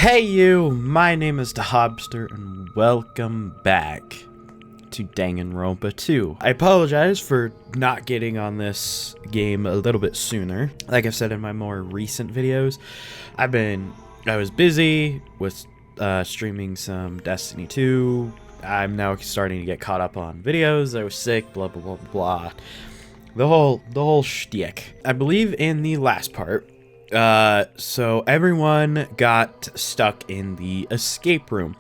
Hey you, my name is the Hobster and welcome back to Danganronpa 2. I apologize for not getting on this game a little bit sooner. Like I've said in my more recent videos, I was busy with streaming some Destiny 2. I'm now starting to get caught up on videos. I was sick, blah blah blah blah. The whole shtick. I believe in the last part, so everyone got stuck in the escape room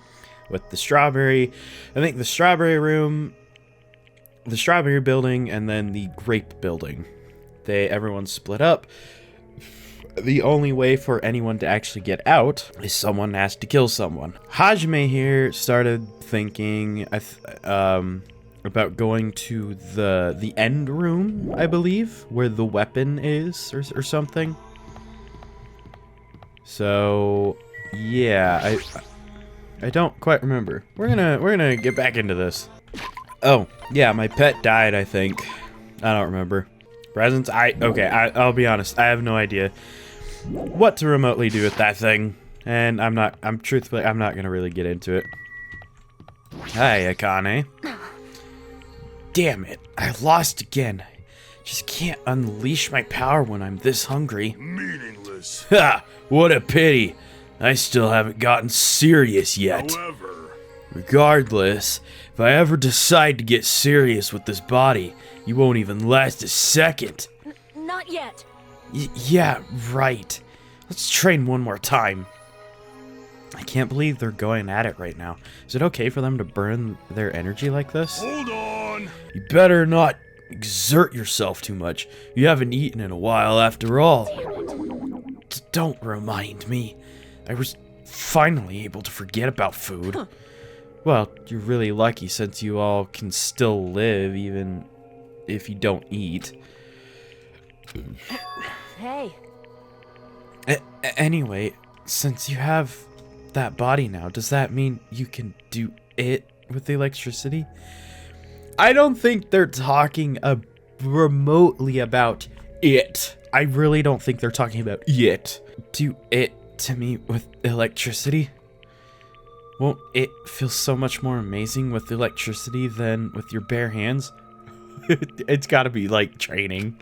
with the strawberry. I think the strawberry room, the strawberry building, and then the grape building. Everyone split up. The only way for anyone to actually get out is someone has to kill someone. Hajime here started thinking about going to the end room, I believe, where the weapon is or something. So yeah, I don't quite remember. We're gonna get back into this. Oh yeah, my pet died, I think. I don't remember. Presents? I'll be honest, I have no idea what to remotely do with that thing, and I'm truthfully not gonna really get into it. Hi, Akane. Damn it, I lost again. Just can't unleash my power when I'm this hungry. Meaningless. Ha! What a pity. I still haven't gotten serious yet. However, Regardless, if I ever decide to get serious with this body, you won't even last a second. Not yet. Yeah, right. Let's train one more time. I can't believe they're going at it right now. Is it okay for them to burn their energy like this? hold on. You better not exert yourself too much. You haven't eaten in a while after all. Don't remind me. I was finally able to forget about food. Huh. Well, you're really lucky since you all can still live even if you don't eat. Hey. Anyway, since you have that body now, does that mean you can do it with the electricity? I don't think they're talking remotely about it. I really don't think they're talking about it. Do it to me with electricity? Won't it feel so much more amazing with electricity than with your bare hands? It's gotta be like training.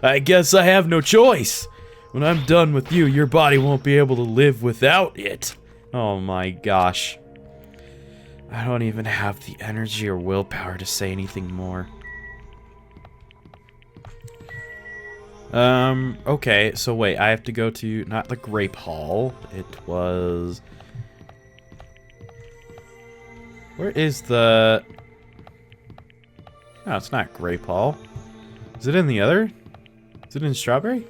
I guess I have no choice. When I'm done with you, your body won't be able to live without it. Oh my gosh. I don't even have the energy or willpower to say anything more. Okay, so wait, I have to go to, not the Grape Hall, it was... Where is the... No, it's not Grape Hall. Is it in the other? Is it in Strawberry?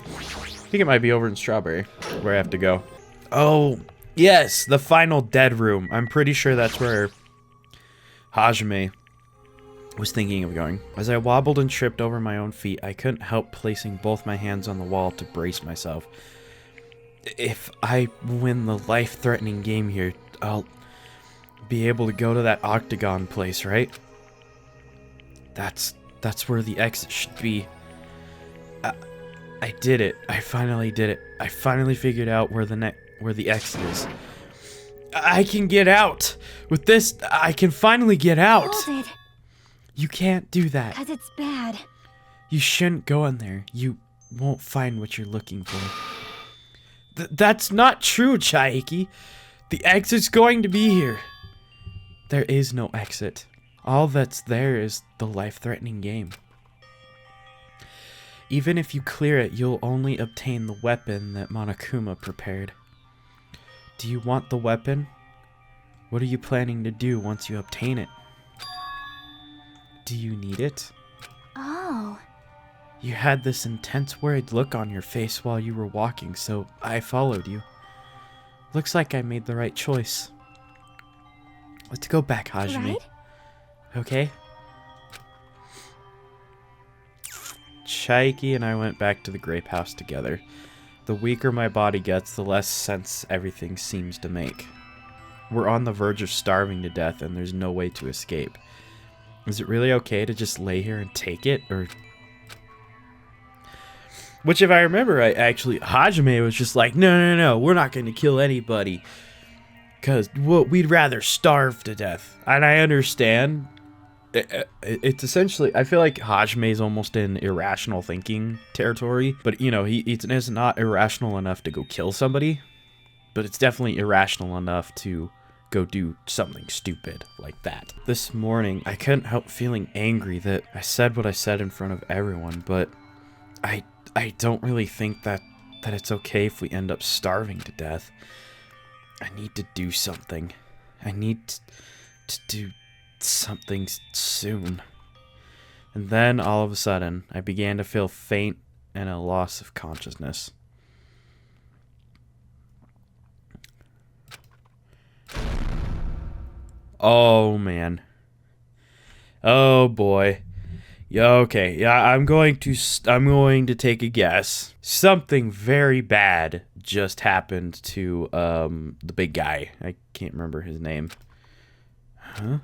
I think it might be over in Strawberry, where I have to go. Oh, yes, the final dead room. I'm pretty sure that's where Hajime was thinking of going. As I wobbled and tripped over my own feet, I couldn't help placing both my hands on the wall to brace myself. If I win the life-threatening game here, I'll be able to go to that octagon place, right? That's where the exit should be. I did it. I finally did it. I finally figured out where the exit is. I can get out! With this, I can finally get out! Hold it, You can't do that. 'cause it's bad. You shouldn't go in there. You won't find what you're looking for. That's not true, Chaiki. The exit's going to be here. There is no exit. All that's there is the life-threatening game. Even if you clear it, you'll only obtain the weapon that Monokuma prepared. Do you want the weapon? What are you planning to do once you obtain it? Do you need it? Oh. You had this intense worried look on your face while you were walking, so I followed you. Looks like I made the right choice. Let's go back, Hajime. Right? Okay? Chaiki and I went back to the grape house together. The weaker my body gets, the less sense everything seems to make. We're on the verge of starving to death and there's no way to escape. Is it really okay to just lay here and take it, or Which, if I remember right, actually, Hajime was just like, no, we're not going to kill anybody. Because we'd rather starve to death. And I understand. It's essentially, I feel like Hajime is almost in irrational thinking territory. But, you know, it's not irrational enough to go kill somebody. But it's definitely irrational enough to go do something stupid like that. This morning, I couldn't help feeling angry that I said what I said in front of everyone. But I don't really think that it's okay if we end up starving to death. I need to do something. I need to do something soon. And then, all of a sudden, I began to feel faint and a loss of consciousness. Oh, man. Oh, boy. Yeah, okay. Yeah, I'm going to take a guess. Something very bad just happened to the big guy. I can't remember his name. Huh?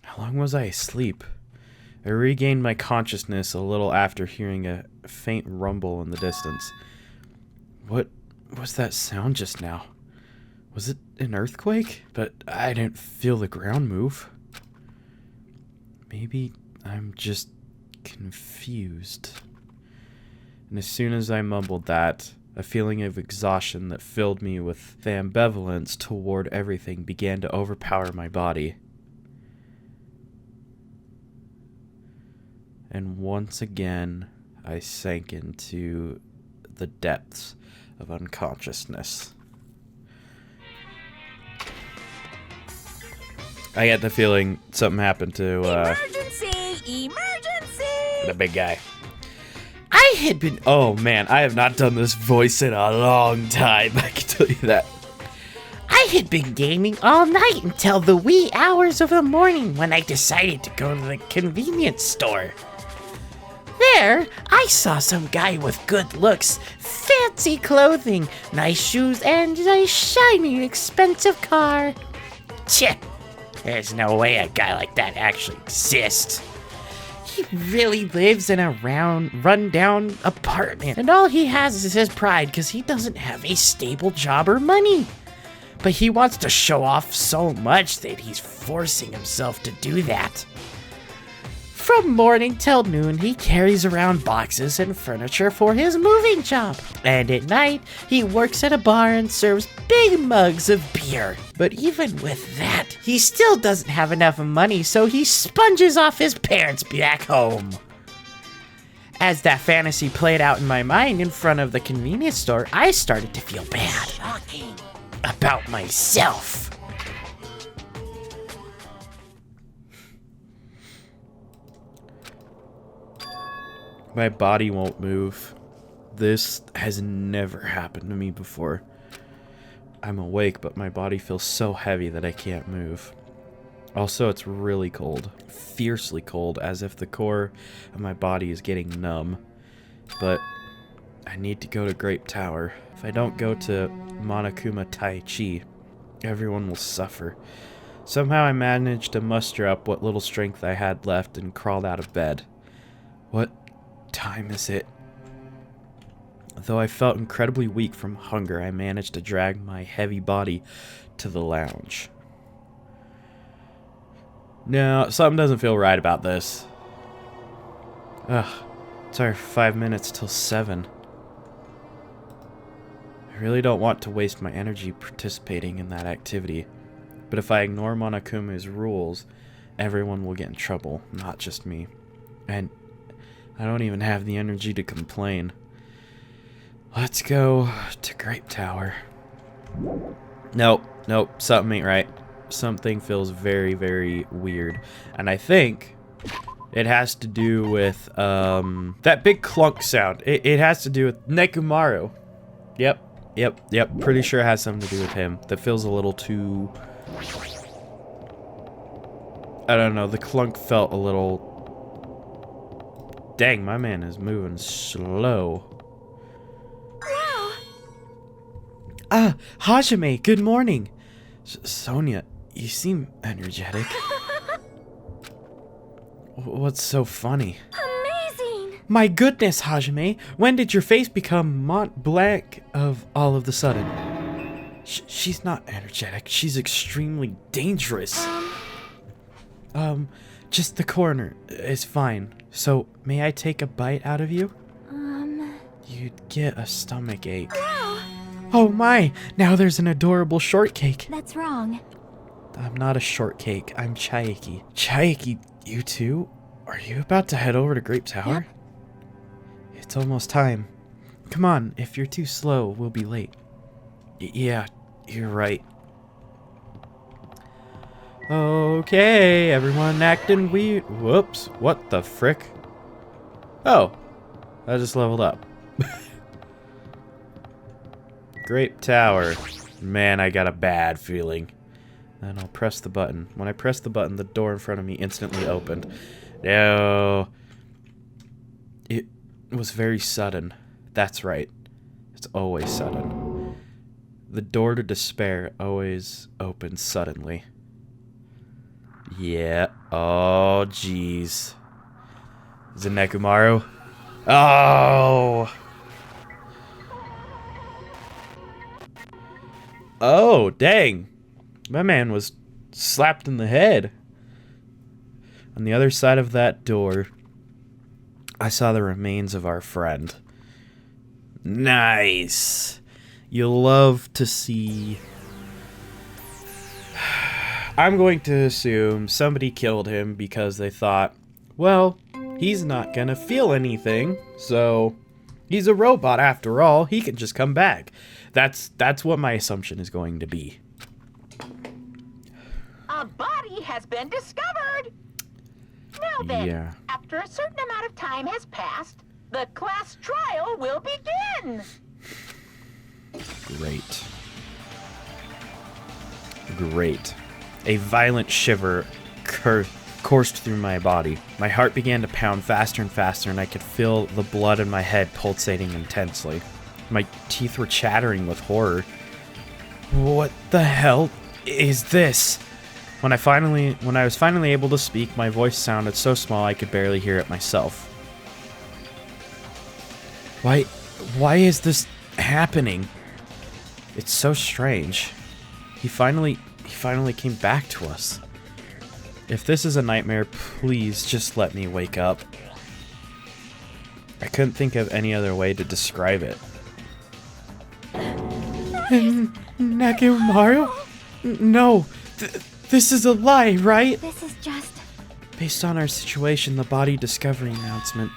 How long was I asleep? I regained my consciousness a little after hearing a faint rumble in the distance. What was that sound just now? Was it an earthquake? But I didn't feel the ground move. Maybe I'm just confused. And as soon as I mumbled that, a feeling of exhaustion that filled me with the ambivalence toward everything began to overpower my body. And once again, I sank into the depths of unconsciousness. I get the feeling something happened to Emergency! the big guy. I had been... Oh, man, I have not done this voice in a long time. I can tell you that. I had been gaming all night until the wee hours of the morning when I decided to go to the convenience store. There, I saw some guy with good looks, fancy clothing, nice shoes, and a shiny, expensive car. Tch, there's no way a guy like that actually exists. He really lives in a run-down apartment, and all he has is his pride because he doesn't have a stable job or money. But he wants to show off so much that he's forcing himself to do that. From morning till noon, he carries around boxes and furniture for his moving job. And at night, he works at a bar and serves big mugs of beer. But even with that, he still doesn't have enough money, so he sponges off his parents back home. As that fantasy played out in my mind in front of the convenience store, I started to feel bad. Shocking. About myself. My body won't move. This has never happened to me before. I'm awake, but my body feels so heavy that I can't move. Also, it's really cold. Fiercely cold, as if the core of my body is getting numb. But I need to go to Grape Tower. If I don't go to Monokuma Tai Chi, everyone will suffer. Somehow I managed to muster up what little strength I had left and crawled out of bed. What time is it? Though I felt incredibly weak from hunger, I managed to drag my heavy body to the lounge. No, something doesn't feel right about this. Ugh, it's our 5 minutes till 7. I really don't want to waste my energy participating in that activity, but if I ignore Monokuma's rules, everyone will get in trouble, not just me. And I don't even have the energy to complain. Let's go to Grape Tower. Nope, something ain't right. Something feels very, very weird. And I think it has to do with that big clunk sound. It has to do with Nekomaru. Yep. Pretty sure it has something to do with him. That feels a little too... I don't know, the clunk felt a little... Dang, my man is moving slow. Wow. Ah, Hajime, good morning. Sonia, you seem energetic. What's so funny? Amazing. My goodness, Hajime, when did your face become Mont Blanc of all of the sudden? She's not energetic. She's extremely dangerous. Just the coroner is fine. So, may I take a bite out of you? You'd get a stomach ache. Wow. Oh my! Now there's an adorable shortcake. That's wrong. I'm not a shortcake. I'm Chaiki. Chaiki, you too? Are you about to head over to Grape Tower? Yep. It's almost time. Come on, if you're too slow, we'll be late. Yeah, you're right. Okay, everyone acting weird. Whoops, what the frick? Oh, I just leveled up. Grape Tower. Man, I got a bad feeling. Then I'll press the button. When I press the button, the door in front of me instantly opened. No. It was very sudden. That's right. It's always sudden. The door to despair always opens suddenly. Yeah. Oh, jeez. Is it Nekomaru? Oh! Oh, dang. My man was slapped in the head. On the other side of that door, I saw the remains of our friend. Nice. You'll love to see... I'm going to assume somebody killed him because they thought, well, he's not gonna feel anything, so he's a robot after all, he can just come back. That's what my assumption is going to be. A body has been discovered! Now then, Yeah. after a certain amount of time has passed, the class trial will begin! Great. Great. A violent shiver coursed through my body. My heart began to pound faster and faster, and I could feel the blood in my head pulsating intensely. My teeth were chattering with horror. What the hell is this? When I was finally able to speak, my voice sounded so small I could barely hear it myself. Why is this happening? It's so strange. He finally came back to us. If this is a nightmare, please just let me wake up. I couldn't think of any other way to describe it. Nekomaru? No, this is a lie, right? This is just... Based on our situation, the body discovery announcement.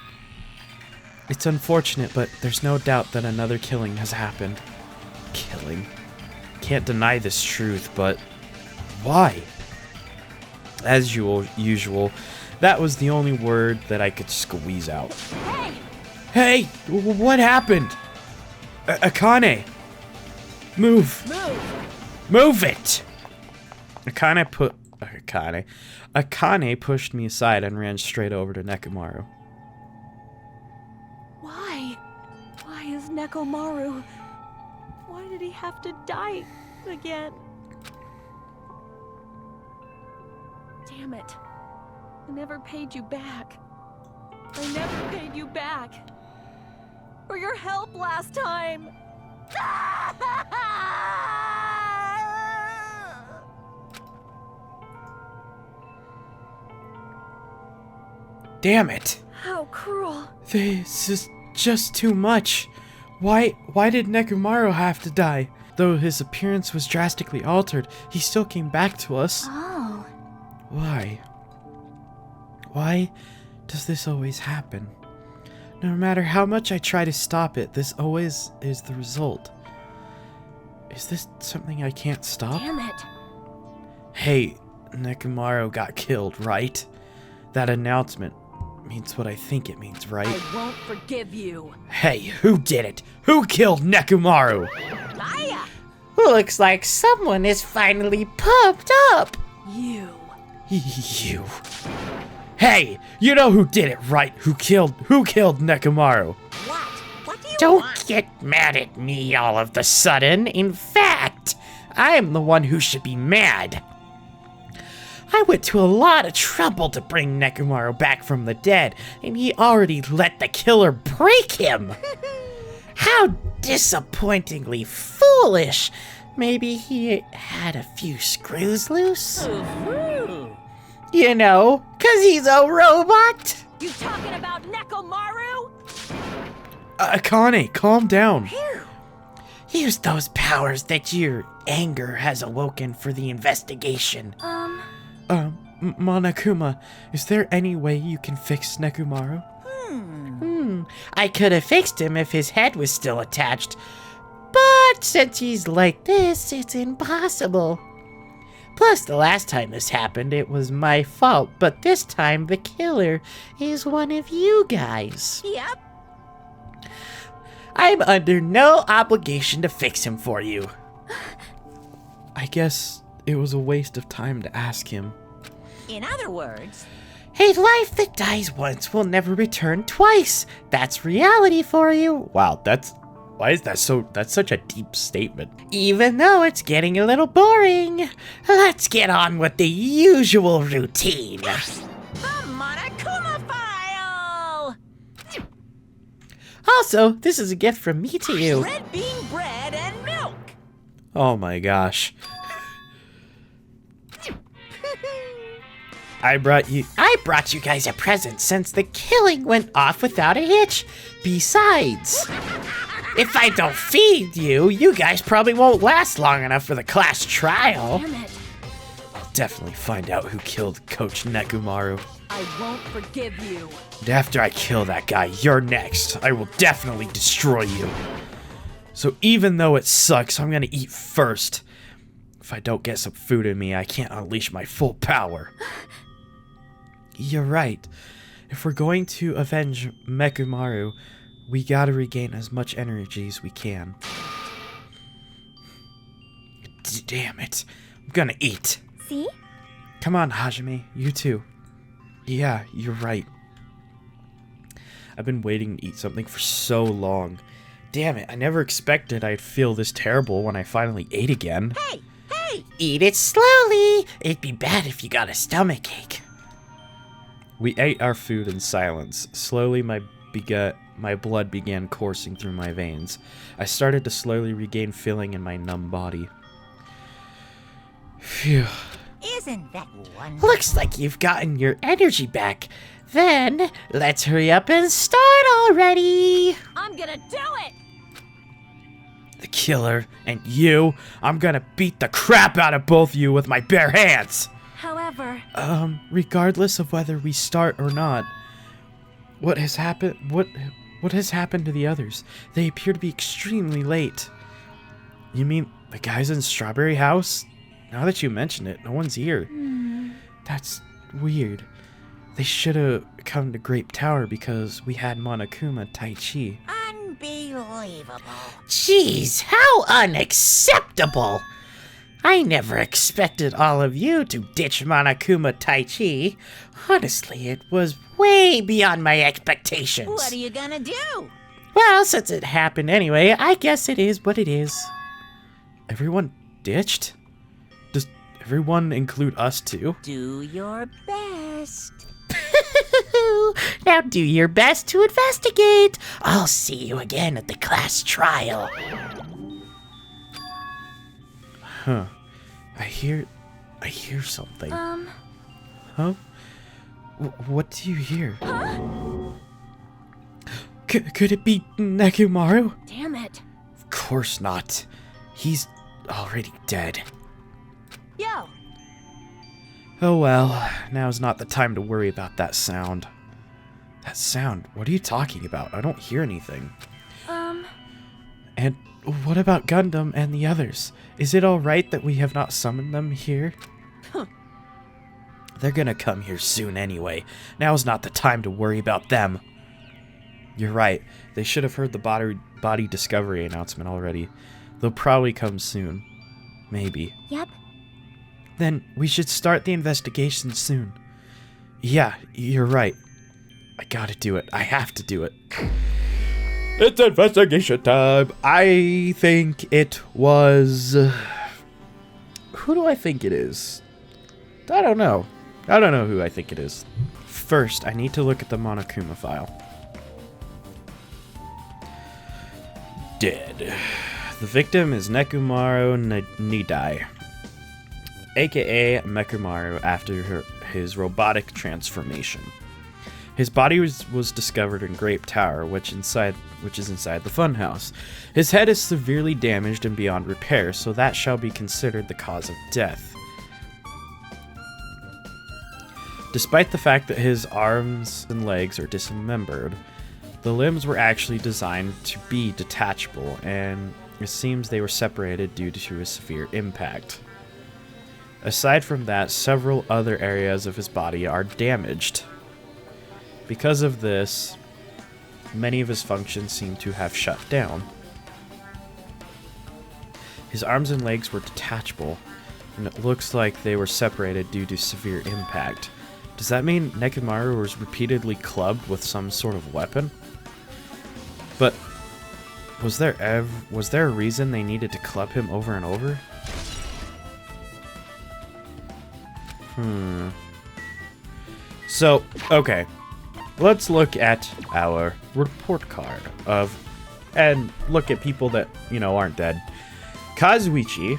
It's unfortunate, but there's no doubt that another killing has happened. Killing? Can't deny this truth, but why? As usual, that was the only word that I could squeeze out. Hey, what happened? Akane! Move it! Akane pushed me aside and ran straight over to Nekomaru. Why? Why is Nekomaru? Why did he have to die again? Damn it. I never paid you back. I never paid you back. For your help last time. Damn it! How cruel. This is just too much. Why did Nekomaru have to die? Though his appearance was drastically altered, he still came back to us. Oh. Why? Why does this always happen? No matter how much I try to stop it, this always is the result. Is this something I can't stop? Damn it. Hey, Nekomaru got killed, right? That announcement means what I think it means, right? I won't forgive you. Hey, who did it? Who killed Nekomaru? Looks like someone is finally pumped up. You. You. Hey, you know who did it, right? Who killed Nekomaru? What do you Don't want? get mad at me all of the sudden. In fact, I'm the one who should be mad. I went to a lot of trouble to bring Nekomaru back from the dead, and he already let the killer break him. How disappointingly foolish. Maybe he had a few screws loose? You know, 'cause he's a robot. You talking about Nekomaru? Akane, calm down. Use those powers that your anger has awoken for the investigation. Monokuma, is there any way you can fix Nekomaru? I could have fixed him if his head was still attached. But since he's like this, it's impossible. Plus, the last time this happened, it was my fault. But this time, the killer is one of you guys. Yep. I'm under no obligation to fix him for you. I guess it was a waste of time to ask him. In other words, A life that dies once will never return twice. That's reality for you. Wow, why is that that's such a deep statement. Even though it's getting a little boring, let's get on with the usual routine. the Monokuma file! Also, this is a gift from me to you. Red bean bread and milk! Oh my gosh. I brought you guys a present since the killing went off without a hitch. Besides, if I don't feed you, you guys probably won't last long enough for the class trial. Damn it. definitely find out who killed Coach Nekomaru. I won't forgive you. And after I kill that guy, you're next. I will definitely destroy you. So even though it sucks, I'm gonna eat first. If I don't get some food in me, I can't unleash my full power. You're right. If we're going to avenge Nekomaru, we gotta regain as much energy as we can. Damn it. I'm gonna eat. See? Come on, Hajime. You too. Yeah, you're right. I've been waiting to eat something for so long. Damn it, I never expected I'd feel this terrible when I finally ate again. Hey! Hey! Eat it slowly. It'd be bad if you got a stomachache. We ate our food in silence. Slowly, my blood began coursing through my veins. I started to slowly regain feeling in my numb body. Phew. Isn't that wonderful? Looks like you've gotten your energy back. Then, let's hurry up and start already. I'm gonna do it! The killer and you, I'm gonna beat the crap out of both of you with my bare hands. However, Regardless of whether we start or not, what has happened to the others? They appear to be extremely late. You mean the guys in Strawberry House? Now that you mention it, no one's here. That's weird. They should have come to Grape Tower because we had Monokuma Taichi. Unbelievable. Jeez, how unacceptable! I never expected all of you to ditch Monokuma Taichi. Honestly, it was way beyond my expectations. What are you gonna do? Well, since it happened anyway, I guess it is what it is. Everyone ditched? Does everyone include us too? Do your best. Now do your best to investigate. I'll see you again at the class trial. Huh. I hear something. Huh? What do you hear? Could it be Nekomaru? damn it. Of course not. He's already dead. Yo, Oh well, now's not the time to worry about that sound. That sound? What are you talking about? I don't hear anything. And what about Gundam and the others? Is it alright that we have not summoned them here? They're gonna come here soon anyway. Now's not the time to worry about them. You're right. They should have heard the body discovery announcement already. They'll probably come soon. Maybe. Yep. Then we should start the investigation soon. Yeah, you're right. I gotta do it. I have to do it. It's investigation time. I think it was... Who do I think it is? I don't know. I don't know who I think it is. First, I need to look at the Monokuma file. Dead. The victim is Nekomaru Nidai, aka Mekumaru, after his robotic transformation. His body was discovered in Grape Tower, which is inside the funhouse. His head is severely damaged and beyond repair, so that shall be considered the cause of death. Despite the fact that his arms and legs are dismembered, the limbs were actually designed to be detachable, and it seems they were separated due to a severe impact. Aside from that, several other areas of his body are damaged. Because of this, many of his functions seem to have shut down. His arms and legs were detachable, and it looks like they were separated due to severe impact. Does that mean Nekomaru was repeatedly clubbed with some sort of weapon? But was there a reason they needed to club him over and over? So, okay. Let's look at our report card and look at people that, aren't dead. Kazuichi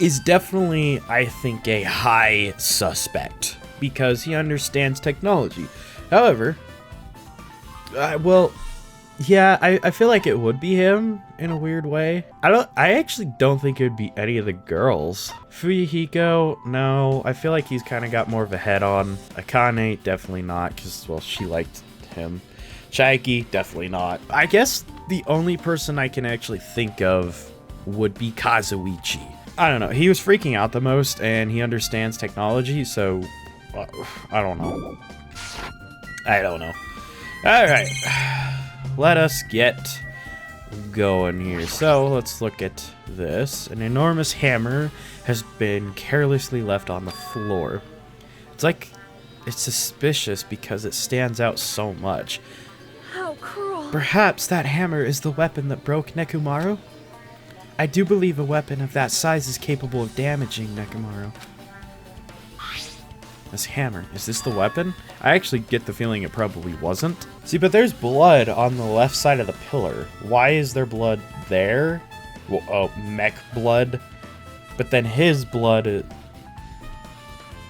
is definitely, I think, a high suspect because he understands technology. However, I feel like it would be him in a weird way. I actually don't think it would be any of the girls. Fuyuhiko, no. I feel like he's kind of got more of a head on. Akane, definitely not, because, well, she liked him. Chaiki, definitely not. I guess the only person I can actually think of would be Kazuichi. I don't know. He was freaking out the most, and he understands technology, so I don't know. Alright. Let us get going here. So, let's look at this. An enormous hammer has been carelessly left on the floor. It's suspicious because it stands out so much. How cruel. Perhaps that hammer is the weapon that broke Nekomaru? I do believe a weapon of that size is capable of damaging Nekomaru. This hammer, is this the weapon? I actually get the feeling it probably wasn't. See, but there's blood on the left side of the pillar. Why is there blood there? Well, oh, mech blood. But then his blood,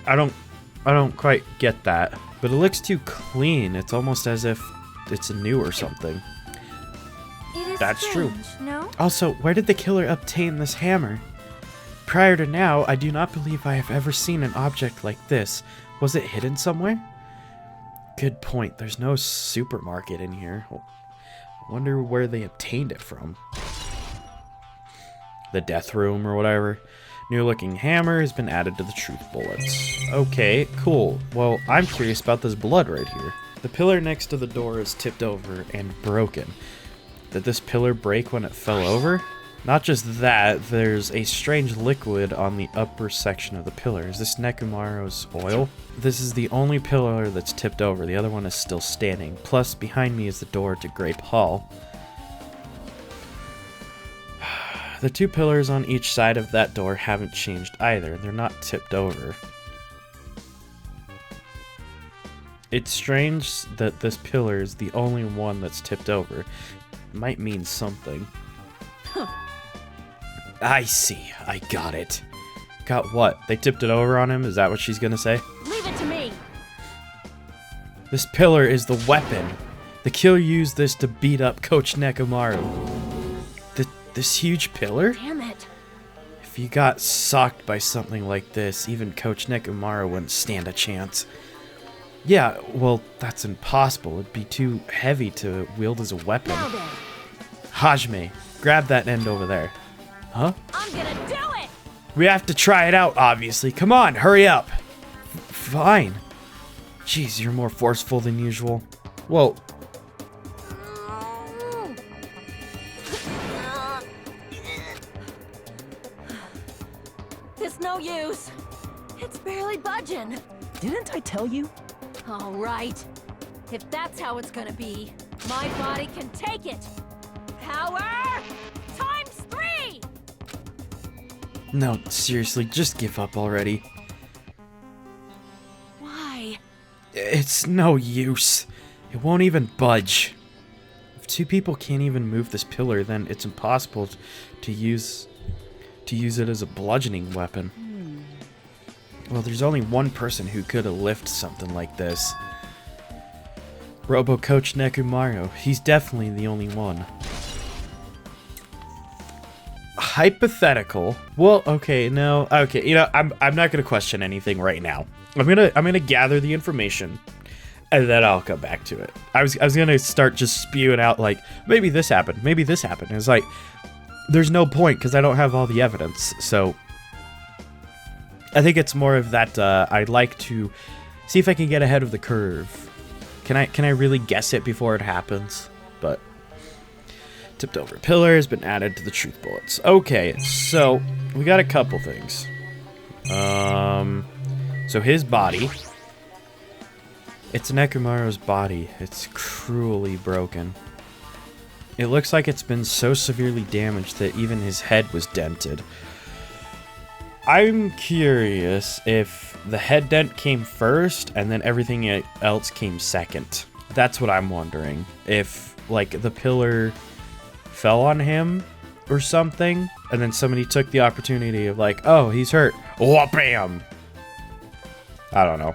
I don't quite get that. But it looks too clean. It's almost as if it's new or something. It is That's true. No? Also, where did the killer obtain this hammer? Prior to now, I do not believe I have ever seen an object like this. Was it hidden somewhere? Good point. There's no supermarket in here. Wonder where they obtained it from. The death room or whatever. New looking hammer has been added to the truth bullets. Okay, cool. Well, I'm curious about this blood right here. The pillar next to the door is tipped over and broken. Did this pillar break when it fell over? Not just that, there's a strange liquid on the upper section of the pillar. Is this Nekomaru's oil? This is the only pillar that's tipped over. The other one is still standing. Plus, behind me is the door to Grape Hall. The two pillars on each side of that door haven't changed either. They're not tipped over. It's strange that this pillar is the only one that's tipped over. It might mean something. I see. I got it. Got what? They tipped it over on him? Is that what she's gonna say? Leave it to me. This pillar is the weapon. The killer used this to beat up Coach Nekomaru. This huge pillar? Damn it. If you got socked by something like this, even Coach Nekomaru wouldn't stand a chance. Yeah, well, that's impossible. It'd be too heavy to wield as a weapon. Now then. Hajime, grab that end over there. Huh? I'm gonna do it. We have to try it out, obviously. Come on, hurry up. Fine. Jeez, you're more forceful than usual. Whoa. It's no use. It's barely budging. Didn't I tell you? All right. If that's how it's gonna be, my body can take it. Power times 3! No, seriously, just give up already. Why? It's no use. It won't even budge. If two people can't even move this pillar, then it's impossible to use it as a bludgeoning weapon. Well, there's only one person who could have lifted something like this. Robo Coach Nekomaru. He's definitely the only one. Hypothetical. Well, okay, no. Okay, you know, I'm not gonna question anything right now. I'm gonna gather the information, and then I'll come back to it. I was gonna start just spewing out like, maybe this happened, maybe this happened. It's like, there's no point because I don't have all the evidence. So I think it's more of that. I'd like to see if I can get ahead of the curve. Can I really guess it before it happens? But tipped over pillar has been added to the truth bullets. Okay, so we got a couple things. So his body. It's Nekomaru's body. It's cruelly broken. It looks like it's been so severely damaged that even his head was dented. I'm curious if the head dent came first and then everything else came second. That's what I'm wondering. If, like, the pillar fell on him or something, and then somebody took the opportunity of like, oh, he's hurt. Wha-bam! I don't know.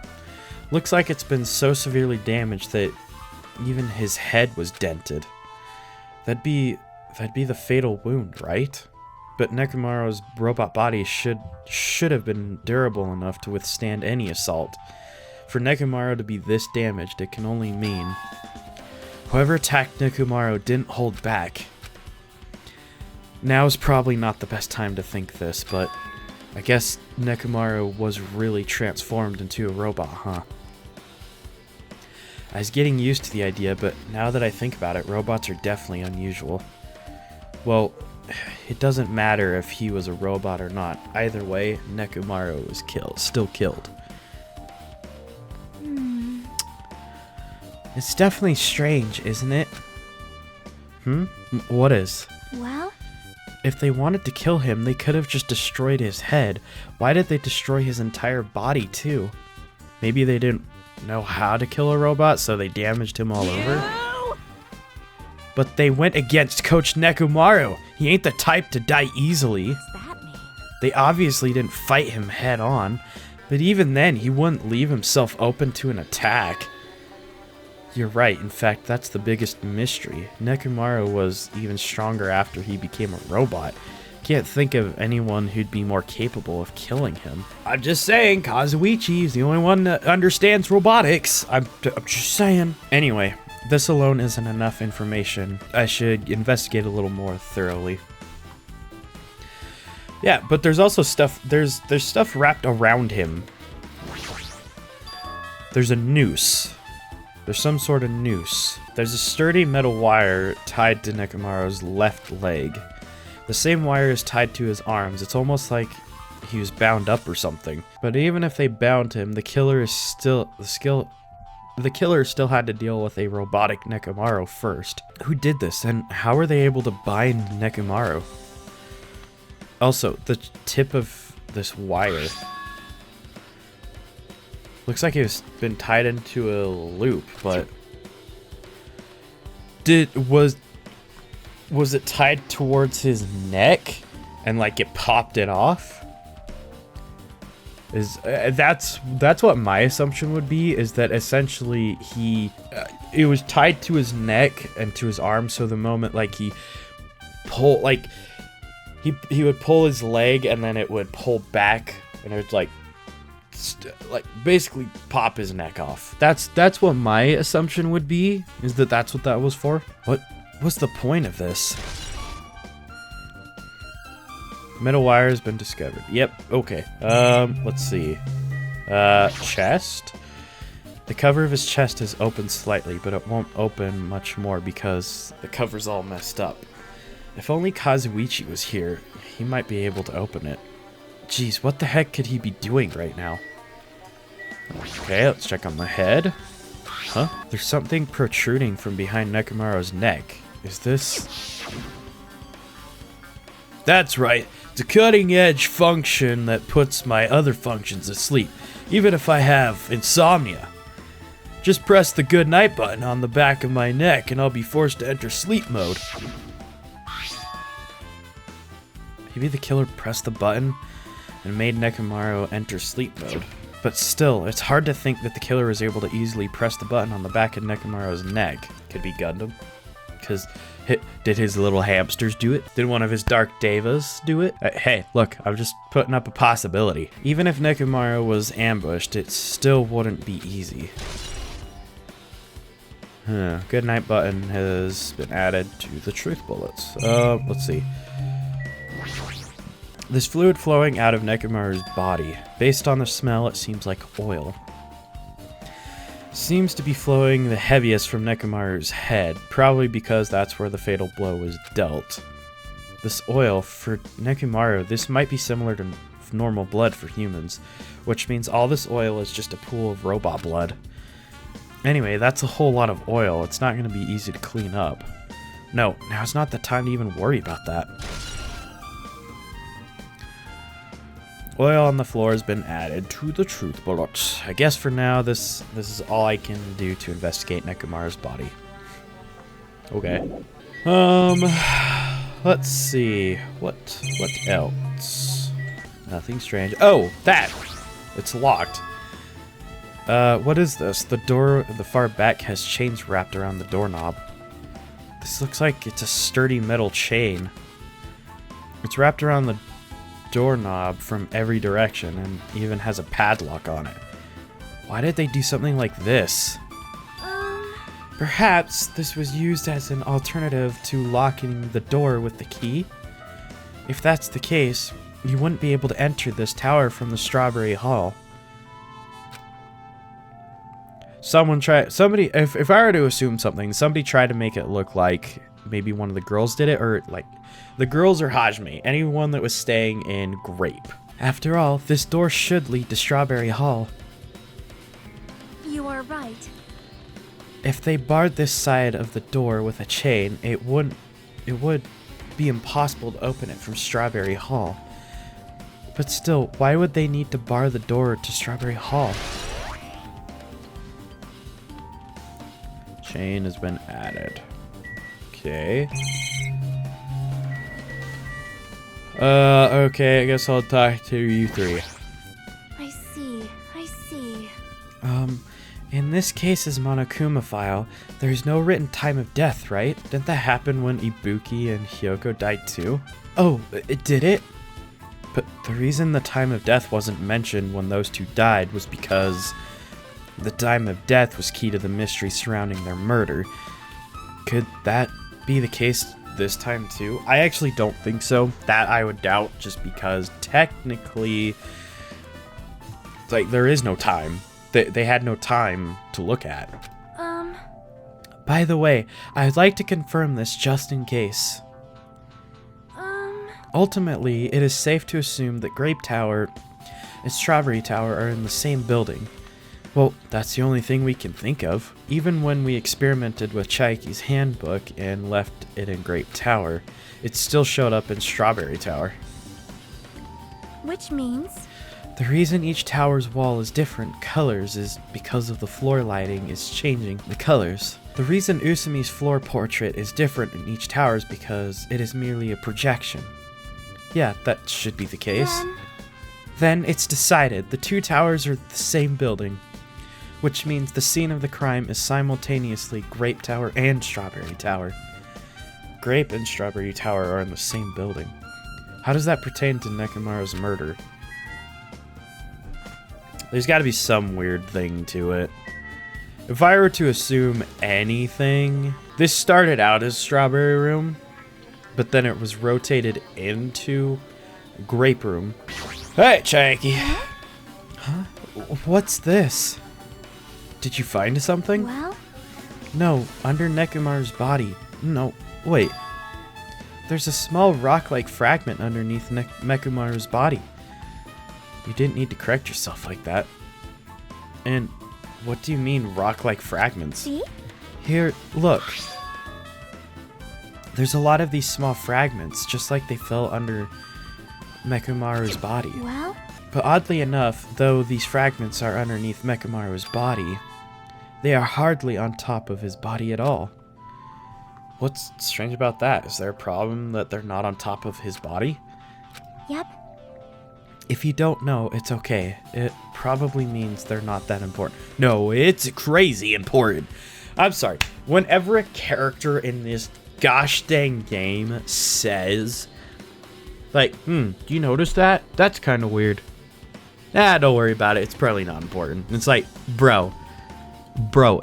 Looks like it's been so severely damaged that even his head was dented. That'd be the fatal wound, right? But Nekomaru's robot body should have been durable enough to withstand any assault. For Nekomaru to be this damaged, it can only mean whoever attacked Nekomaru didn't hold back. Now is probably not the best time to think this, but I guess Nekomaru was really transformed into a robot, huh? I was getting used to the idea, but now that I think about it, robots are definitely unusual. Well, it doesn't matter if he was a robot or not. Either way, Nekomaru was still killed. It's definitely strange, isn't it? What is? Well? If they wanted to kill him, they could have just destroyed his head. Why did they destroy his entire body, too? Maybe they didn't know how to kill a robot, so they damaged him all over? But they went against Coach Nekomaru. He ain't the type to die easily. What's that mean? They obviously didn't fight him head on, but even then, he wouldn't leave himself open to an attack. You're right, in fact, that's the biggest mystery. Nekomaru was even stronger after he became a robot. Can't think of anyone who'd be more capable of killing him. I'm just saying, Kazuichi is the only one that understands robotics. I'm just saying. Anyway, this alone isn't enough information. I should investigate a little more thoroughly. Yeah, but there's also stuff, there's stuff wrapped around him. There's a noose. There's some sort of noose. There's a sturdy metal wire tied to Nekomaru's left leg. The same wire is tied to his arms. It's almost like he was bound up or something. But even if they bound him, the killer still had to deal with a robotic Nekomaru first. Who did this, and how were they able to bind Nekomaru? Also, the tip of this wire looks like it's been tied into a loop, but was it tied towards his neck and like it popped it off? That's what my assumption would be, is that essentially it was tied to his neck and to his arm, so the moment like he would pull his leg and then it would pull back and it would like basically pop his neck off. That's what my assumption would be, is that that's what that was for. What's the point of this? Metal wire has been discovered. Yep, okay. Let's see. Chest? The cover of his chest is open slightly, but it won't open much more because the cover's all messed up. If only Kazuichi was here, he might be able to open it. Jeez, what the heck could he be doing right now? Okay, let's check on the head. Huh? There's something protruding from behind Nekomaru's neck. Is this... That's right. It's a cutting-edge function that puts my other functions asleep, even if I have insomnia. Just press the good night button on the back of my neck and I'll be forced to enter sleep mode. Maybe the killer pressed the button and made Nekomaru enter sleep mode. But still, it's hard to think that the killer was able to easily press the button on the back of Nekomaru's neck. Could be Gundam. Because did his little hamsters do it? Did one of his Dark Devas do it? Hey, look, I'm just putting up a possibility. Even if Nekomaru was ambushed, it still wouldn't be easy. Good night button has been added to the truth bullets. Let's see. There's fluid flowing out of Nekomaru's body. Based on the smell, it seems like oil. Seems to be flowing the heaviest from Nekomaru's head, probably because that's where the fatal blow was dealt. This oil, for Nekomaru, this might be similar to normal blood for humans, which means all this oil is just a pool of robot blood. Anyway, that's a whole lot of oil. It's not going to be easy to clean up. No, now's not the time to even worry about that. Oil on the floor has been added to the truth bullet. I guess for now, this is all I can do to investigate Nekomaru's body. Okay. Let's see. What else? Nothing strange. Oh, that! It's locked. What is this? The door at the far back has chains wrapped around the doorknob. This looks like it's a sturdy metal chain. It's wrapped around the doorknob from every direction and even has a padlock on it. Why did they do something like this? Perhaps this was used as an alternative to locking the door with the key? If that's the case, you wouldn't be able to enter this tower from the Strawberry Hall. If I were to assume something, somebody tried to make it look like maybe one of the girls did it, or like the girls or Hajime, anyone that was staying in Grape. After all, this door should lead to Strawberry Hall. You are right. If they barred this side of the door with a chain, it would be impossible to open it from Strawberry Hall. But still, why would they need to bar the door to Strawberry Hall? Chain has been added. Okay. Okay, I guess I'll talk to you three. I see. In this case's Monokuma file, there's no written time of death, right? Didn't that happen when Ibuki and Hyoko died too? Oh, it did it? But the reason the time of death wasn't mentioned when those two died was because the time of death was key to the mystery surrounding their murder. Could that be the case this time too? I actually don't think so. That I would doubt, just because technically, like, there is no time. They had no time to look at. By the way, I'd like to confirm this just in case. Ultimately, it is safe to assume that Grape Tower and Strawberry Tower are in the same building. Well, that's the only thing we can think of. Even when we experimented with Chaiki's handbook and left it in Grape Tower, it still showed up in Strawberry Tower. Which means? The reason each tower's wall is different colors is because of the floor lighting is changing the colors. The reason Usumi's floor portrait is different in each tower is because it is merely a projection. Yeah, that should be the case. Then it's decided the two towers are the same building, which means the scene of the crime is simultaneously Grape Tower and Strawberry Tower. Grape and Strawberry Tower are in the same building. How does that pertain to Nekomaru's murder? There's got to be some weird thing to it. If I were to assume anything, this started out as Strawberry Room, but then it was rotated into Grape Room. Hey, Chaiki! Huh? What's this? Did you find something? Well? No, under Nekomaru's body. No, wait. There's a small rock-like fragment underneath Nekomaru's body. You didn't need to correct yourself like that. And what do you mean rock-like fragments? See? Here, look. There's a lot of these small fragments, just like they fell under Mekumaru's body. Well, But oddly enough, though these fragments are underneath Mekumaru's body, they are hardly on top of his body at all. What's strange about that? Is there a problem that they're not on top of his body? yep. If you don't know, it's okay. It probably means they're not that important. No, it's crazy important. I'm sorry. Whenever a character in this gosh dang game says, like, do you notice that? That's kind of weird. Nah, don't worry about it. It's probably not important. It's like, bro,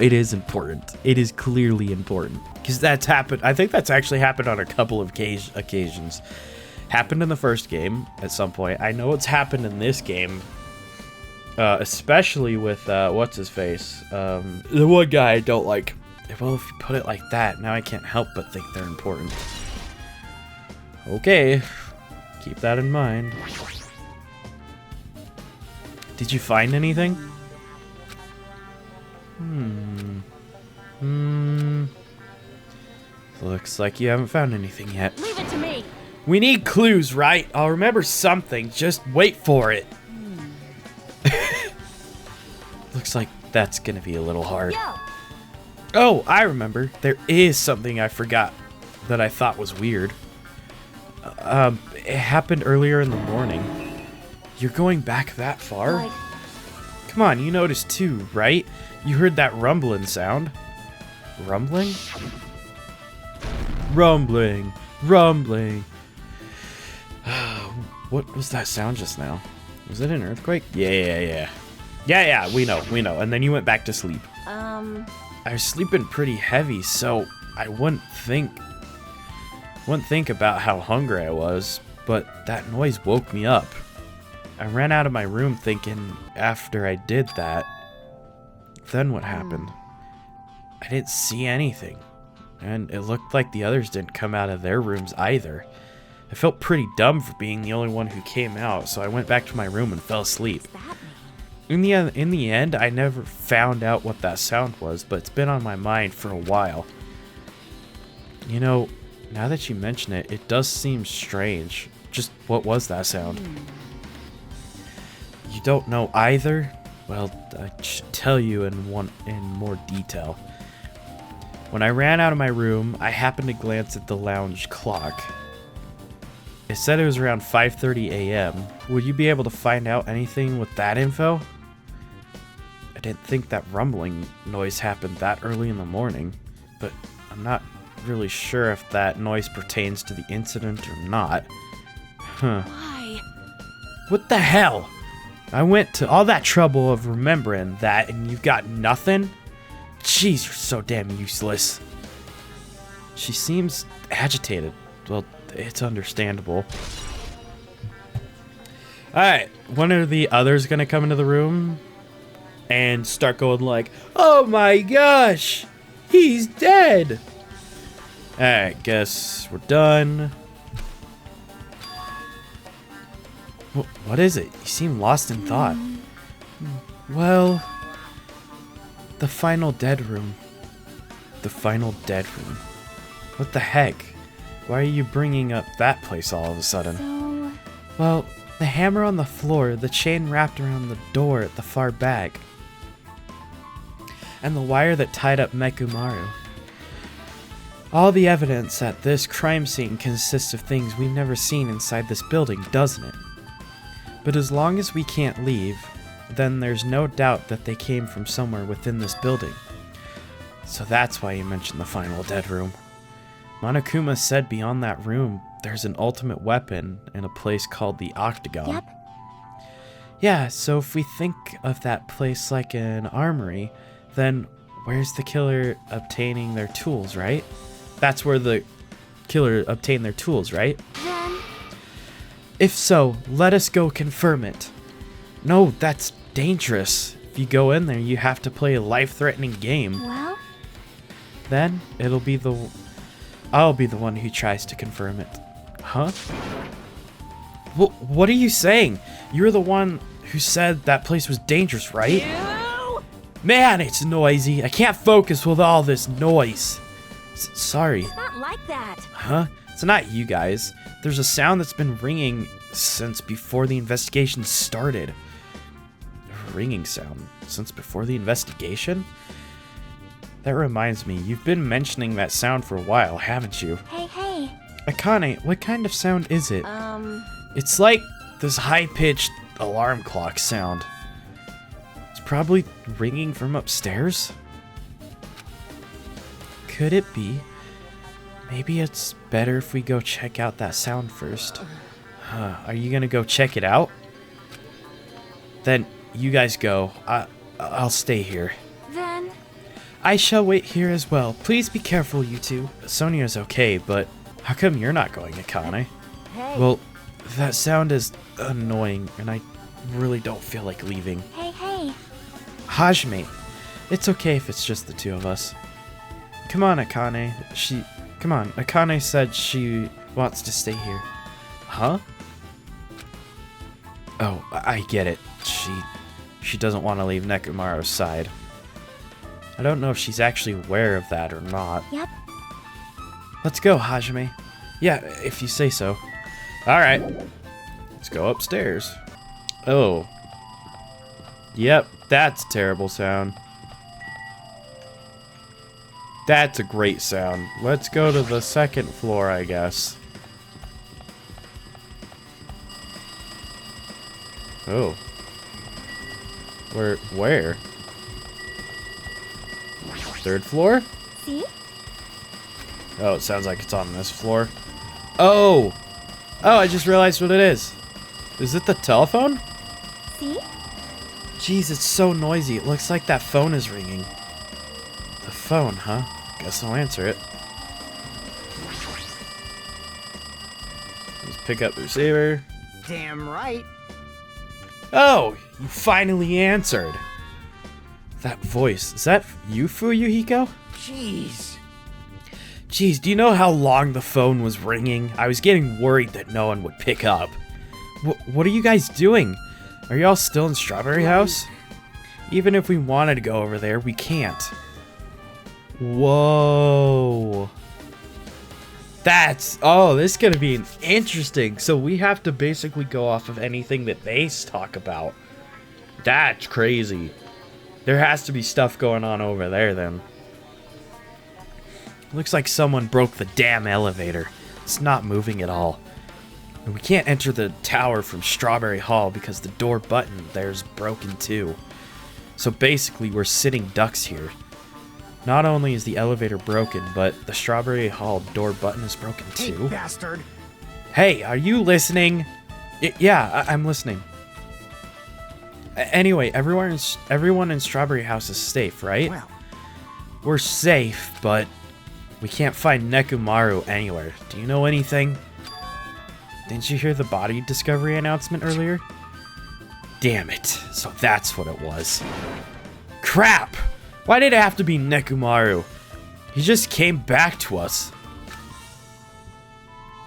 it is important. It is clearly important. Because that's happened. I think that's actually happened on a couple of occasions. Happened in the first game at some point. I know it's happened in this game. Especially with, what's his face? The one guy I don't like. Well, if you put it like that, now I can't help but think they're important. Okay. Keep that in mind. Did you find anything? Looks like you haven't found anything yet. Leave it to me. We need clues, right? I'll remember something. Just wait for it. Looks like that's gonna be a little hard. Yo. Oh, I remember. There is something I forgot that I thought was weird. It happened earlier in the morning. You're going back that far? Like, Come on, you noticed too, right? You heard that rumbling sound. Rumbling? Rumbling. What was that sound just now? Was it an earthquake? Yeah, we know. And then you went back to sleep. I was sleeping pretty heavy, so I wouldn't think about how hungry I was, but that noise woke me up. I ran out of my room thinking after I did that, then what happened? I didn't see anything, and it looked like the others didn't come out of their rooms either. I felt pretty dumb for being the only one who came out, so I went back to my room and fell asleep. In the end, I never found out what that sound was, but it's been on my mind for a while. You know, now that you mention it, it does seem strange. Just what was that sound? You don't know either? Well, I should tell you in more detail. When I ran out of my room, I happened to glance at the lounge clock. It said it was around 5:30 a.m. Would you be able to find out anything with that info? I didn't think that rumbling noise happened that early in the morning, but I'm not really sure if that noise pertains to the incident or not. Huh. why? What the hell? I went to all that trouble of remembering that and you've got nothing? Jeez, you're so damn useless. She seems agitated. Well, it's understandable. Alright, when are the others gonna come into the room and start going like, oh my gosh, he's dead? Alright, guess we're done. What is it? You seem lost in thought. Well, the final dead room. The final dead room. What the heck? Why are you bringing up that place all of a sudden? So, Well, the hammer on the floor, the chain wrapped around the door at the far back, and the wire that tied up Mekumaru. All the evidence at this crime scene consists of things we've never seen inside this building, doesn't it? But as long as we can't leave, then there's no doubt that they came from somewhere within this building. So that's why you mentioned the final dead room. Monokuma said beyond that room, there's an ultimate weapon in a place called the Octagon. yep. Yeah, so if we think of that place like an armory, then where's the killer obtaining their tools, right? That's where the killer obtained their tools, right? Then, If so, let us go confirm it. No, that's dangerous. If you go in there, you have to play a life-threatening game. well, Then I'll be the one who tries to confirm it. Huh? What are you saying? You're the one who said that place was dangerous, right? Man, it's noisy. I can't focus with all this noise. Sorry. It's not like that. Huh? It's not you guys. There's a sound that's been ringing since before the investigation started. A ringing sound since before the investigation? That reminds me, you've been mentioning that sound for a while, haven't you? Hey. Akane, what kind of sound is it? It's like this high-pitched alarm clock sound. It's probably ringing from upstairs? Could it be? Maybe it's better if we go check out that sound first. Are you gonna go check it out? Then you guys go. I'll stay here. Then... I shall wait here as well. Please be careful, you two. Sonia's okay, but how come you're not going, Akane? Hey. Well, that sound is annoying, and I really don't feel like leaving. Hey. Hajime, it's okay if it's just the two of us. Come on, Akane. Come on. Akane said she wants to stay here. Huh? Oh, I get it. She doesn't want to leave Nekomaru's side. I don't know if she's actually aware of that or not. Yep. Let's go, Hajime. Yeah, if you say so. Alright. Let's go upstairs. Oh. Yep, that's a terrible sound. That's a great sound. Let's go to the second floor, I guess. Oh. Where? Third floor? See? Oh, it sounds like it's on this floor. Oh! Oh, I just realized what it is. Is it the telephone? See? Jeez, it's so noisy. It looks like that phone is ringing. The phone, huh? Guess I'll answer it. Let's pick up the receiver. Damn right. Oh, you finally answered. That voice, is that you, Fuyuhiko? Jeez. Jeez, do you know how long the phone was ringing? I was getting worried that no one would pick up. What are you guys doing? Are y'all still in Strawberry House? Even if we wanted to go over there, we can't. Whoa. This is gonna be interesting. So we have to basically go off of anything that they talk about. That's crazy. There has to be stuff going on over there then. Looks like someone broke the damn elevator. It's not moving at all. And we can't enter the tower from Strawberry Hall because the door button there's broken too. So basically we're sitting ducks here. Not only is the elevator broken, but the Strawberry Hall door button is broken Hey, too. bastard. Hey, are you listening? Yeah, I'm listening. Anyway, everyone in Strawberry House is safe, right? Well, We're safe, but we can't find Nekomaru anywhere. Do you know anything? Didn't you hear the body discovery announcement earlier? Damn it. So that's what it was. Crap! Why did it have to be Nekomaru? He just came back to us.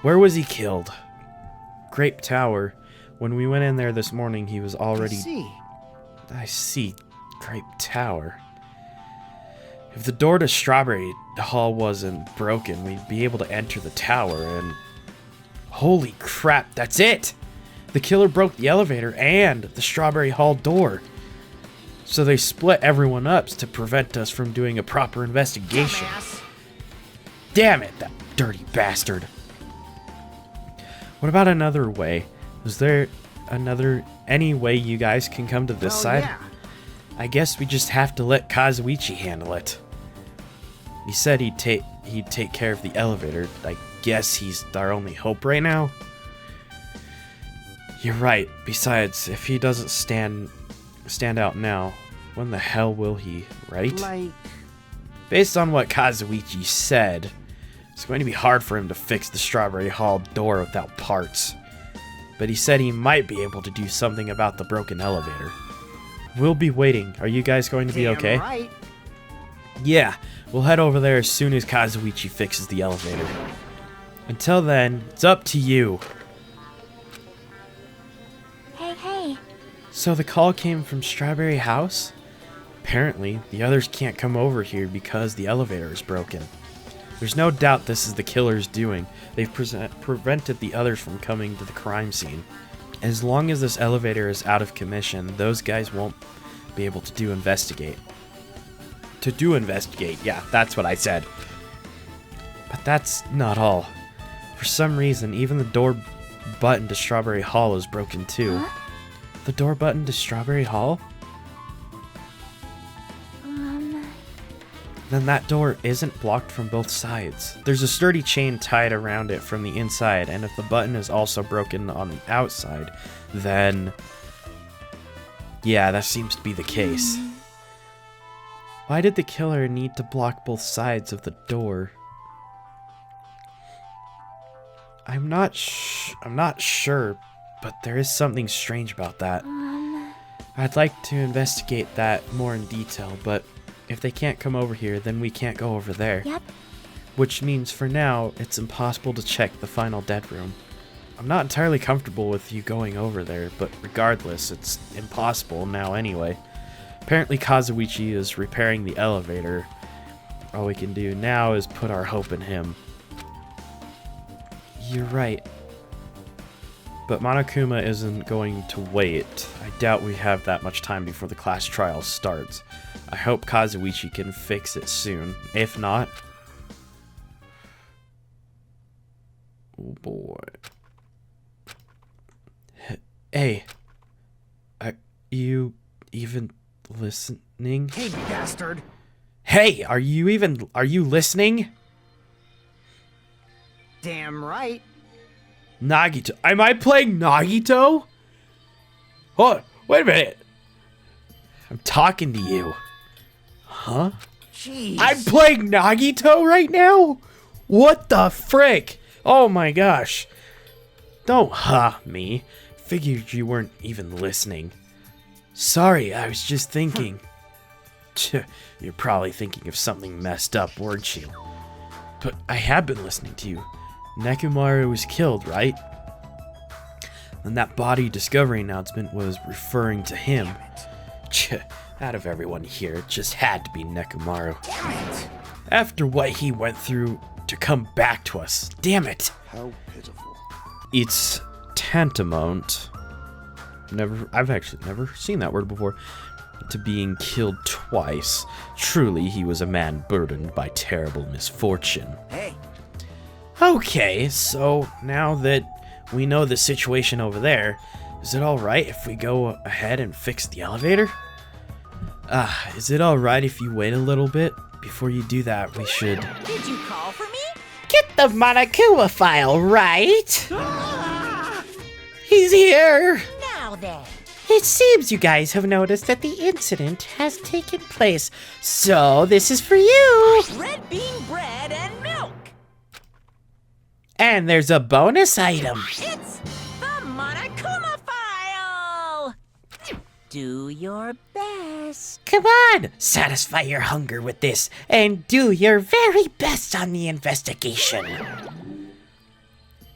Where was he killed? Grape Tower. When we went in there this morning, he was already... I see. Grape Tower. If the door to Strawberry Hall wasn't broken, we'd be able to enter the tower and... Holy crap, that's it! The killer broke the elevator and the Strawberry Hall door. So they split everyone up to prevent us from doing a proper investigation. dumbass. Damn it, that dirty bastard. What about another way? Is there any way you guys can come to this side? Yeah. I guess we just have to let Kazuichi handle it. He said he'd take care of the elevator. I guess he's our only hope right now. You're right. Besides, if he doesn't stand out now, when the hell will he, right? Like, Based on what Kazuichi said, it's going to be hard for him to fix the Strawberry Hall door without parts. But he said he might be able to do something about the broken elevator. We'll be waiting. Are you guys going to be damn okay? right. Yeah, we'll head over there as soon as Kazuichi fixes the elevator. Until then, it's up to you. Hey. So the call came from Strawberry House? Apparently, the others can't come over here because the elevator is broken. There's no doubt this is the killer's doing. They've prevented the others from coming to the crime scene. As long as this elevator is out of commission, those guys won't be able to investigate. Yeah, that's what I said. But that's not all. For some reason, even the door button to Strawberry Hall is broken too. Huh? The door button to Strawberry Hall? Then that door isn't blocked from both sides. There's a sturdy chain tied around it from the inside, and if the button is also broken on the outside, then... yeah, that seems to be the case. Why did the killer need to block both sides of the door? I'm not sure, but there is something strange about that. I'd like to investigate that more in detail, but if they can't come over here, then we can't go over there. Yep. Which means for now, it's impossible to check the final dead room. I'm not entirely comfortable with you going over there, but regardless, it's impossible now anyway. Apparently Kazuichi is repairing the elevator. All we can do now is put our hope in him. You're right. But Monokuma isn't going to wait. I doubt we have that much time before the class trial starts. I hope Kazuichi can fix it soon. If not... oh boy. Hey. Are you even listening? Hey, bastard! Hey, are you listening? Damn right. Nagito. Am I playing Nagito? Hold on, wait a minute. I'm talking to you. Huh? Jeez. I'm playing Nagito right now? What the frick? Oh my gosh. Don't me. Figured you weren't even listening. Sorry, I was just thinking. You're probably thinking of something messed up, weren't you? But I have been listening to you. Nekomaru was killed, right? And that body discovery announcement was referring to him. Out of everyone here, it just had to be Nekomaru. Damn it! After what he went through to come back to us. Damn it! How pitiful. It's tantamount. I've actually never seen that word before. To being killed twice. Truly, he was a man burdened by terrible misfortune. Hey. Okay, so now that we know the situation over there, is it alright if we go ahead and fix the elevator? Is it alright if you wait a little bit? Before you do that, we should... Did you call for me? Get the Monokuma file, right? He's here! Now then. It seems you guys have noticed that the incident has taken place, so this is for you! Red bean bread and milk. And there's a bonus item. It's the Monokuma file. Do your best. Come on, satisfy your hunger with this, and do your very best on the investigation.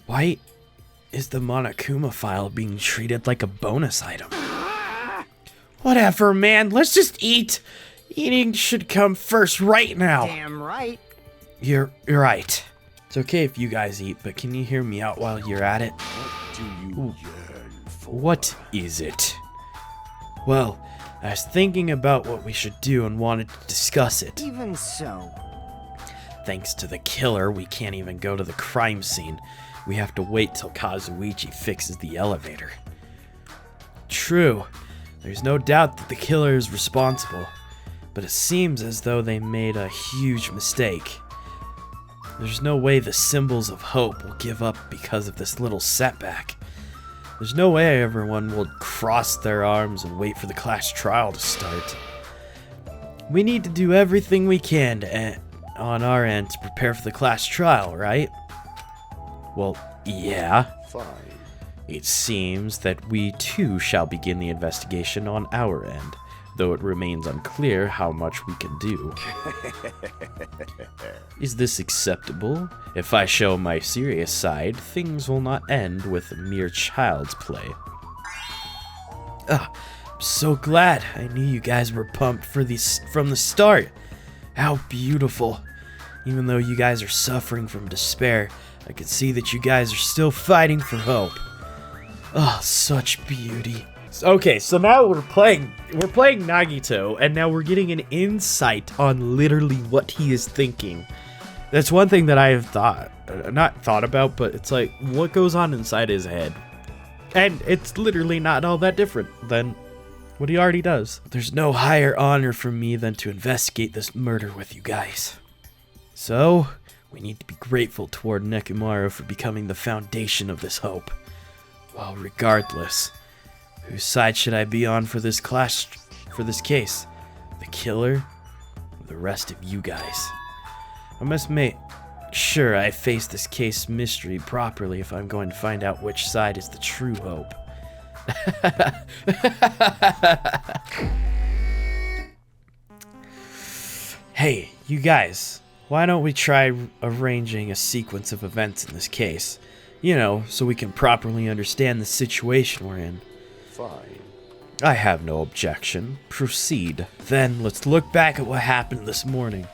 Why is the Monokuma file being treated like a bonus item? Whatever, man. Let's just eat. Eating should come first right now. Damn right. You're right. It's okay if you guys eat, but can you hear me out while you're at it? Do you yearn for? What is it? Well, I was thinking about what we should do and wanted to discuss it. Even so. Thanks to the killer, we can't even go to the crime scene. We have to wait till Kazuichi fixes the elevator. True. There's no doubt that the killer is responsible, but it seems as though they made a huge mistake. There's no way the symbols of hope will give up because of this little setback. There's no way everyone will cross their arms and wait for the class trial to start. We need to do everything we can on our end to prepare for the class trial, right? Well, yeah. Fine. It seems that we too shall begin the investigation on our end, though it remains unclear how much we can do. Is this acceptable? If I show my serious side, things will not end with mere child's play. I'm so glad. I knew you guys were pumped for this from the start. How beautiful. Even though you guys are suffering from despair, I can see that you guys are still fighting for hope. Oh, such beauty. Okay, so now we're playing Nagito, and now we're getting an insight on literally what he is thinking. That's one thing that I have not thought about, but it's like, what goes on inside his head? And it's literally not all that different than what he already does. There's no higher honor for me than to investigate this murder with you guys. So, we need to be grateful toward Nekomaru for becoming the foundation of this hope. Well, regardless, whose side should I be on for this case? The killer or the rest of you guys? I must make sure I face this case mystery properly if I'm going to find out which side is the true hope. Hey, you guys, why don't we try arranging a sequence of events in this case? You know, so we can properly understand the situation we're in. Fine. I have no objection. Proceed. Then, let's look back at what happened this morning.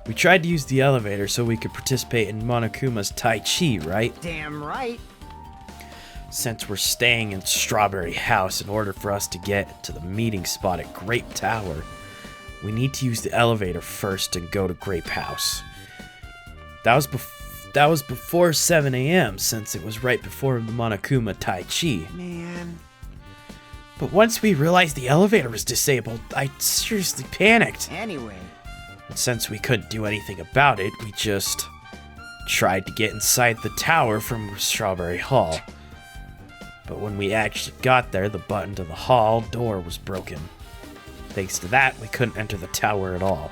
We tried to use the elevator so we could participate in Monokuma's Tai Chi, right? Damn right. Since we're staying in Strawberry House, in order for us to get to the meeting spot at Grape Tower, we need to use the elevator first and go to Grape House. That was before 7 a.m. since it was right before the Monokuma Tai Chi. Man. But once we realized the elevator was disabled, I seriously panicked. Anyway. And since we couldn't do anything about it, we just tried to get inside the tower from Strawberry Hall. But when we actually got there, the button to the hall door was broken. Thanks to that, we couldn't enter the tower at all.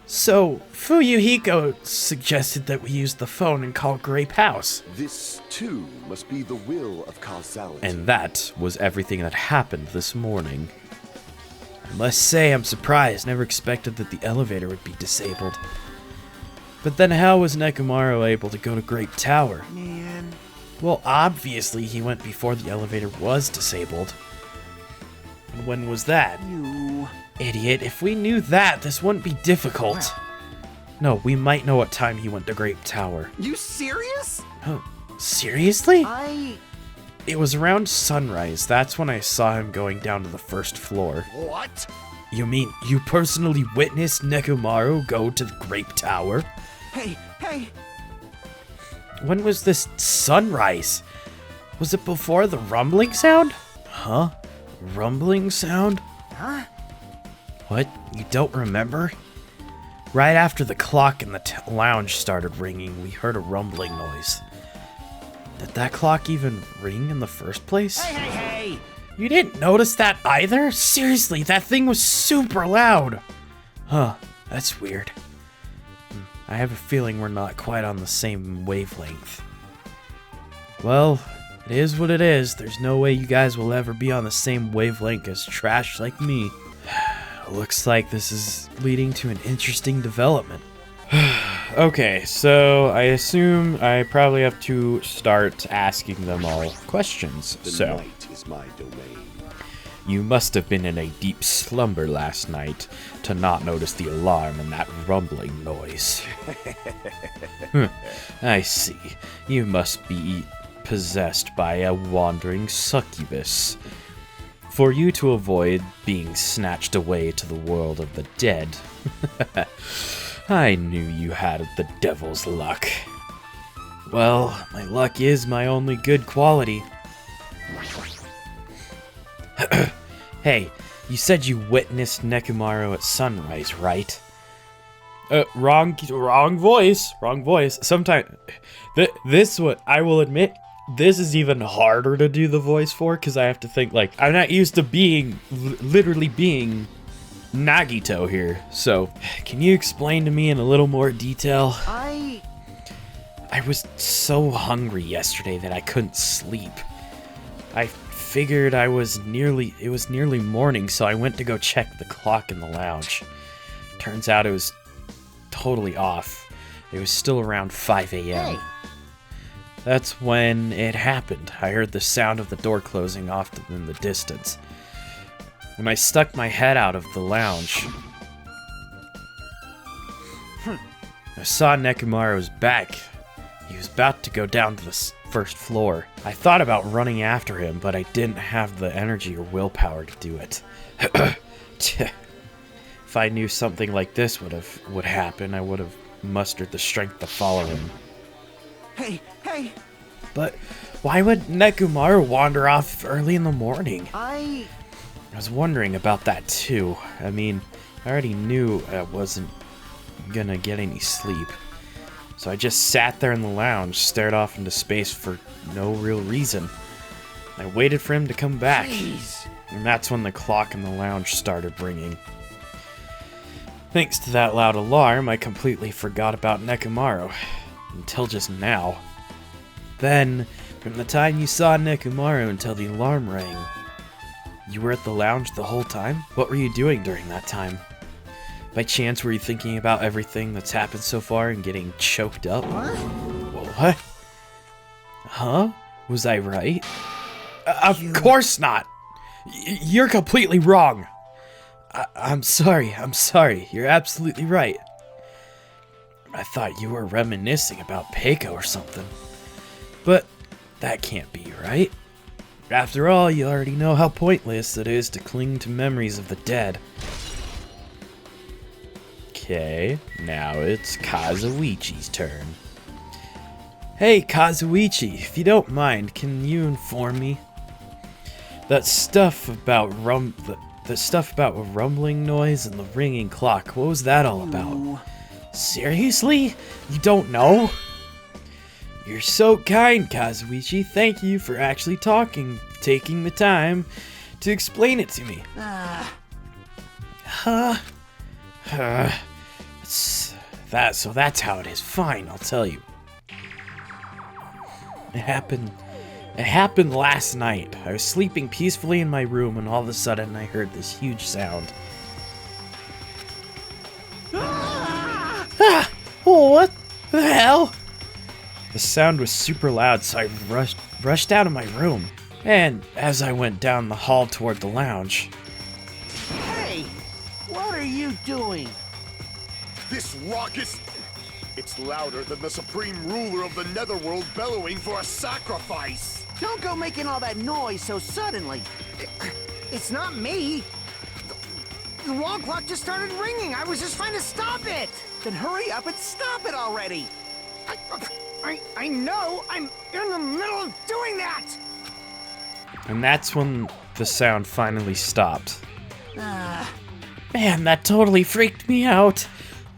So, Fuyuhiko suggested that we use the phone and call Grape House. This, too, must be the will of causality. And that was everything that happened this morning. I must say I'm surprised, never expected that the elevator would be disabled. But then how was Nekomaru able to go to Grape Tower? Man. Well, obviously he went before the elevator was disabled. And when was that? You. Idiot, if we knew that, this wouldn't be difficult. No, we might know what time he went to Grape Tower. You serious? Oh, seriously? I... It was around sunrise. That's when I saw him going down to the first floor. What? You mean you personally witnessed Nekomaru go to the Grape Tower? Hey, hey. When was this sunrise? Was it before the rumbling sound? Huh? Rumbling sound? Huh? What? You don't remember? Right after the clock in the lounge started ringing, we heard a rumbling noise. Did that clock even ring in the first place? Hey, hey, hey. You didn't notice that either? Seriously, that thing was super loud. Huh, that's weird. I have a feeling we're not quite on the same wavelength. Well, it is what it is. There's no way you guys will ever be on the same wavelength as trash like me. Looks like this is leading to an interesting development. Okay, so I assume I probably have to start asking them all questions. The night is my domain. You must have been in a deep slumber last night to not notice the alarm and that rumbling noise. I see. You must be possessed by a wandering succubus. For you to avoid being snatched away to the world of the dead. I knew you had the devil's luck. Well, my luck is my only good quality. Hey, you said you witnessed Nekomaru at sunrise, right? Wrong voice. Sometimes, this one, I will admit, this is even harder to do the voice for, because I have to think, like, I'm not used to being, literally being Nagito here. So, can you explain to me in a little more detail? I was so hungry yesterday that I couldn't sleep. I figured it was nearly morning, so I went to go check the clock in the lounge. Turns out it was totally off. It was still around 5 a.m. Hey. That's when it happened. I heard the sound of the door closing off in the distance. When I stuck my head out of the lounge... I saw Nekomaru's back. He was about to go down to the first floor. I thought about running after him, but I didn't have the energy or willpower to do it. If I knew something like this would happen, I would have mustered the strength to follow him. Hey, hey! But why would Nekomaru wander off early in the morning? I was wondering about that too. I mean, I already knew I wasn't gonna get any sleep. So I just sat there in the lounge, stared off into space for no real reason. I waited for him to come back. Jeez. And that's when the clock in the lounge started ringing. Thanks to that loud alarm, I completely forgot about Nekomaru. Until just now. Then, from the time you saw Nekomaru until the alarm rang, you were at the lounge the whole time? What were you doing during that time? By chance, were you thinking about everything that's happened so far and getting choked up? What? Huh? Was I right? Of course not! You're completely wrong! I'm sorry. You're absolutely right. I thought you were reminiscing about Peiko or something. But that can't be, right? After all, you already know how pointless it is to cling to memories of the dead. Okay, now it's Kazuichi's turn. Hey, Kazuichi, if you don't mind, can you inform me? That stuff about the stuff about a rumbling noise and the ringing clock, what was that all about? Seriously? You don't know? You're so kind, Kazuichi. Thank you for actually taking the time to explain it to me. So that's how it is. Fine, I'll tell you. It happened last night. I was sleeping peacefully in my room and all of a sudden I heard this huge sound. Oh, what the hell? The sound was super loud, so I rushed out of my room. And as I went down the hall toward the lounge... Hey! What are you doing? This raucous... It's louder than the supreme ruler of the netherworld bellowing for a sacrifice! Don't go making all that noise so suddenly. It's not me. The wall clock just started ringing. I was just trying to stop it. Then hurry up and stop it already. I know. I'm in the middle of doing that. And that's when the sound finally stopped. Man, that totally freaked me out.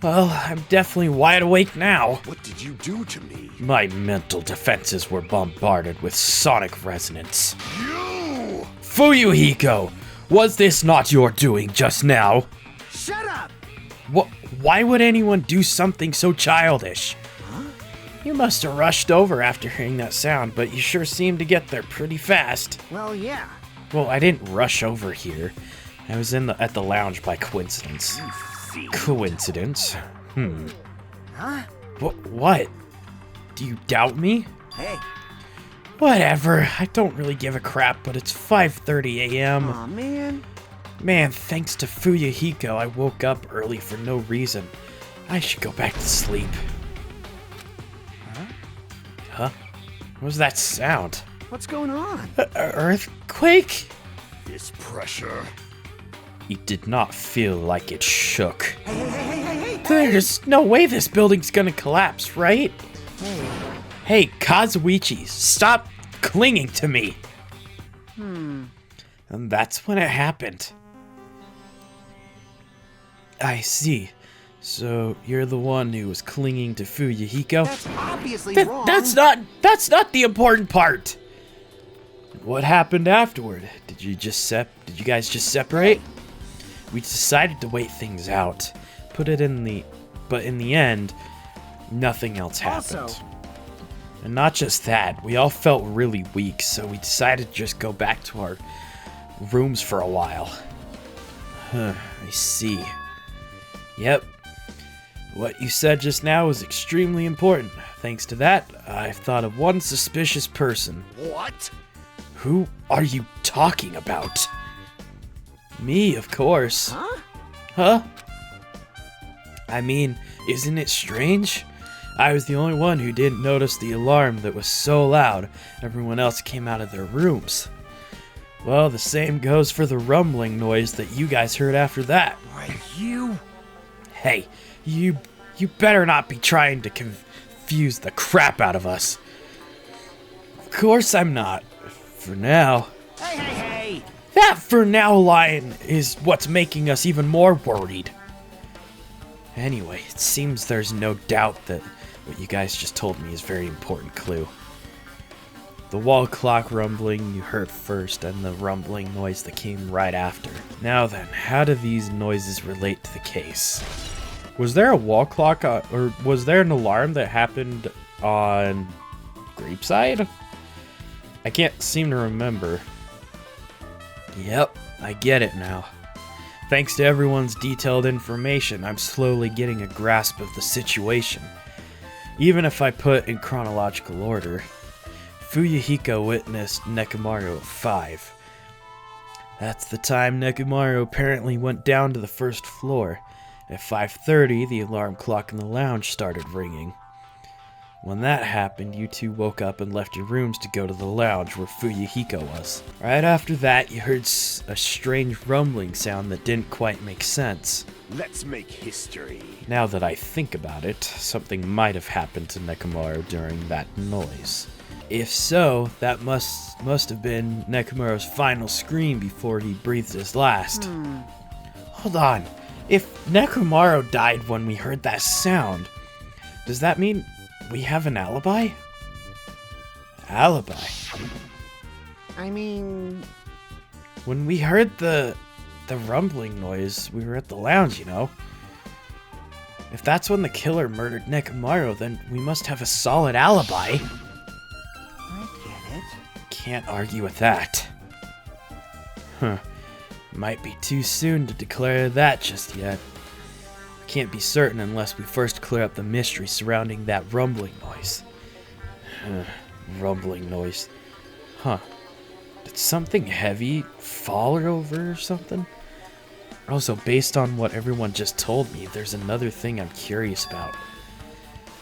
Well, I'm definitely wide awake now. What did you do to me? My mental defenses were bombarded with sonic resonance. You! Fuyuhiko, was this not your doing just now? Shut up! Why would anyone do something so childish? Huh? You must have rushed over after hearing that sound, but you sure seemed to get there pretty fast. Well, yeah. Well, I didn't rush over here. I was at the lounge by coincidence. Coincidence? Huh? What? Do you doubt me? Hey. Whatever. I don't really give a crap, but it's 5:30 a.m. Aw, man. Man, thanks to Fuyuhiko, I woke up early for no reason. I should go back to sleep. Huh? What was that sound? What's going on? Earthquake? This pressure... It did not feel like it shook. Hey. There's no way this building's gonna collapse, right? Hey, Kazuichi, stop clinging to me! And that's when it happened. I see. So, you're the one who was clinging to Fuyuhiko? That's obviously wrong. That's not the important part! What happened afterward? Did you guys just separate? We decided to wait things out. But in the end, nothing else happened. Also, and not just that, we all felt really weak, so we decided to just go back to our rooms for a while. I see. Yep. What you said just now was extremely important. Thanks to that, I've thought of one suspicious person. What? Who are you talking about? Me, of course. huh? Huh? I mean, isn't it strange? I was the only one who didn't notice the alarm that was so loud. Everyone else came out of their rooms. Well, the same goes for the rumbling noise that you guys heard after that. Why, you... Hey, you better not be trying to confuse the crap out of us. Of course I'm not. For now. Hey! That "for now" line is what's making us even more worried. Anyway, it seems there's no doubt that what you guys just told me is a very important clue. The wall clock rumbling you heard first, and the rumbling noise that came right after. Now then, how do these noises relate to the case? Was there a wall clock, or was there an alarm that happened on Grapeside? I can't seem to remember. Yep, I get it now. Thanks to everyone's detailed information, I'm slowly getting a grasp of the situation. Even if I put in chronological order, Fuyuhiko witnessed Nekomaru at 5. That's the time Nekomaru apparently went down to the first floor. At 5:30, the alarm clock in the lounge started ringing. When that happened, you two woke up and left your rooms to go to the lounge where Fuyuhiko was. Right after that, you heard a strange rumbling sound that didn't quite make sense. Let's make history. Now that I think about it, something might have happened to Nekomaru during that noise. If so, that must have been Nekomaru's final scream before he breathed his last. Hold on. If Nekomaru died when we heard that sound, does that mean we have an alibi? Alibi? I mean... When we heard the rumbling noise, we were at the lounge, you know? If that's when the killer murdered Nekomaru, then we must have a solid alibi. I get it. Can't argue with that. Huh. Might be too soon to declare that just yet. Can't be certain unless we first clear up the mystery surrounding that rumbling noise. Rumbling noise. Huh. Did something heavy fall over or something? Also, based on what everyone just told me, there's another thing I'm curious about.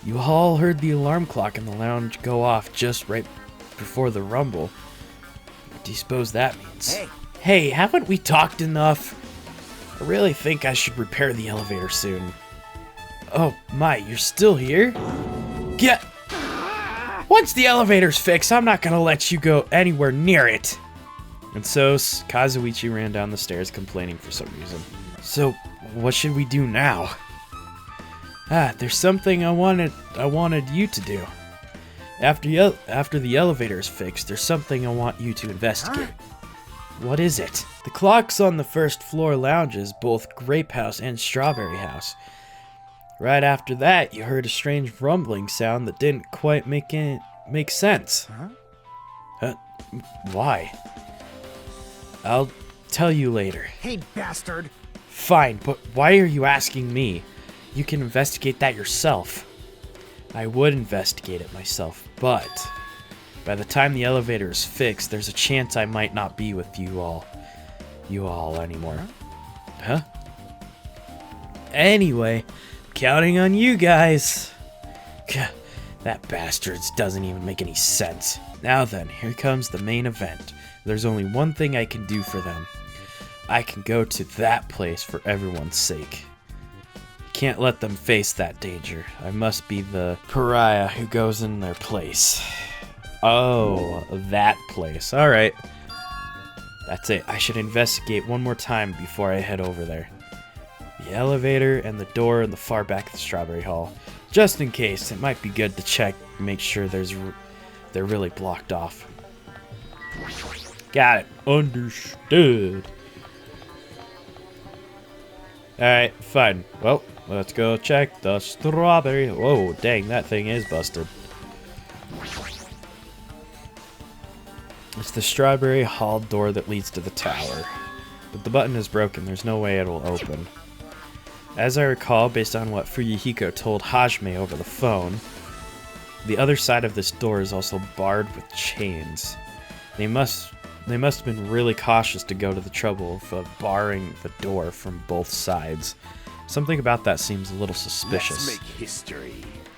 You all heard the alarm clock in the lounge go off just right before the rumble. What do you suppose that means? Hey, haven't we talked enough? I really think I should repair the elevator soon. Oh my, you're still here? Get! Once the elevator's fixed, I'm not gonna let you go anywhere near it. And so Kazuichi ran down the stairs complaining for some reason. So, what should we do now? There's something I wanted you to do. After the elevator is fixed, there's something I want you to investigate. What is it? The clocks on the first floor lounges, both Grape House and Strawberry House. Right after that, you heard a strange rumbling sound that didn't quite make sense. Why? I'll tell you later. Hey, bastard! Fine, but why are you asking me? You can investigate that yourself. I would investigate it myself, but by the time the elevator is fixed, there's a chance I might not be with you all anymore. Huh? Anyway, counting on you guys. That bastard doesn't even make any sense. Now then, here comes the main event. There's only one thing I can do for them. I can go to that place for everyone's sake. Can't let them face that danger. I must be the pariah who goes in their place. Oh, that place. Alright. That's it. I should investigate one more time before I head over there. The elevator and the door in the far back of the Strawberry Hall. Just in case, it might be good to check and make sure they're really blocked off. Got it. Understood. Alright, fine. Well, let's go check the strawberry. Whoa, dang, that thing is busted. It's the Strawberry Hall door that leads to the tower. But the button is broken. There's no way it will open. As I recall, based on what Fuyuhiko told Hajime over the phone, the other side of this door is also barred with chains. They must have been really cautious to go to the trouble of barring the door from both sides. Something about that seems a little suspicious. Let's make history.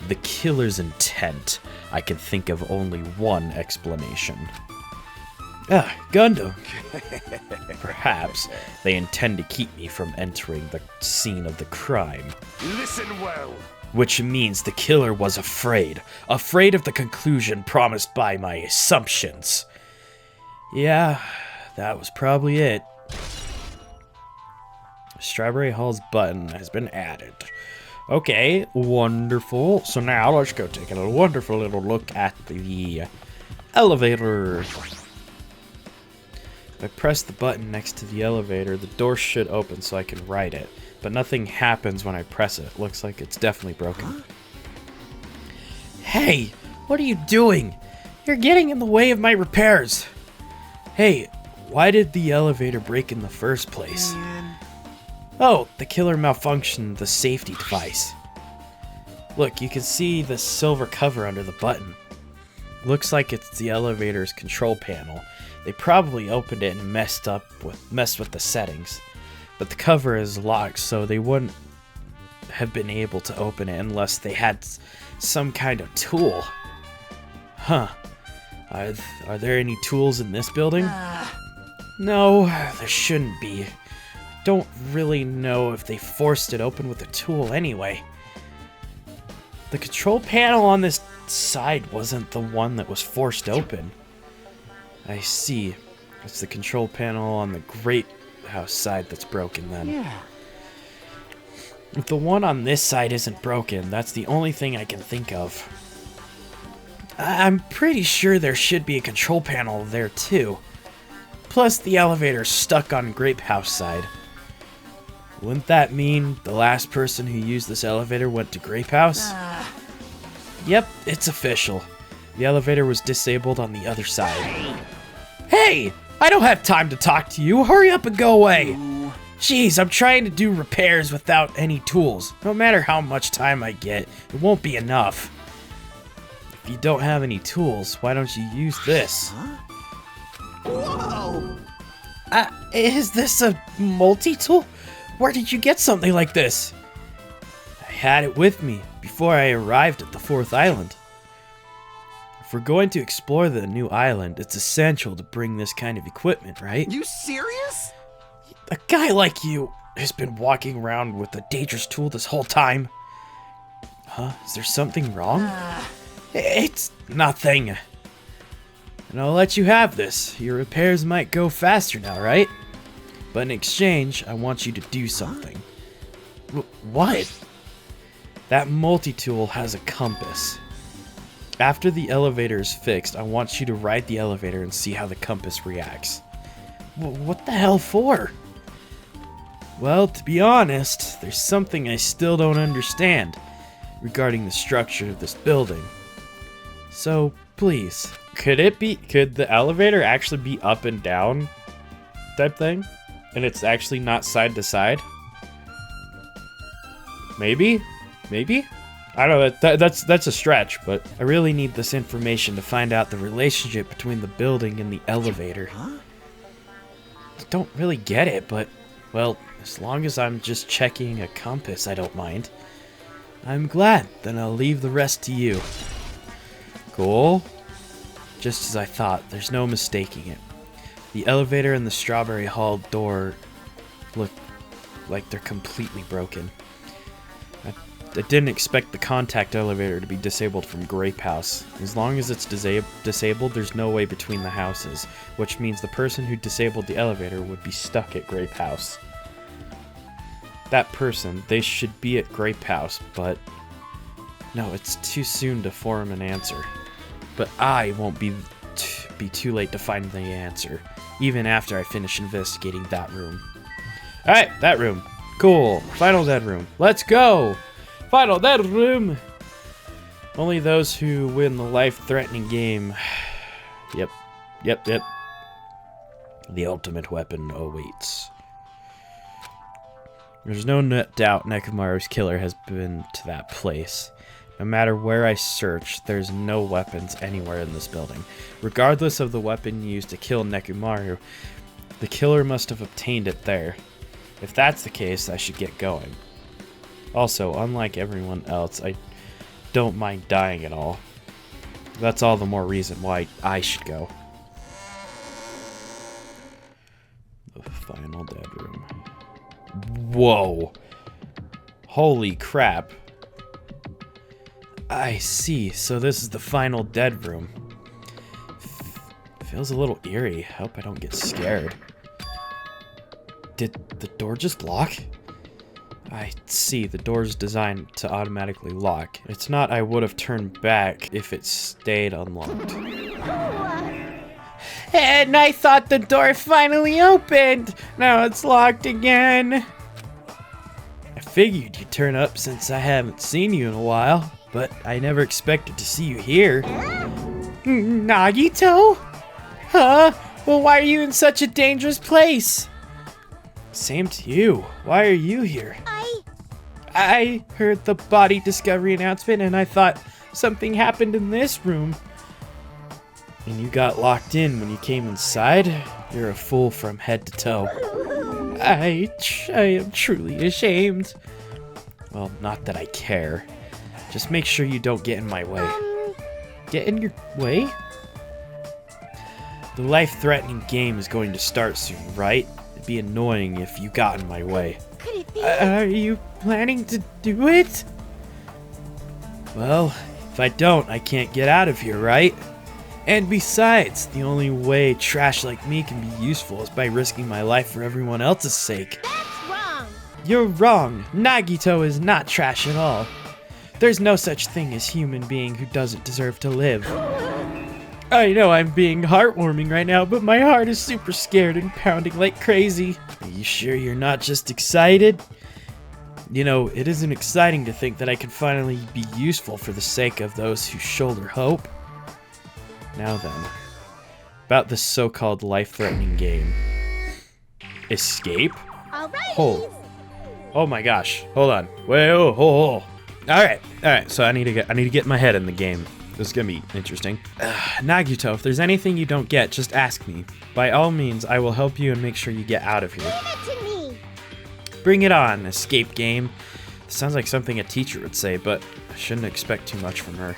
The killer's intent. I can think of only one explanation. Gundam. Perhaps they intend to keep me from entering the scene of the crime. Listen well. Which means the killer was afraid of the conclusion promised by my assumptions. Yeah, that was probably it. Strawberry Hall's button has been added. Okay, wonderful. So now let's go take a wonderful little look at the elevator. If I press the button next to the elevator, the door should open so I can ride it. But nothing happens when I press it. Looks like it's definitely broken. Hey, what are you doing? You're getting in the way of my repairs. Hey, why did the elevator break in the first place? Oh, the killer malfunctioned the safety device. Look, you can see the silver cover under the button. Looks like it's the elevator's control panel. They probably opened it and messed with the settings. But the cover is locked, so they wouldn't have been able to open it unless they had some kind of tool. Huh. Are there any tools in this building? No, there shouldn't be. Don't really know if they forced it open with a tool anyway. The control panel on this side wasn't the one that was forced open. I see. It's the control panel on the Great House side that's broken then. Yeah. If the one on this side isn't broken, that's the only thing I can think of. I'm pretty sure there should be a control panel there too. Plus the elevator's stuck on Grape House side. Wouldn't that mean the last person who used this elevator went to Grape House? Yep, it's official. The elevator was disabled on the other side. Hey! I don't have time to talk to you. Hurry up and go away. Jeez, I'm trying to do repairs without any tools. No matter how much time I get, it won't be enough. If you don't have any tools, why don't you use this? Whoa! Is this a multi-tool? Where did you get something like this? I had it with me before I arrived at the 4th island. If we're going to explore the new island, it's essential to bring this kind of equipment, right? You serious? A guy like you has been walking around with a dangerous tool this whole time. Huh? Is there something wrong? It's nothing. And I'll let you have this. Your repairs might go faster now, right? But in exchange, I want you to do something. What? That multi-tool has a compass. After the elevator is fixed, I want you to ride the elevator and see how the compass reacts. What the hell for? Well, to be honest, there's something I still don't understand regarding the structure of this building. So, please. Could the elevator actually be up and down type thing? And it's actually not side to side? Maybe? Maybe? I don't know, that's a stretch, but I really need this information to find out the relationship between the building and the elevator. I don't really get it, but, well, as long as I'm just checking a compass, I don't mind. I'm glad, then I'll leave the rest to you. Cool. Just as I thought, there's no mistaking it. The elevator and the Strawberry Hall door look like they're completely broken. I didn't expect the contact elevator to be disabled from Grape House. As long as it's disabled, there's no way between the houses, which means the person who disabled the elevator would be stuck at Grape House. That person, they should be at Grape House, but no, it's too soon to form an answer. But I won't be too late to find the answer, even after I finish investigating that room. Alright, that room. Cool. Final dead room. Let's go! Final dead room! Only those who win the life-threatening game. Yep. The ultimate weapon awaits. There's no doubt Nekomaru's killer has been to that place. No matter where I search, there's no weapons anywhere in this building. Regardless of the weapon used to kill Nekomaru, the killer must have obtained it there. If that's the case, I should get going. Also, unlike everyone else, I don't mind dying at all. That's all the more reason why I should go. The final dead room. Whoa. Holy crap. I see. So this is the final dead room. Feels a little eerie. Hope I don't get scared. Did the door just lock? I see. The door's designed to automatically lock. It's not I would have turned back if it stayed unlocked. And I thought the door finally opened. Now it's locked again. I figured you'd turn up since I haven't seen you in a while, but I never expected to see you here. Nagito? Huh? Well, why are you in such a dangerous place? Same to you. Why are you here? I heard the body discovery announcement and I thought something happened in this room. And you got locked in when you came inside? You're a fool from head to toe. I am truly ashamed. Well, not that I care. Just make sure you don't get in my way. Get in your way? The life-threatening game is going to start soon, right? It'd be annoying if you got in my way. Could it be? Are you planning to do it? Well, if I don't, I can't get out of here, right? And besides, the only way trash like me can be useful is by risking my life for everyone else's sake. That's wrong. You're wrong. Nagito is not trash at all. There's no such thing as human being who doesn't deserve to live. I know I'm being heartwarming right now, but my heart is super scared and pounding like crazy. Are you sure you're not just excited? You know, it isn't exciting to think that I can finally be useful for the sake of those who shoulder hope. Now then, about this so-called life-threatening game. Escape? Alrighty. Oh my gosh! Hold on. Wait. Oh. All right. So I need to get my head in the game. This is gonna be interesting. Nagito, if there's anything you don't get, just ask me. By all means, I will help you and make sure you get out of here. Give it to me. Bring it on, escape game. Sounds like something a teacher would say, but I shouldn't expect too much from her.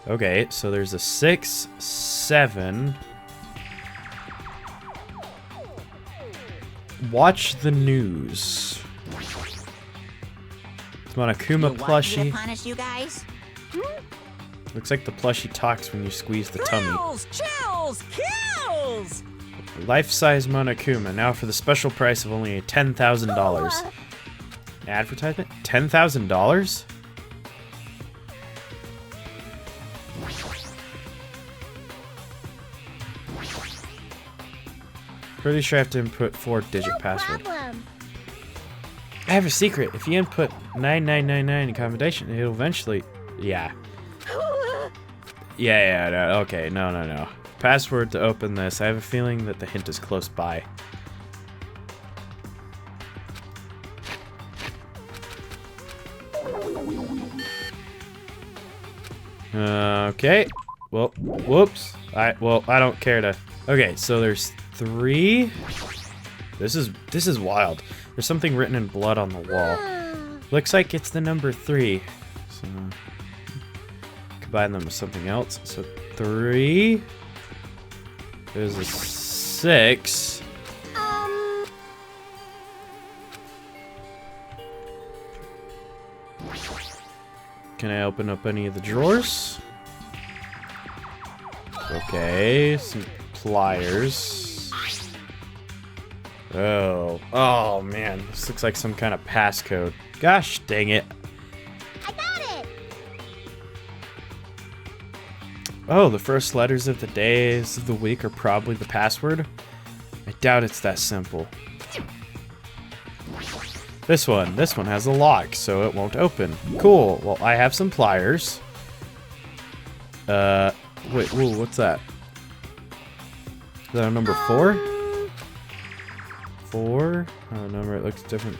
Okay, so there's a 6, 7. Watch the news. It's Monokuma plushie. Punish you guys? Looks like the plushie talks when you squeeze the tummy. Chills, kills! Life-size Monokuma, now for the special price of only $10,000. Advertisement? $10,000? Pretty sure I have to input 4-digit password. Problem. I have a secret. If you input 9999 in combination, it'll eventually... Yeah. No, okay, no. Password to open this. I have a feeling that the hint is close by. Okay. Well, whoops. I don't care to... Okay, so there's 3. This is wild. There's something written in blood on the wall. Looks like it's the number 3. So combine them with something else. So 3. There's a 6. Can I open up any of the drawers? Okay, some pliers. Oh man, this looks like some kind of passcode. Gosh dang it. I got it. Oh, the first letters of the days of the week are probably the password? I doubt it's that simple. This one has a lock, so it won't open. Cool, well I have some pliers. Wait, whoa, what's that? Is that a number 4? 4? Oh, number, it looks different.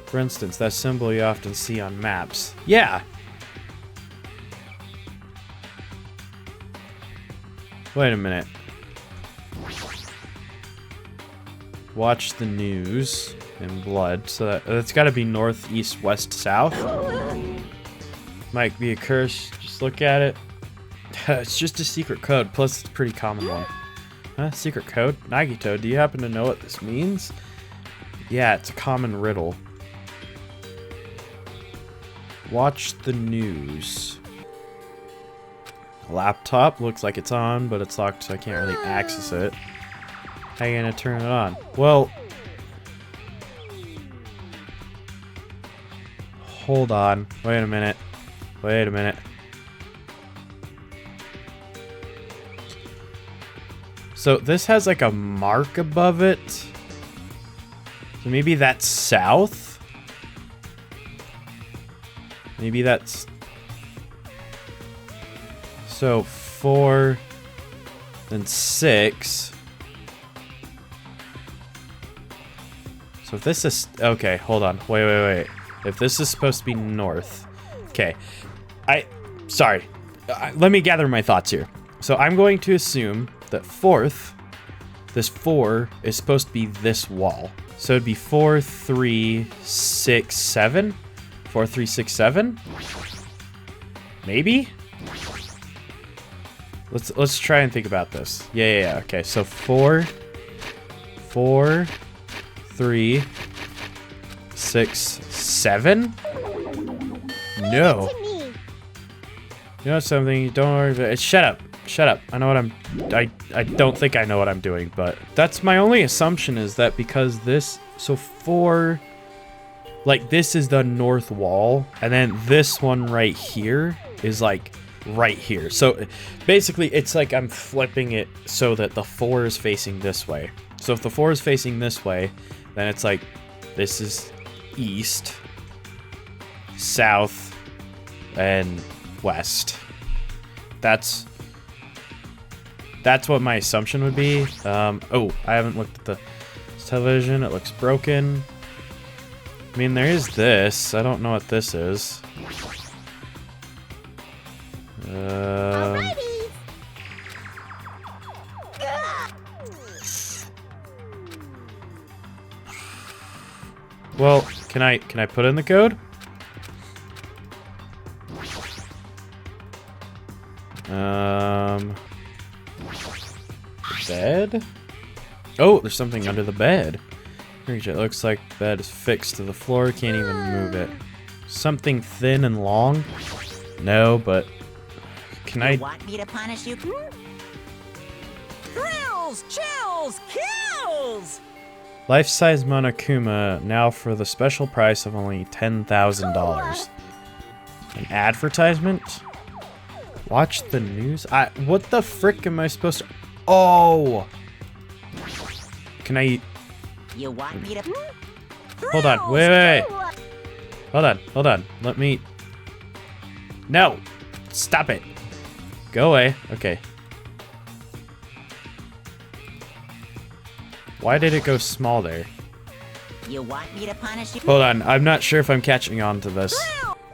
For instance, that symbol you often see on maps. Yeah! Wait a minute. Watch the news in blood. So that's got to be north, east, west, south. Might be a curse. Just look at it. It's just a secret code. Plus, it's a pretty common one. Huh? Secret code? Nagito, do you happen to know what this means? Yeah, it's a common riddle. Watch the news. Laptop looks like it's on, but it's locked, so I can't really access it. How are you gonna turn it on? Well, hold on. Wait a minute. Wait a minute. So this has like a mark above it. So maybe that's south? Maybe that's... So 4, then 6. So if this is... Okay, hold on. Wait. If this is supposed to be north... Okay. Sorry. Let me gather my thoughts here. So I'm going to assume that this 4 is supposed to be this wall. So it'd be 4, 3, 6, 7? 4, 3, 6, 7? Maybe? Let's try and think about this. Yeah. Okay, so 4, 3, 6, 7? No. You know something? Don't worry about it. Shut up. I know what I don't think I know what I'm doing, but that's my only assumption, is that because this, so 4, like this is the north wall, and then this one right here is like right here. So basically it's like I'm flipping it so that the 4 is facing this way. So if the 4 is facing this way, then it's like this is east, south, and west. That's what my assumption would be. Oh, I haven't looked at the television. It looks broken. I mean, there is this. I don't know what this is. Well, can I put in the code? Bed? Oh, there's something under the bed. It looks like the bed is fixed to the floor. Can't even move it. Something thin and long? No, but can I... Want me to punish you? Thrills, chills, kills! Life-size Monokuma, now for the special price of only $10,000. An advertisement? Watch the news? What the frick am I supposed to... Oh! Can I... You want me to... Hold on, wait. Hold on. Let me... No! Stop it! Go away. Okay. Why did it go small there? You want me to punish you? Hold on, I'm not sure if I'm catching on to this.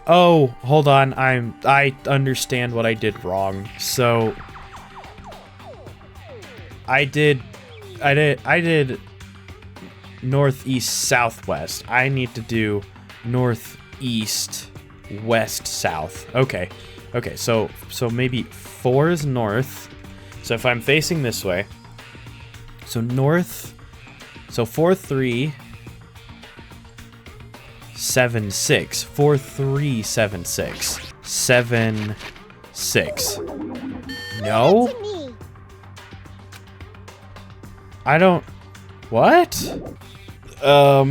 Oh, hold on, I understand what I did wrong. So... I did northeast southwest. I need to do northeast west south. Okay, so maybe 4 is north. So if I'm facing this way, so north, so 4, 3, 7, 6, 4, 3, 7, 6, 7, 6. No. I don't... What? Oh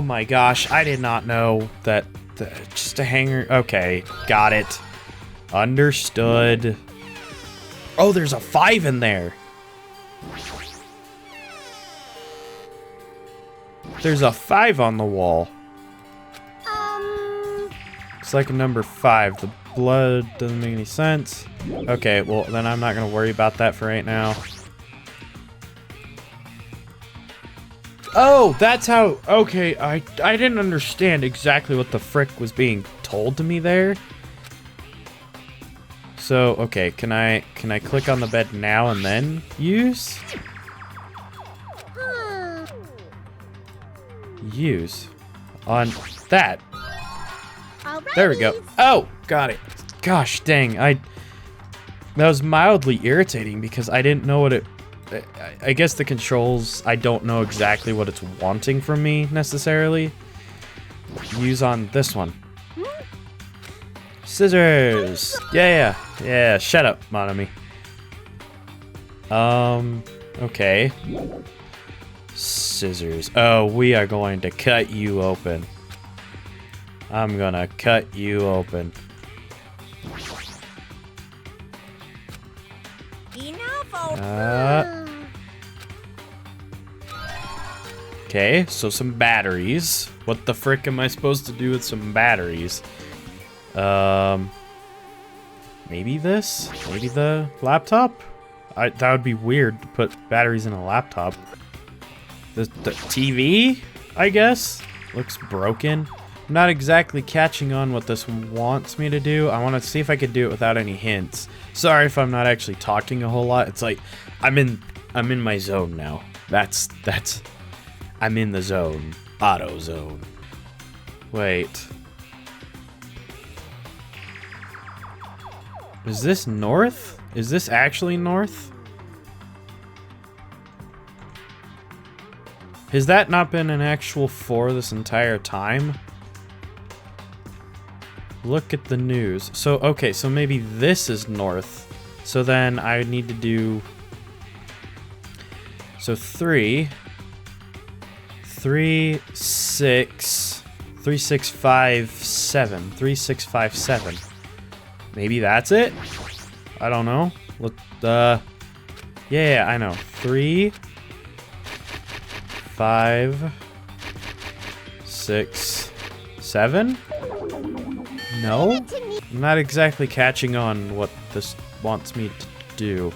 my gosh, I did not know that... Just a hanger... Okay, got it. Understood. Oh, there's a 5 in there. There's a 5 on the wall. It's like a number 5. The blood doesn't make any sense. Okay, well, then I'm not going to worry about that for right now. Oh, that's how... Okay, I didn't understand exactly what the frick was being told to me there. So, okay, can I click on the bed now and then use? Use on that. There we go. Oh, got it. Gosh dang, that was mildly irritating because I didn't know what it... I guess the controls, I don't know exactly what it's wanting from me necessarily. Use on this one. Scissors. Yeah. Shut up, Monami. Okay. Scissors. Oh, we are going to cut you open. I'm gonna cut you open. Okay, so some batteries. What the frick am I supposed to do with some batteries? Maybe this? Maybe the laptop? That would be weird to put batteries in a laptop. The TV, I guess? Looks broken. I'm not exactly catching on what this wants me to do. I want to see if I could do it without any hints. Sorry if I'm not actually talking a whole lot. It's like I'm in my zone now. That's I'm in the zone. Auto zone. Wait. Is this north? Is this actually north? Has that not been an actual 4 this entire time? Look at the news. So, okay, so maybe this is north. So then I would need to do... So 3, 6, 3, 6, 5, 7. 3, 6, 5, 7. Maybe that's it? I don't know. Yeah, I know. 3, 5, 6, 7? No? I'm not exactly catching on what this wants me to do.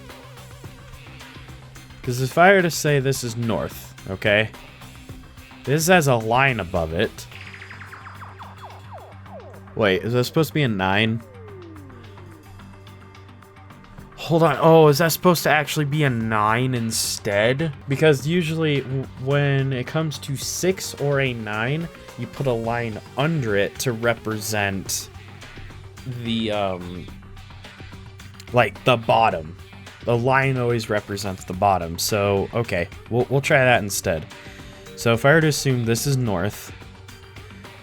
Because if I were to say this is north, okay? This has a line above it. Wait, is that supposed to be a 9? Hold on. Oh, is that supposed to actually be a 9 instead? Because usually when it comes to 6 or a 9, you put a line under it to represent the, like the bottom. The line always represents the bottom. So, okay, we'll try that instead. So if I were to assume this is north,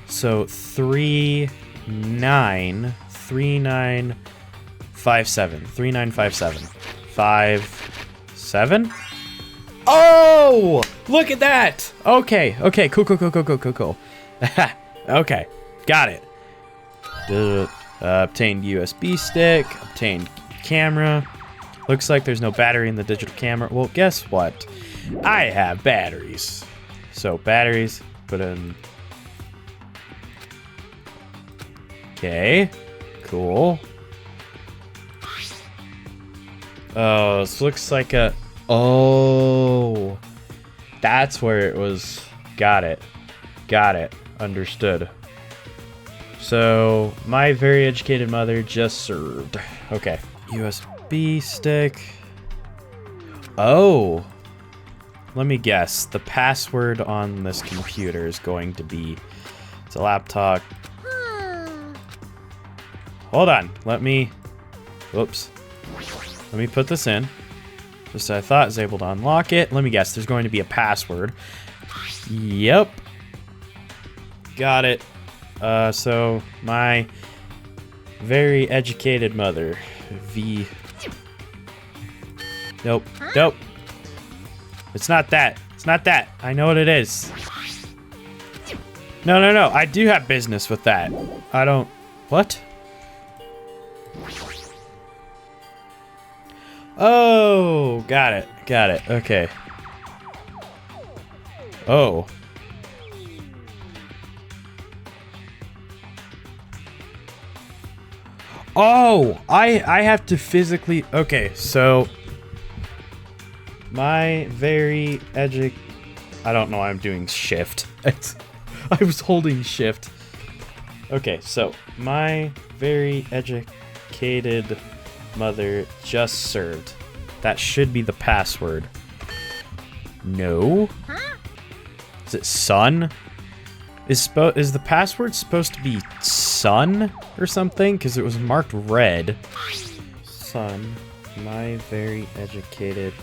so 3, 9, 3, 9, 5, 7. 3, 9, 5, 7. 5, 7? Oh! Look at that! Okay, cool. Okay, got it. Obtained USB stick, obtained camera. Looks like there's no battery in the digital camera. Well, guess what? I have batteries. So, batteries, put in... Okay, cool. Oh, this looks like a... Oh, that's where it was. Got it. Understood. So, my very educated mother just served. Okay. USB stick. Oh. Let me guess. The password on this computer is going to be... It's a laptop. Hold on. Let me... Whoops. Let me put this in. Just as I thought, I was able to unlock it. Let me guess. There's going to be a password. Yep. Got it. So, my very educated mother. Nope. It's not that. I know what it is. No. I do have business with that. I don't... What? Oh, got it. Okay. Oh. Oh, I have to physically... Okay, so... My very I don't know why I'm doing shift. I was holding shift. Okay, so my very educated mother just served. That should be the password. No? Is it son? Is the password supposed to be son or something? Because it was marked red. Son, my very educated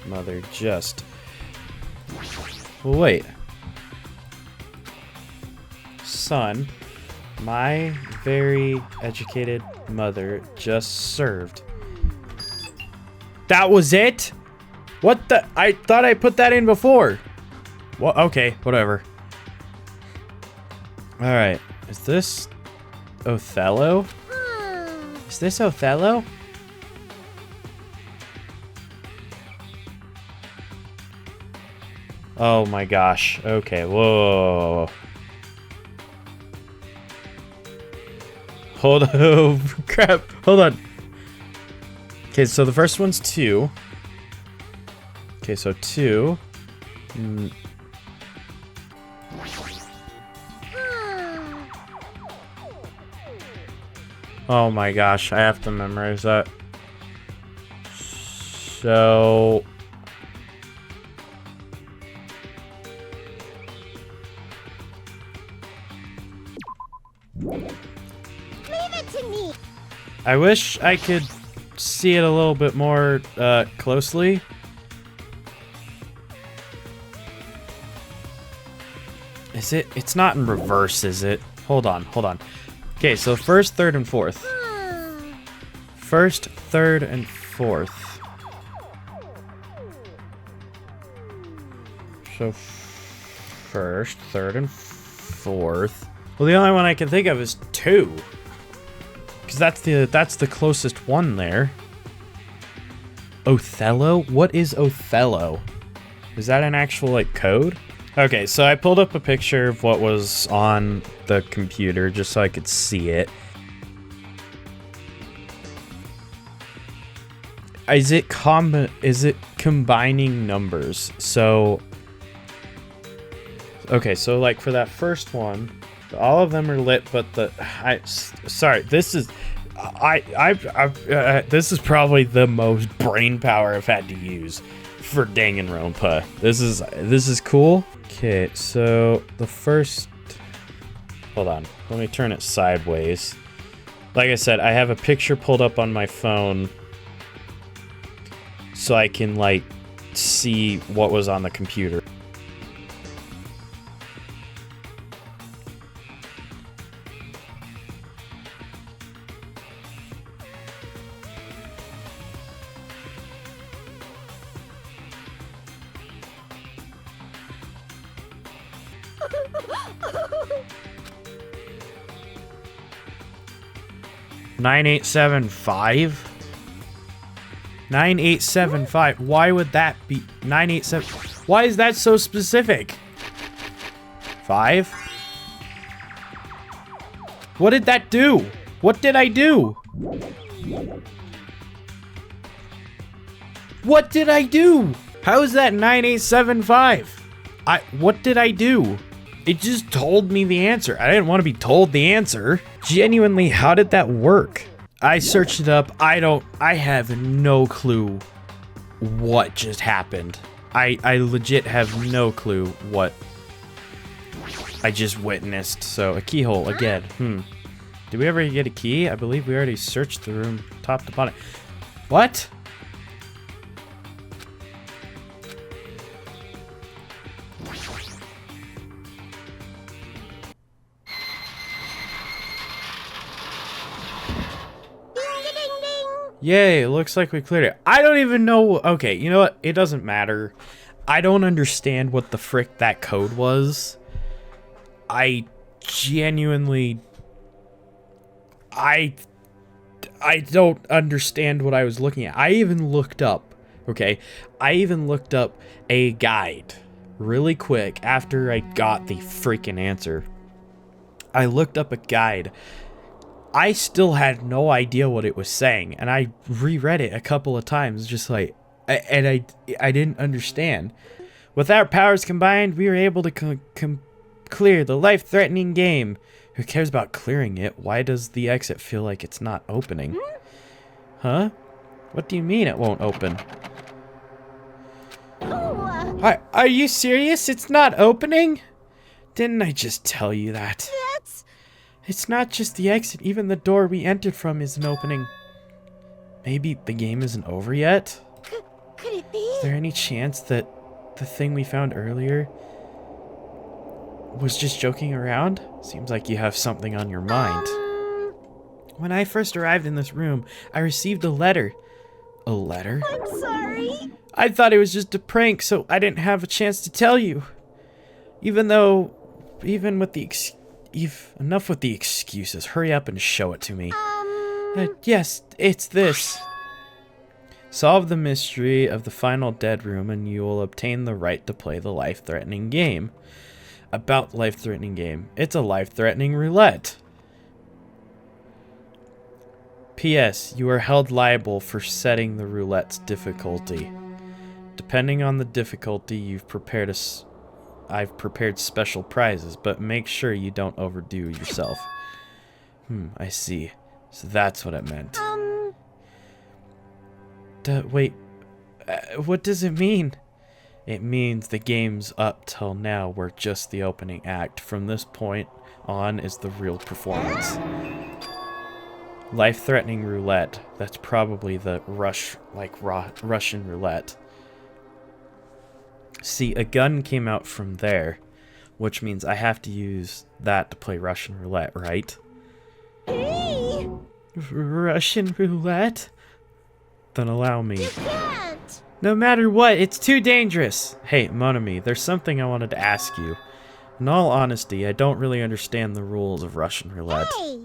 mother just... Well, wait. Son, my very educated mother just served. That was it? What the? I thought I put that in before. Well, okay, whatever. Alright, is this Othello? Is this Othello? Oh my gosh. Okay, whoa. Hold on. Crap. Hold on. Okay, so the first one's 2. Okay, so 2. Oh my gosh, I have to memorize that. So... Leave it to me. I wish I could see it a little bit more closely. Is it? It's not in reverse, is it? Hold on, hold on. Okay, so first, third, and fourth. First, third, and fourth. So first, third, and fourth. Well, the only one I can think of is 2. Because that's the closest one there. Othello? What is Othello? Is that an actual, like, code? Okay, so I pulled up a picture of what was on the computer just so I could see it. Is it combining numbers? So okay, so like for that first one, all of them are lit, but sorry, this is this is probably the most brain power I've had to use for Danganronpa. This is cool. Okay, so the first... Hold on. Let me turn it sideways. Like I said, I have a picture pulled up on my phone so I can, like, see what was on the computer. $9875? 9875. Why would that be 987? Why is that so specific? 5? What did that do? What did I do? What did I do? How is that 9875? What did I do? It just told me the answer. I didn't want to be told the answer. Genuinely, how did that work? I searched it up. I have no clue what just happened. I legit have no clue what I just witnessed. So, a keyhole again. Did we ever get a key? I believe we already searched the room top to bottom. What? Yay, it looks like we cleared it. I don't even know. Okay, you know what? It doesn't matter. I don't understand what the frick that code was. I genuinely... I don't understand what I was looking at. I even looked up, okay? I even looked up a guide really quick after I got the freaking answer. I looked up a guide. I still had no idea what it was saying, and I reread it a couple of times, just like, and I didn't understand. With our powers combined, we were able to clear the life-threatening game. Who cares about clearing it? Why does the exit feel like it's not opening? Huh? What do you mean it won't open? Oh, Are you serious? It's not opening? Didn't I just tell you that? that's... It's not just the exit, even the door we entered from isn't opening. Maybe the game isn't over yet? Could it be? Is there any chance that the thing we found earlier was just joking around? Seems like you have something on your mind. When I first arrived in this room, I received a letter. A letter? I'm sorry. I thought it was just a prank, so I didn't have a chance to tell you. Even with the enough with the excuses. Hurry up and show it to me. Yes, it's this. Solve the mystery of the final dead room and you will obtain the right to play the life-threatening game. About life-threatening game. It's a life-threatening roulette. P.S. You are held liable for setting the roulette's difficulty. Depending on the difficulty, I've prepared special prizes, but make sure you don't overdo yourself. I see. So that's what it meant. Wait, what does it mean? It means the games up till now were just the opening act. From this point on is the real performance. Life-threatening roulette. That's probably the Russian roulette. See, a gun came out from there, which means I have to use that to play Russian roulette, right? Hey! Russian roulette? Then allow me. You can't! No matter what, it's too dangerous. Hey, Monami, there's something I wanted to ask you. In all honesty, I don't really understand the rules of Russian roulette. Hey!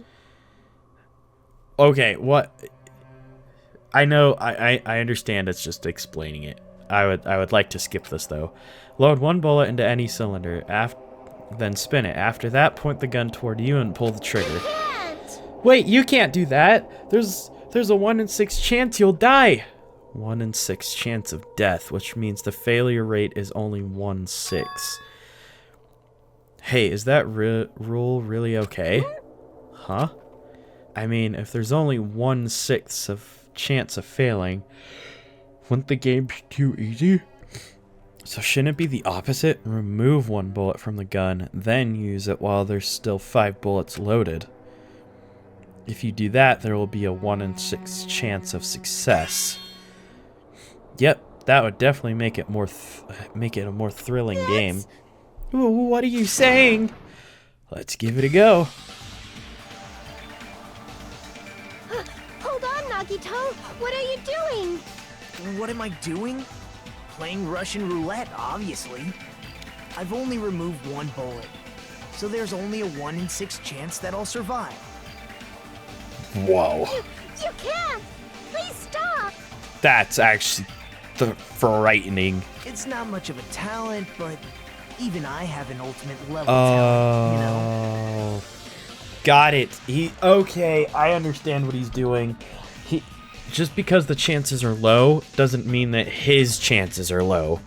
Okay, what? I know, I understand it's just explaining it. I would like to skip this, though. Load one bullet into any cylinder, then spin it. After that, point the gun toward you and pull the trigger. Can't! Wait, you can't do that! There's a 1 in 6 chance you'll die! 1 in 6 chance of death, which means the failure rate is only 1/6. Hey, is that rule really okay? Huh? I mean, if there's only 1/6 of chance of failing, wouldn't the game be too easy? So shouldn't it be the opposite? Remove 1 bullet from the gun, then use it while there's still 5 bullets loaded. If you do that, there will be a 1 in 6 chance of success. Yep, that would definitely make it a more thrilling game. Ooh, what are you saying? Let's give it a go. Hold on, Nagito! What are you doing? What am I doing? Playing Russian roulette, obviously. I've only removed 1 bullet, so there's only a 1 in 6 chance that I'll survive. Whoa. You can't! Please stop! That's actually frightening. It's not much of a talent, but even I have an ultimate level talent, you know? Got it. Okay, I understand what he's doing. Just because the chances are low doesn't mean that his chances are low.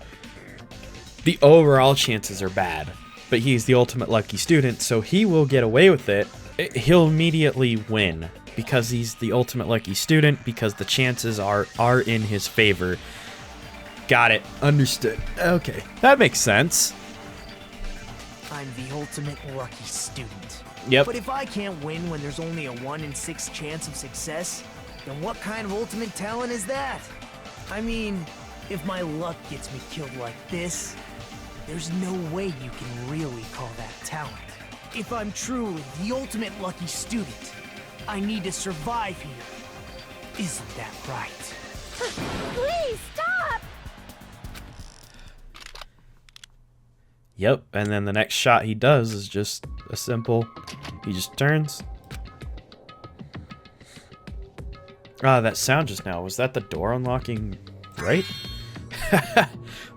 The overall chances are bad, but he's the ultimate lucky student, so he will get away with it. He'll immediately win because he's the ultimate lucky student, because the chances are in his favor. Got it. Understood. Okay, that makes sense. I'm the ultimate lucky student. Yep. But if I can't win when there's only a 1 in 6 chance of success, then what kind of ultimate talent is that? I mean, if my luck gets me killed like this, there's no way you can really call that talent. If I'm truly the ultimate lucky student, I need to survive here. Isn't that right? Please stop! Yep, and then the next shot he does is just a simple, he just turns. Ah, that sound just now, was that the door unlocking, right?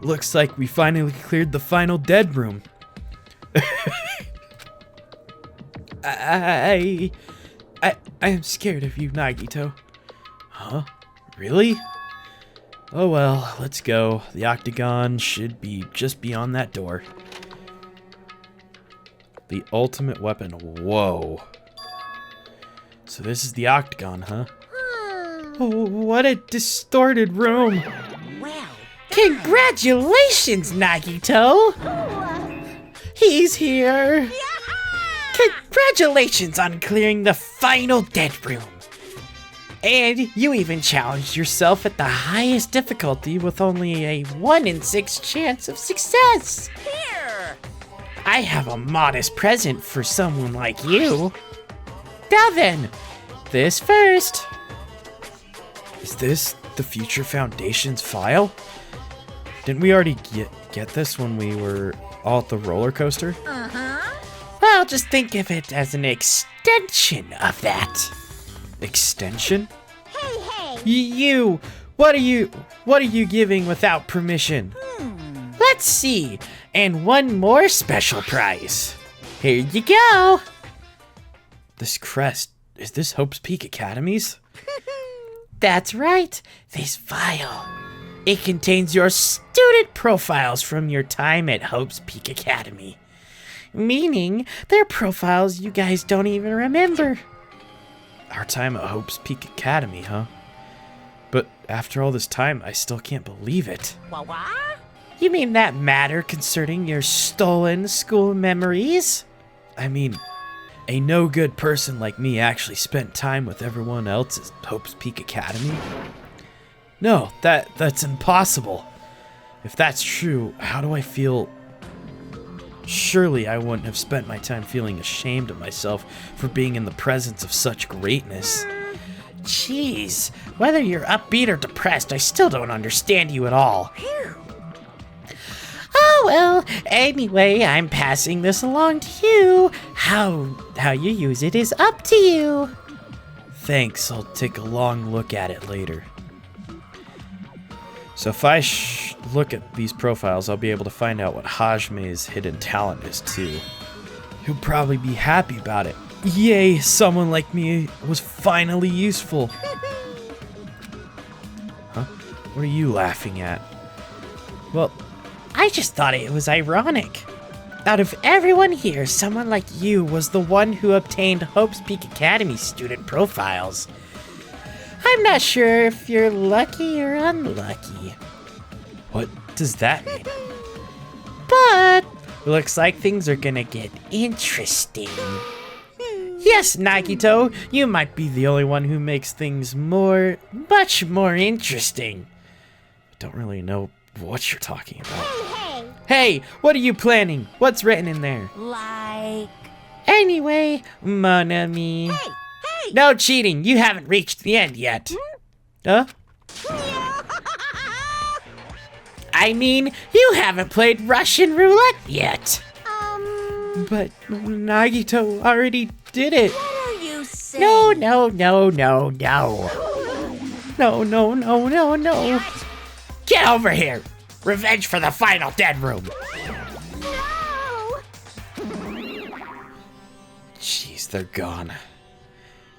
Looks like we finally cleared the final dead room. I am scared of you, Nagito. Huh? Really? Oh well, let's go. The octagon should be just beyond that door. The ultimate weapon. Whoa. So this is the octagon, huh? Oh, what a distorted room. Well, Congratulations, Nagito! He's here! Congratulations on clearing the final dead room! And you even challenged yourself at the highest difficulty with only a 1 in 6 chance of success! here! I have a modest present for someone like you. Now then, this first. Is this the Future Foundation's file? Didn't we already get this when we were all at the roller coaster? Well, just think of it as an extension of that. Extension? Hey, hey! You! What are you giving without permission? Let's see. And one more special prize. Here you go. This crest, is this Hope's Peak Academy's? That's right. This file. It contains your student profiles from your time at Hope's Peak Academy. Meaning, they're profiles you guys don't even remember. Our time at Hope's Peak Academy, huh? But after all this time, I still can't believe it. What? You mean that matter concerning your stolen school memories? I mean, a no-good person like me actually spent time with everyone else at Hope's Peak Academy? No, that's impossible. If that's true, how do I feel? Surely I wouldn't have spent my time feeling ashamed of myself for being in the presence of such greatness. Jeez, whether you're upbeat or depressed, I still don't understand you at all. Oh well, anyway, I'm passing this along to you. How you use it is up to you. Thanks, I'll take a long look at it later. So if I look at these profiles, I'll be able to find out what Hajime's hidden talent is too. He'll probably be happy about it. Yay, someone like me was finally useful. Huh? What are you laughing at? Well, I just thought it was ironic. Out of everyone here, someone like you was the one who obtained Hope's Peak Academy student profiles. I'm not sure if you're lucky or unlucky. What does that mean? But looks like things are gonna get interesting. Yes, Nagito, you might be the only one who makes things much more interesting. I don't really know what you're talking about. Hey! Hey, what are you planning? What's written in there? Like... Anyway, mon ami. Hey! No cheating, you haven't reached the end yet. Huh? I mean, you haven't played Russian roulette yet. But Nagito already did it. What are you saying? No. No. Get over here. Revenge for the final dead room. No! Jeez, they're gone.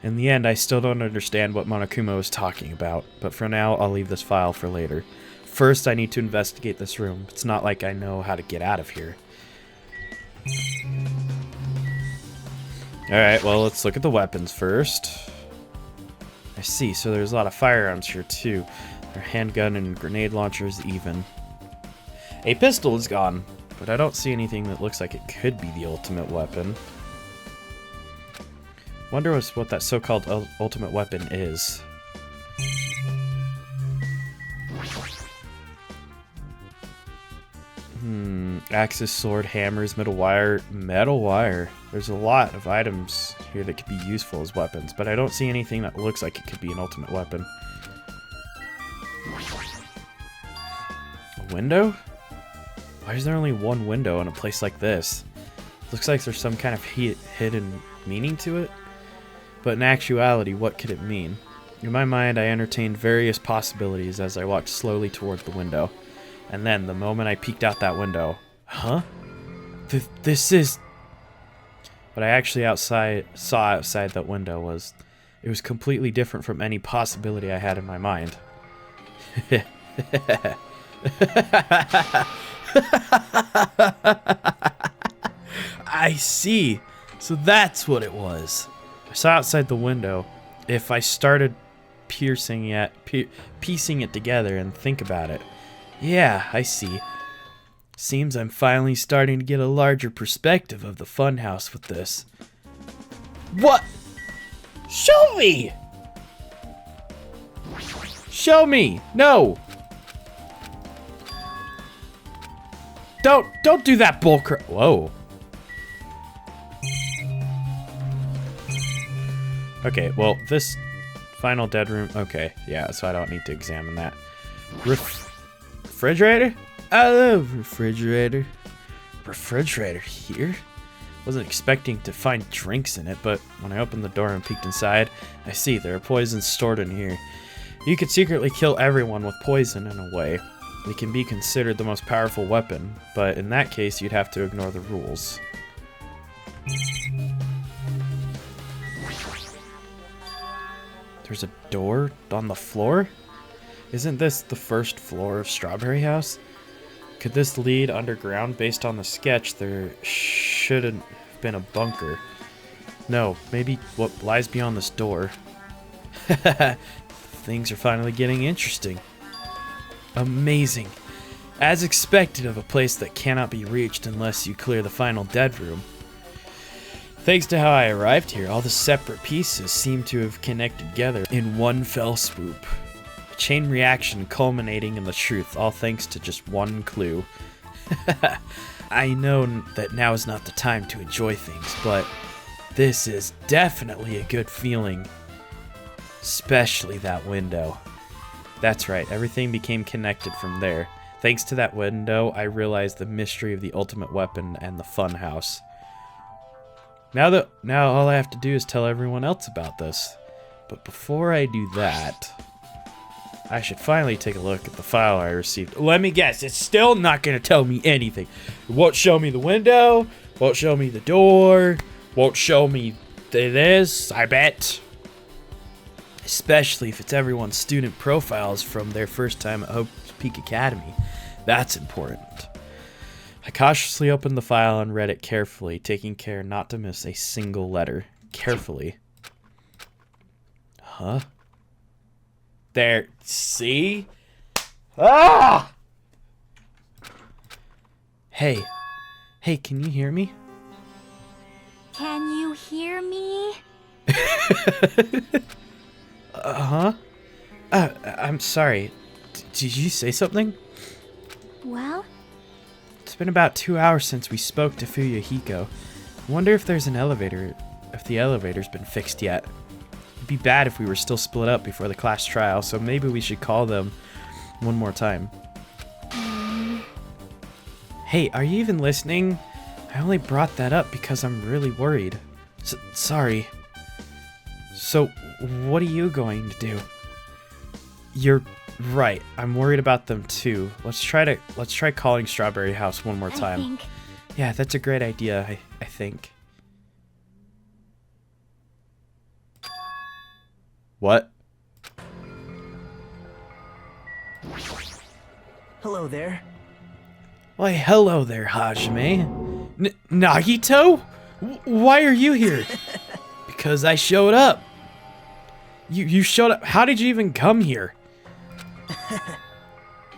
In the end, I still don't understand what Monokuma was talking about, but for now, I'll leave this file for later. First, I need to investigate this room. It's not like I know how to get out of here. Alright, well, let's look at the weapons first. I see, so there's a lot of firearms here, too. Their handgun and grenade launchers even. A pistol is gone, but I don't see anything that looks like it could be the ultimate weapon. Wonder what that so-called ultimate weapon is. Axes, sword, hammers, metal wire. Metal wire. There's a lot of items here that could be useful as weapons, but I don't see anything that looks like it could be an ultimate weapon. A window? Why is there only one window in a place like this? Looks like there's some kind of hidden meaning to it. But in actuality, what could it mean? In my mind, I entertained various possibilities as I walked slowly toward the window. And then, the moment I peeked out that window... Huh? This is... What I actually saw outside that window was... It was completely different from any possibility I had in my mind. I see. So that's what it was. I saw outside the window. If I started piecing it together and think about it. Yeah, I see. Seems I'm finally starting to get a larger perspective of the funhouse with this. What? Show me! Show me! No! Don't do that bullcrap. Whoa. Okay, well, this final dead room. Okay, yeah, so I don't need to examine that. Refrigerator? I love refrigerator. Refrigerator here? Wasn't expecting to find drinks in it, but when I opened the door and peeked inside, I see there are poisons stored in here. You could secretly kill everyone with poison in a way. It can be considered the most powerful weapon, but in that case, you'd have to ignore the rules. There's a door on the floor? Isn't this the first floor of Strawberry House? Could this lead underground? Based on the sketch, there shouldn't have been a bunker. No, maybe what lies beyond this door. Things are finally getting interesting. Amazing. As expected of a place that cannot be reached unless you clear the final dead room. Thanks to how I arrived here, all the separate pieces seem to have connected together in one fell swoop. A chain reaction culminating in the truth, all thanks to just one clue. I know that now is not the time to enjoy things, but this is definitely a good feeling. Especially that window. That's right, everything became connected from there. Thanks to that window, I realized the mystery of the ultimate weapon and the fun house. Now all I have to do is tell everyone else about this. But before I do that, I should finally take a look at the file I received. Let me guess, it's still not going to tell me anything. It won't show me the window, won't show me the door, won't show me this, I bet. Especially if it's everyone's student profiles from their first time at Hope's Peak Academy. That's important. I cautiously opened the file and read it carefully, taking care not to miss a single letter. Carefully. Huh? There. See? Ah! Hey. Hey, can you hear me? Can you hear me? Uh-huh. I'm sorry. Did you say something? Well? It's been about 2 hours since we spoke to Fuyuhiko. I wonder if there's an elevator, if the elevator's been fixed yet. It'd be bad if we were still split up before the class trial, so maybe we should call them one more time. Hey, are you even listening? I only brought that up because I'm really worried. Sorry. So, what are you going to do? You're right. I'm worried about them too. Let's try calling Strawberry House one more time. Yeah, that's a great idea, I think. What? Hello there. Why, hello there, Hajime. Nagito? Why are you here? Because I showed up. You showed up. How did you even come here?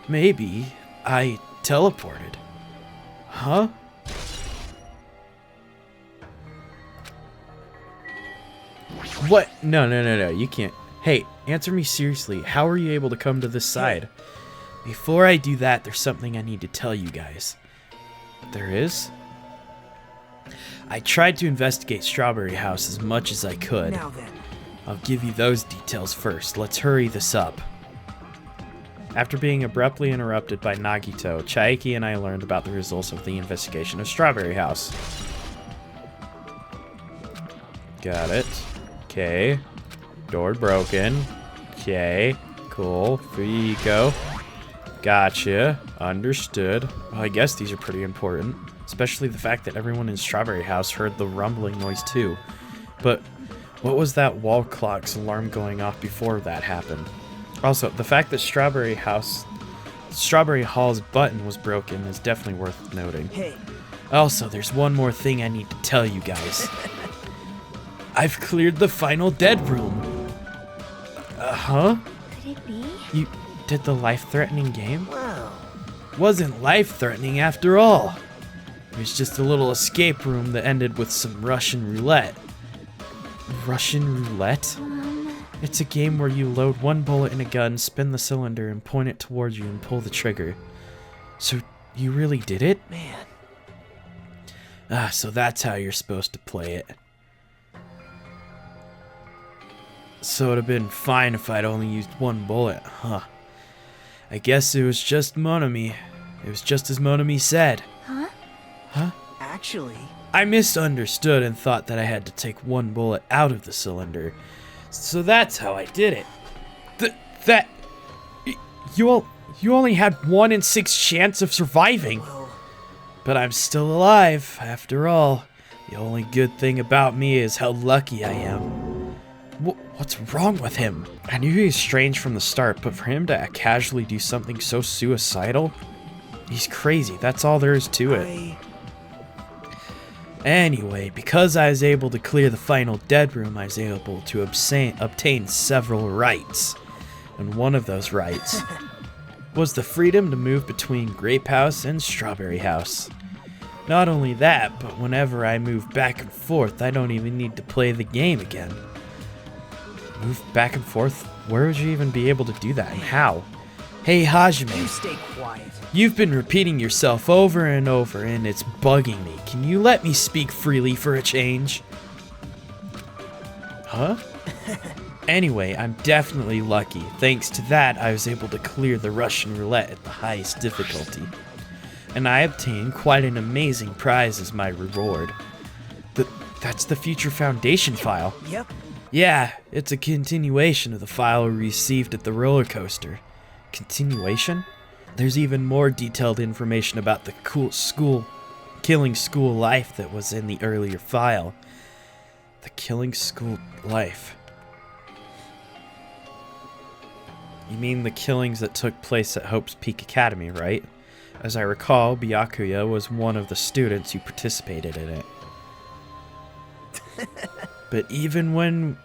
Maybe I teleported. Huh? What? No. You can't. Hey, answer me seriously. How are you able to come to this side? Before I do that, there's something I need to tell you guys. There is? I tried to investigate Strawberry House as much as I could. Now then. I'll give you those details first. Let's hurry this up. After being abruptly interrupted by Nagito, Chaiki and I learned about the results of the investigation of Strawberry House. Got it. Okay. Door broken. Okay. Cool. Fuyuhiko. Gotcha. Understood. Well, I guess these are pretty important. Especially the fact that everyone in Strawberry House heard the rumbling noise too. But what was that wall clock's alarm going off before that happened? Also, the fact that Strawberry Hall's button was broken is definitely worth noting. Hey. Also, there's one more thing I need to tell you guys. I've cleared the final dead room. Huh? Could it be? You did the life-threatening game? Wow. Wasn't life-threatening after all. It was just a little escape room that ended with some Russian roulette. Russian roulette? It's a game where you load one bullet in a gun, spin the cylinder, and point it towards you and pull the trigger. So, you really did it? Man. So that's how you're supposed to play it. So it'd have been fine if I'd only used one bullet, huh? I guess it was just Monami. It was just as Monami said. Huh? Huh? Actually... I misunderstood and thought that I had to take one bullet out of the cylinder. So that's how I did it. You only had 1 in 6 chance of surviving. Well... But I'm still alive, after all. The only good thing about me is how lucky I am. What's wrong with him? I knew he was strange from the start, but for him to casually do something so suicidal? He's crazy, that's all there is to it. Anyway, because I was able to clear the final dead room, I was able to obtain several rights. And one of those rights was the freedom to move between Grape House and Strawberry House. Not only that, but whenever I move back and forth, I don't even need to play the game again. Move back and forth? Where would you even be able to do that, and how? Hey Hajime, You stay quiet. you've been repeating yourself over and over, and it's bugging me. Can you let me speak freely for a change? Huh? Anyway, I'm definitely lucky. Thanks to that, I was able to clear the Russian roulette at the highest difficulty. And I obtained quite an amazing prize as my reward. That's the Future Foundation file. Yep. Yeah, it's a continuation of the file we received at the roller coaster. Continuation? There's even more detailed information about the killing school life that was in the earlier file. The killing school life. You mean the killings that took place at Hope's Peak Academy, right? As I recall, Byakuya was one of the students who participated in it. But even when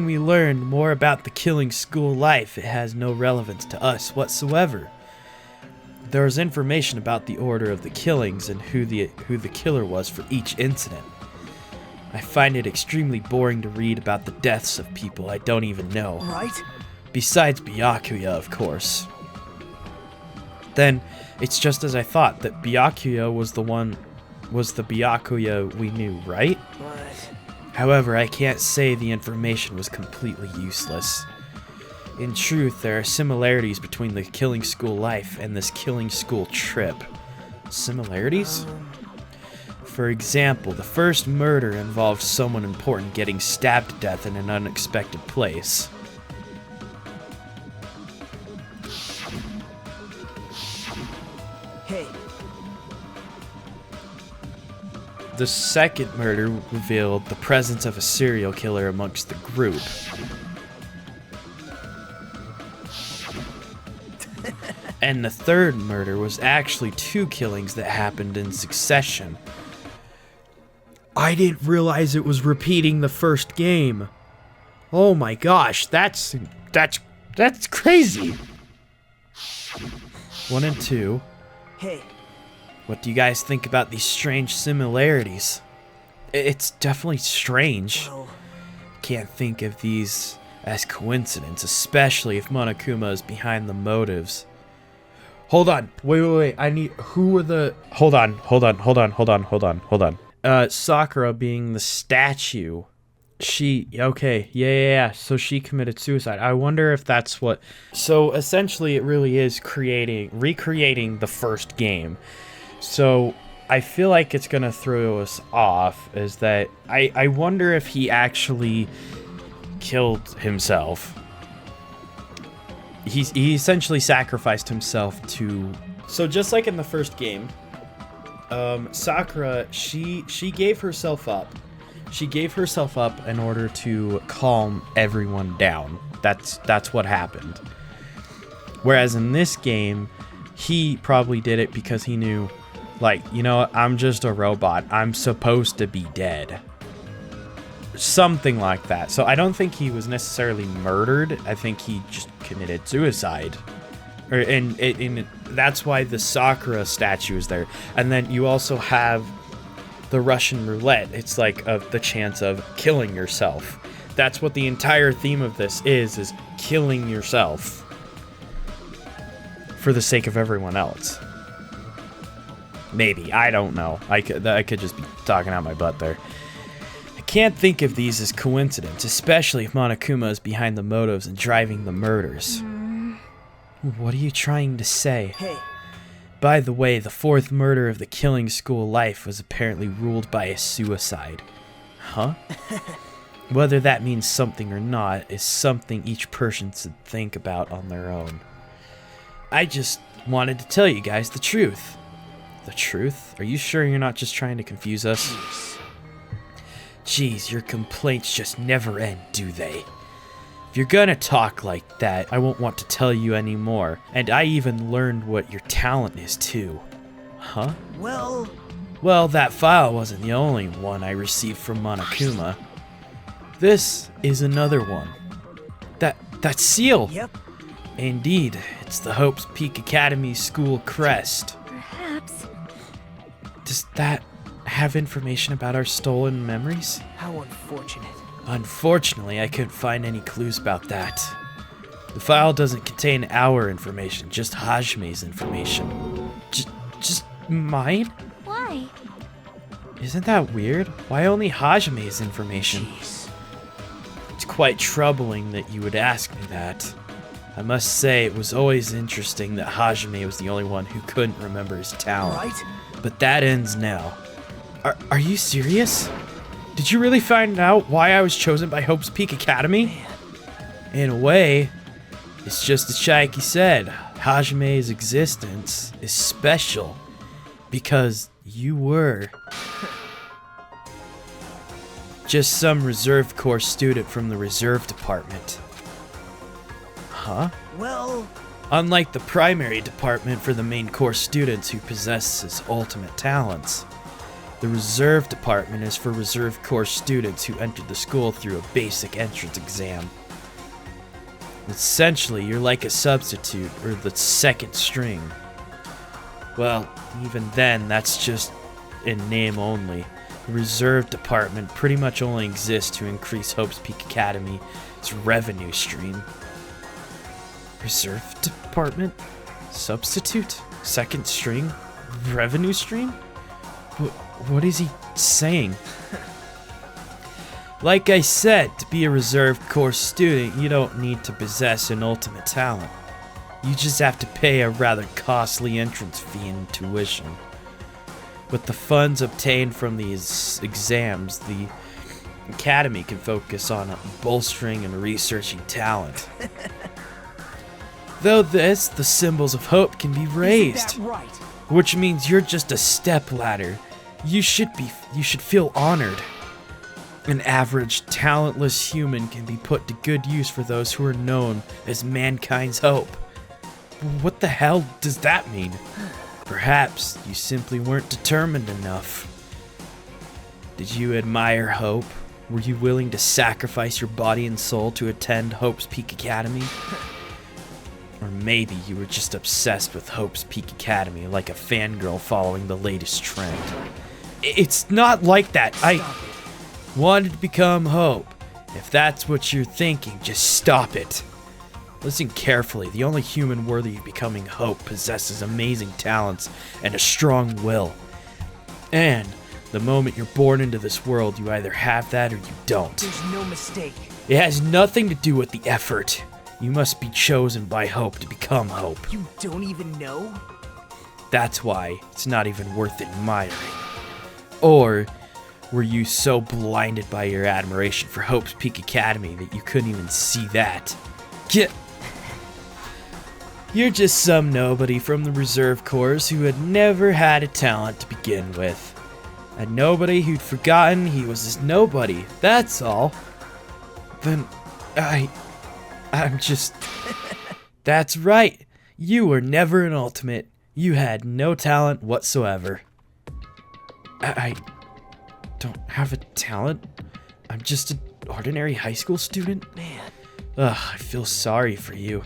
we learned more about the killing school life, it has no relevance to us whatsoever. There is information about the order of the killings and who the killer was for each incident. I find it extremely boring to read about the deaths of people I don't even know. Right? Besides Byakuya, of course. Then, it's just as I thought, that Byakuya was the Byakuya we knew, right? But... However, I can't say the information was completely useless. In truth, there are similarities between the killing school life and this killing school trip. Similarities? For example, the first murder involved someone important getting stabbed to death in an unexpected place. Hey. The second murder revealed the presence of a serial killer amongst the group. And the third murder was actually 2 killings that happened in succession. I didn't realize it was repeating the first game. Oh my gosh, that's crazy. 1 and 2. Hey. What do you guys think about these strange similarities? It's definitely strange. Well... Can't think of these as coincidence, especially if Monokuma is behind the motives. Hold on. Wait. I need... Who were the... Hold on. Sakura being the statue. She... Okay. Yeah. So she committed suicide. I wonder if that's what... So essentially it really is recreating the first game. So I feel like it's gonna throw us off is that I wonder if he actually killed himself. He essentially sacrificed himself to... So just like in the first game, Sakura, she gave herself up. She gave herself up in order to calm everyone down. That's what happened. Whereas in this game, he probably did it because he knew, like, you know what, I'm just a robot. I'm supposed to be dead. something like that. So I don't think he was necessarily murdered. I think he just committed suicide. And that's why the Sakura statue is there. And then you also have the Russian roulette. It's like the chance of killing yourself. That's what the entire theme of this is killing yourself for the sake of everyone else. Maybe, I don't know. I could just be talking out my butt there. I can't think of these as coincidence, especially if Monokuma is behind the motives and driving the murders. What are you trying to say? Hey. By the way, the fourth murder of the killing school life was apparently ruled by a suicide. Huh? Whether that means something or not is something each person should think about on their own. I just wanted to tell you guys the truth. The truth? Are you sure you're not just trying to confuse us? Jeez, your complaints just never end, do they? If you're gonna talk like that, I won't want to tell you anymore. And I even learned what your talent is too. Huh? Well, that file wasn't the only one I received from Monokuma. This is another one. That seal! Yep. Indeed, it's the Hope's Peak Academy school crest. Perhaps. Does that have information about our stolen memories? How unfortunate. Unfortunately, I couldn't find any clues about that. The file doesn't contain our information, just Hajime's information. Just mine? Why? Isn't that weird? Why only Hajime's information? Jeez. It's quite troubling that you would ask me that. I must say, it was always interesting that Hajime was the only one who couldn't remember his talent. Right? But that ends now. Are you serious? Did you really find out why I was chosen by Hope's Peak Academy? Man. In a way, it's just as Shaiki said. Hajime's existence is special because you were just some reserve corps student from the reserve department. Huh? Well, Unlike the primary department for the main course students who possess his ultimate talents, the reserve department is for reserve course students who entered the school through a basic entrance exam. Essentially, you're like a substitute or the second string. Well, even then, that's just in name only. The reserve department pretty much only exists to increase Hope's Peak Academy's revenue stream. Reserve department? Substitute? Second string? Revenue stream? What is he saying? Like I said, to be a reserve course student, you don't need to possess an ultimate talent. You just have to pay a rather costly entrance fee and tuition. With the funds obtained from these exams, the academy can focus on bolstering and researching talent. Though the symbols of hope can be raised, isn't that right? which means you're just a step ladder. You should feel honored. An average, talentless human can be put to good use for those who are known as mankind's hope. What the hell does that mean? Perhaps you simply weren't determined enough. Did you admire Hope? Were you willing to sacrifice your body and soul to attend Hope's Peak Academy? Or maybe you were just obsessed with Hope's Peak Academy like a fangirl following the latest trend. It's not like that. I wanted to become Hope. If that's what you're thinking, just stop it. Listen carefully. The only human worthy of becoming Hope possesses amazing talents and a strong will. And the moment you're born into this world, you either have that or you don't. There's no mistake. It has nothing to do with the effort. You must be chosen by Hope to become Hope. You don't even know? That's why it's not even worth admiring. Or were you so blinded by your admiration for Hope's Peak Academy that you couldn't even see that? You're just some nobody from the reserve corps who had never had a talent to begin with. A nobody who'd forgotten he was his nobody, that's all. Then I'm just... That's right. You were never an ultimate. You had no talent whatsoever. I don't have a talent? I'm just an ordinary high school student? Man. Ugh, I feel sorry for you.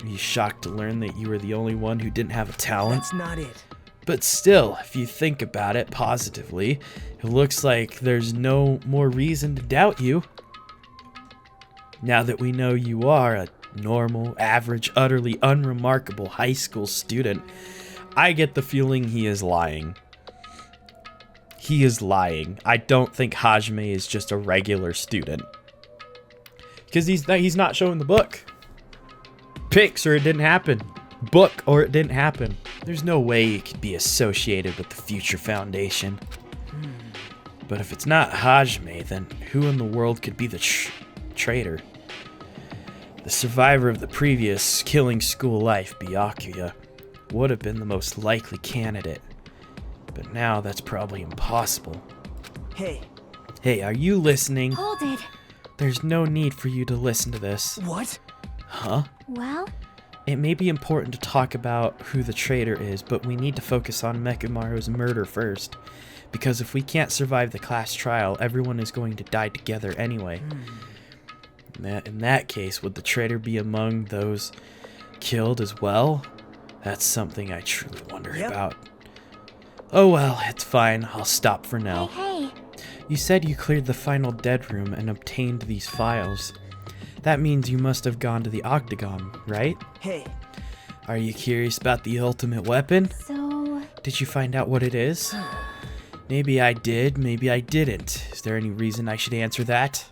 Are you shocked to learn that you were the only one who didn't have a talent? That's not it. But still, if you think about it positively, it looks like there's no more reason to doubt you. Now that we know you are a normal, average, utterly unremarkable high school student, I get the feeling he is lying. He is lying. I don't think Hajime is just a regular student. Because he's not showing the book. Pics or it didn't happen. Book or it didn't happen. There's no way it could be associated with the Future Foundation. But if it's not Hajime, then who in the world could be the traitor? The survivor of the previous killing school life, Byakuya, would have been the most likely candidate. But now that's probably impossible. Hey. Hey, are you listening? Hold it. There's no need for you to listen to this. What? Huh? Well, It may be important to talk about who the traitor is, but we need to focus on Mekumaru's murder first. Because if we can't survive the class trial, everyone is going to die together anyway. In that case, would the traitor be among those killed as well? That's something I truly wonder about. Oh well, it's fine. I'll stop for now. hey. You said you cleared the final dead room and obtained these files. That means you must have gone to the Octagon, right? Hey. Are you curious about the ultimate weapon? So, Did you find out what it is? Maybe I did, maybe I didn't. Is there any reason I should answer that?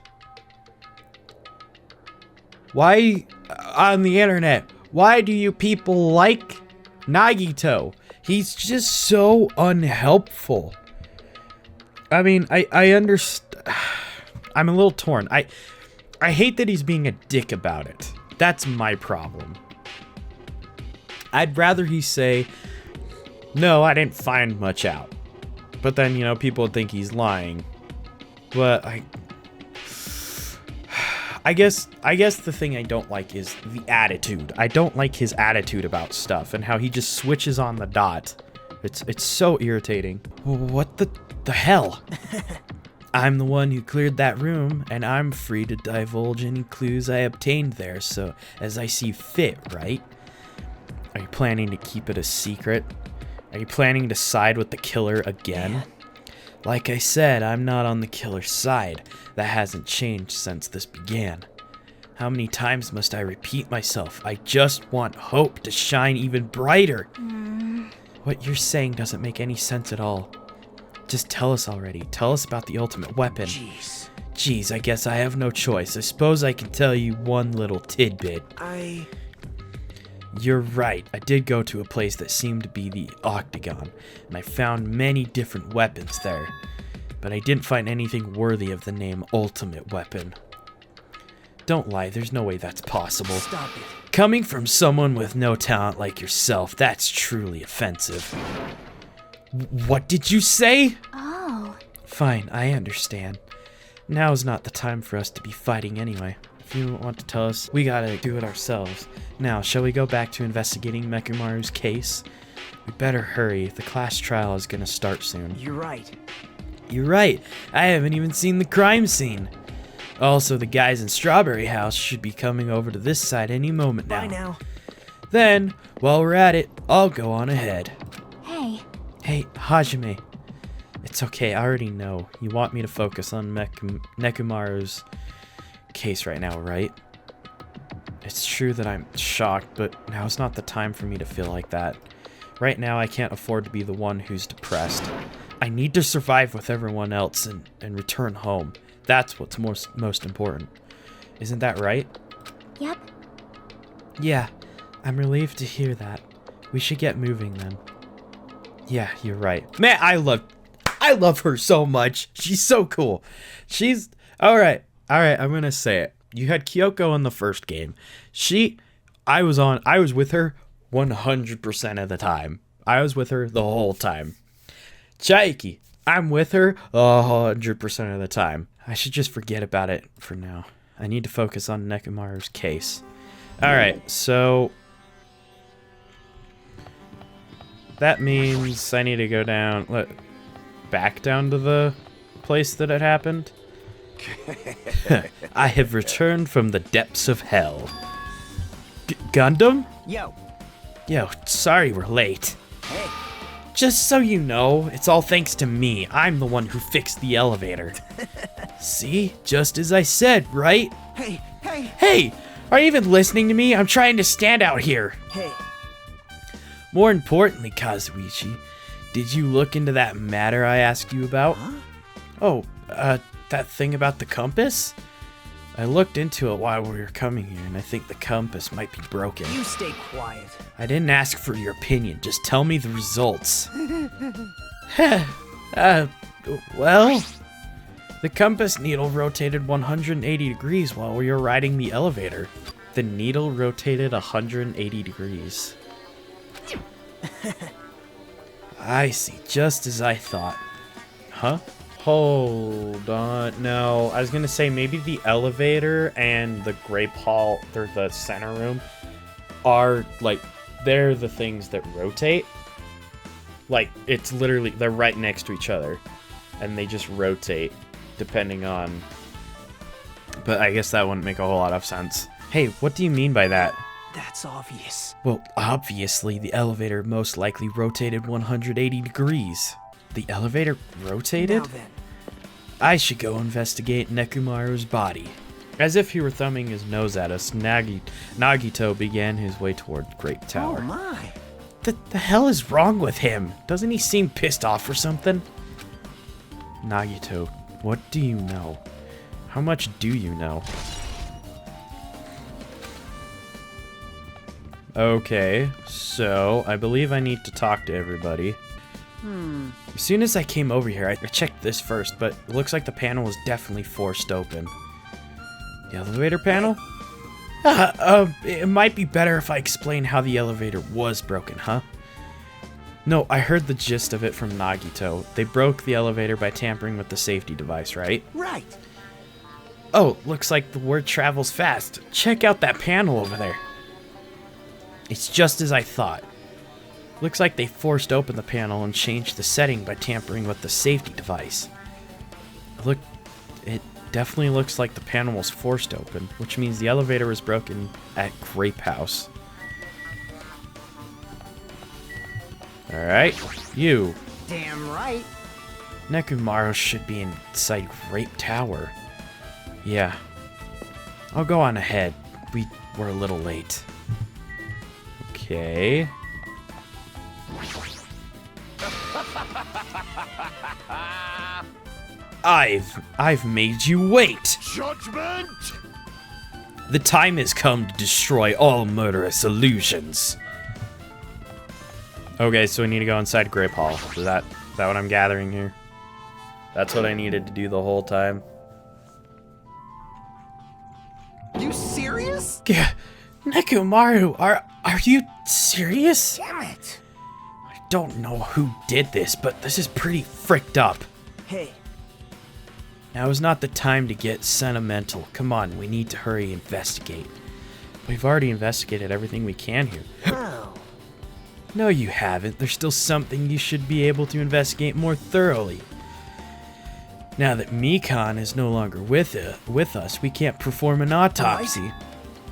Why, on the internet, why do you people like Nagito? He's just so unhelpful. I mean, I understand. I'm a little torn. I hate that he's being a dick about it. That's my problem. I'd rather he say, no, I didn't find much out. But then, you know, people would think he's lying. But I guess the thing I don't like is the attitude. I don't like his attitude about stuff and how he just switches on the dot. It's so irritating. What the hell? I'm the one who cleared that room, and I'm free to divulge any clues I obtained there, so as I see fit, right? Are you planning to keep it a secret? Are you planning to side with the killer again? Like I said, I'm not on the killer's side. That hasn't changed since this began. How many times must I repeat myself? I just want hope to shine even brighter. What you're saying doesn't make any sense at all. Just tell us already. Tell us about the ultimate weapon. Jeez, I guess I have no choice. I suppose I can tell you one little tidbit. You're right. I did go to a place that seemed to be the Octagon, and I found many different weapons there. But I didn't find anything worthy of the name Ultimate Weapon. Don't lie, there's no way that's possible. Stop it. Coming from someone with no talent like yourself, that's truly offensive. What did you say? oh. Fine, I understand. Now's not the time for us to be fighting anyway. If you want to tell us, we gotta do it ourselves. Now, shall we go back to investigating Mekumaru's case? We better hurry. The class trial is gonna start soon. You're right. You're right. I haven't even seen the crime scene. Also, the guys in Strawberry House should be coming over to this side any moment now. Bye now. Then, while we're at it, I'll go on ahead. Hey. Hey, Hajime. It's okay, I already know. You want me to focus on Nekumaru's case right now, right? It's true that I'm shocked, but now's not the time for me to feel like that. Right now, I can't afford to be the one who's depressed. I need to survive with everyone else and return home. That's what's most important. Isn't that right? Yep. Yeah, I'm relieved to hear that. We should get moving then. Yeah, you're right. Man, I love her so much. She's so cool. She's all right, I'm going to say it. You had Kyoko in the first game. I was with her 100% of the time. I was with her the whole time. Chaiki, I'm with her 100% of the time. I should just forget about it for now. I need to focus on Nekumaru's case. All right, so that means I need to go back down to the place that it happened. I have returned from the depths of hell. Gundam? Yo. Yo, sorry we're late. Hey. Just so you know, it's all thanks to me. I'm the one who fixed the elevator. See? Just as I said, right? Hey, hey, Hey! Are you even listening to me? I'm trying to stand out here. hey. More importantly, Kazuichi, did you look into that matter I asked you about? Huh? Oh, that thing about the compass? I looked into it while we were coming here, and I think the compass might be broken. You stay quiet. I didn't ask for your opinion, just tell me the results. Well, the compass needle rotated 180 degrees while we were riding the elevator. The needle rotated 180 degrees. I see, just as I thought. Huh? Hold on. No, I was gonna say maybe the elevator and the grape hall, or the center room, are like, they're the things that rotate. Like, it's literally, they're right next to each other, and they just rotate depending on. But I guess that wouldn't make a whole lot of sense. Hey, what do you mean by that? That's obvious. Well, obviously, the elevator most likely rotated 180 degrees. The elevator rotated? Now then. I should go investigate Nekumaru's body. As if he were thumbing his nose at us, Nagito began his way toward Great Tower. Oh my. The hell is wrong with him? Doesn't he seem pissed off or something? Nagito, what do you know? How much do you know? Okay, so I believe I need to talk to everybody. As soon as I came over here, I checked this first, but it looks like the panel is definitely forced open. The elevator panel? It might be better if I explain how the elevator was broken, huh? No, I heard the gist of it from Nagito. They broke the elevator by tampering with the safety device, right? Right. Oh, looks like the word travels fast. Check out that panel over there. It's just as I thought. Looks like they forced open the panel and changed the setting by tampering with the safety device. Look, it definitely looks like the panel was forced open, which means the elevator was broken at Grape House. Alright, you. Damn right. Nekumaru should be inside Grape Tower. Yeah. I'll go on ahead. We were a little late. Okay. I've made you wait. Judgment! The time has come to destroy all murderous illusions. Okay, so we need to go inside Grape Hall. Is that what I'm gathering here? That's what I needed to do the whole time. You serious? Yeah, Nekumaru, are you serious? Damn it. I don't know who did this, but this is pretty fricked up. Hey. Now is not the time to get sentimental. Come on, we need to hurry and investigate. We've already investigated everything we can here. Oh. No, you haven't. There's still something you should be able to investigate more thoroughly. Now that Mikan is no longer with us, we can't perform an autopsy.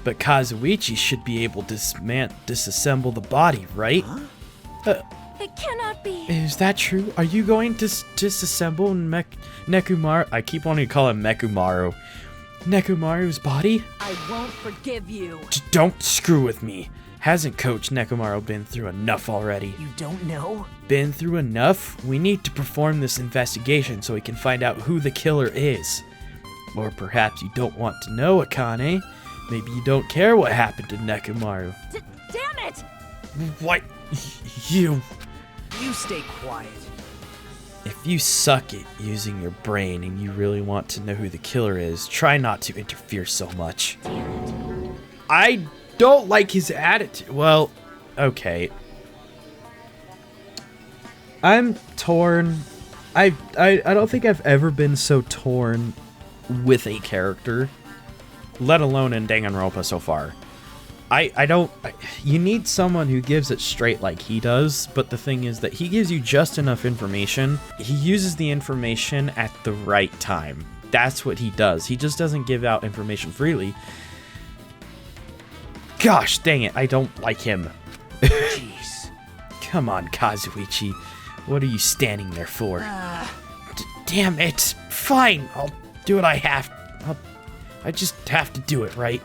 But Kazuichi should be able to disassemble the body, right? Huh? It cannot be. Is that true? Are you going to disassemble Nekumaru? I keep wanting to call him Mekumaru. Nekumaru's body? I won't forgive you. Don't screw with me. Hasn't Coach Nekumaru been through enough already? You don't know? Been through enough? We need to perform this investigation so we can find out who the killer is. Or perhaps you don't want to know, Akane. Maybe you don't care what happened to Nekumaru. Damn it! What? You stay quiet. If you suck at using your brain and you really want to know who the killer is, try not to interfere so much. I don't like his attitude. Well, okay. I'm torn. I don't think I've ever been so torn with a character, let alone in Danganronpa so far. You need someone who gives it straight like he does, but the thing is that he gives you just enough information. He uses the information at the right time. That's what he does. He just doesn't give out information freely. Gosh, dang it. I don't like him. Jeez. Come on, Kazuichi. What are you standing there for? Damn it. Fine. I'll do what I have. I just have to do it, right?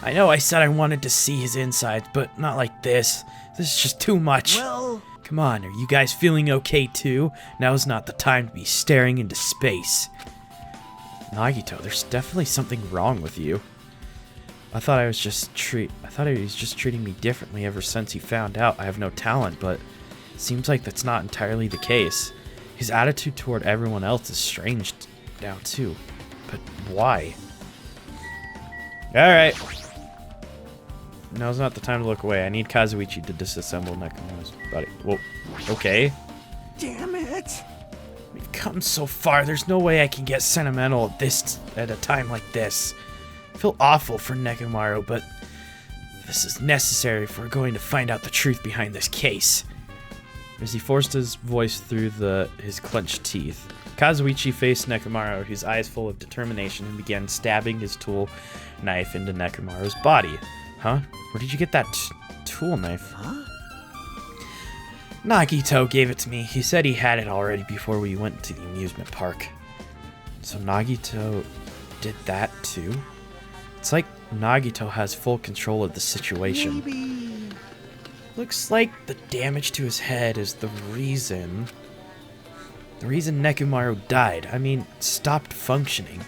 I know I said I wanted to see his insides, but not like this. This is just too much. Well... Come on, are you guys feeling okay too? Now's not the time to be staring into space. Nagito, there's definitely something wrong with you. I thought he was just treating me differently ever since he found out I have no talent, but it seems like that's not entirely the case. His attitude toward everyone else is strange now too. But why? Alright. Now's not the time to look away. I need Kazuichi to disassemble Nekomaru's body. Whoa. Okay. Damn it. We've come so far. There's no way I can get sentimental at a time like this. I feel awful for Nekomaru, but this is necessary if we're going to find out the truth behind this case. As he forced his voice through his clenched teeth, Kazuichi faced Nekomaru, his eyes full of determination, and began stabbing his tool knife into Nekomaru's body. Huh? Where did you get that tool knife? Huh? Nagito gave it to me. He said he had it already before we went to the amusement park. So Nagito did that too? It's like Nagito has full control of the situation. Maybe... Looks like the damage to his head is the reason Nekomaru died. I mean, stopped functioning.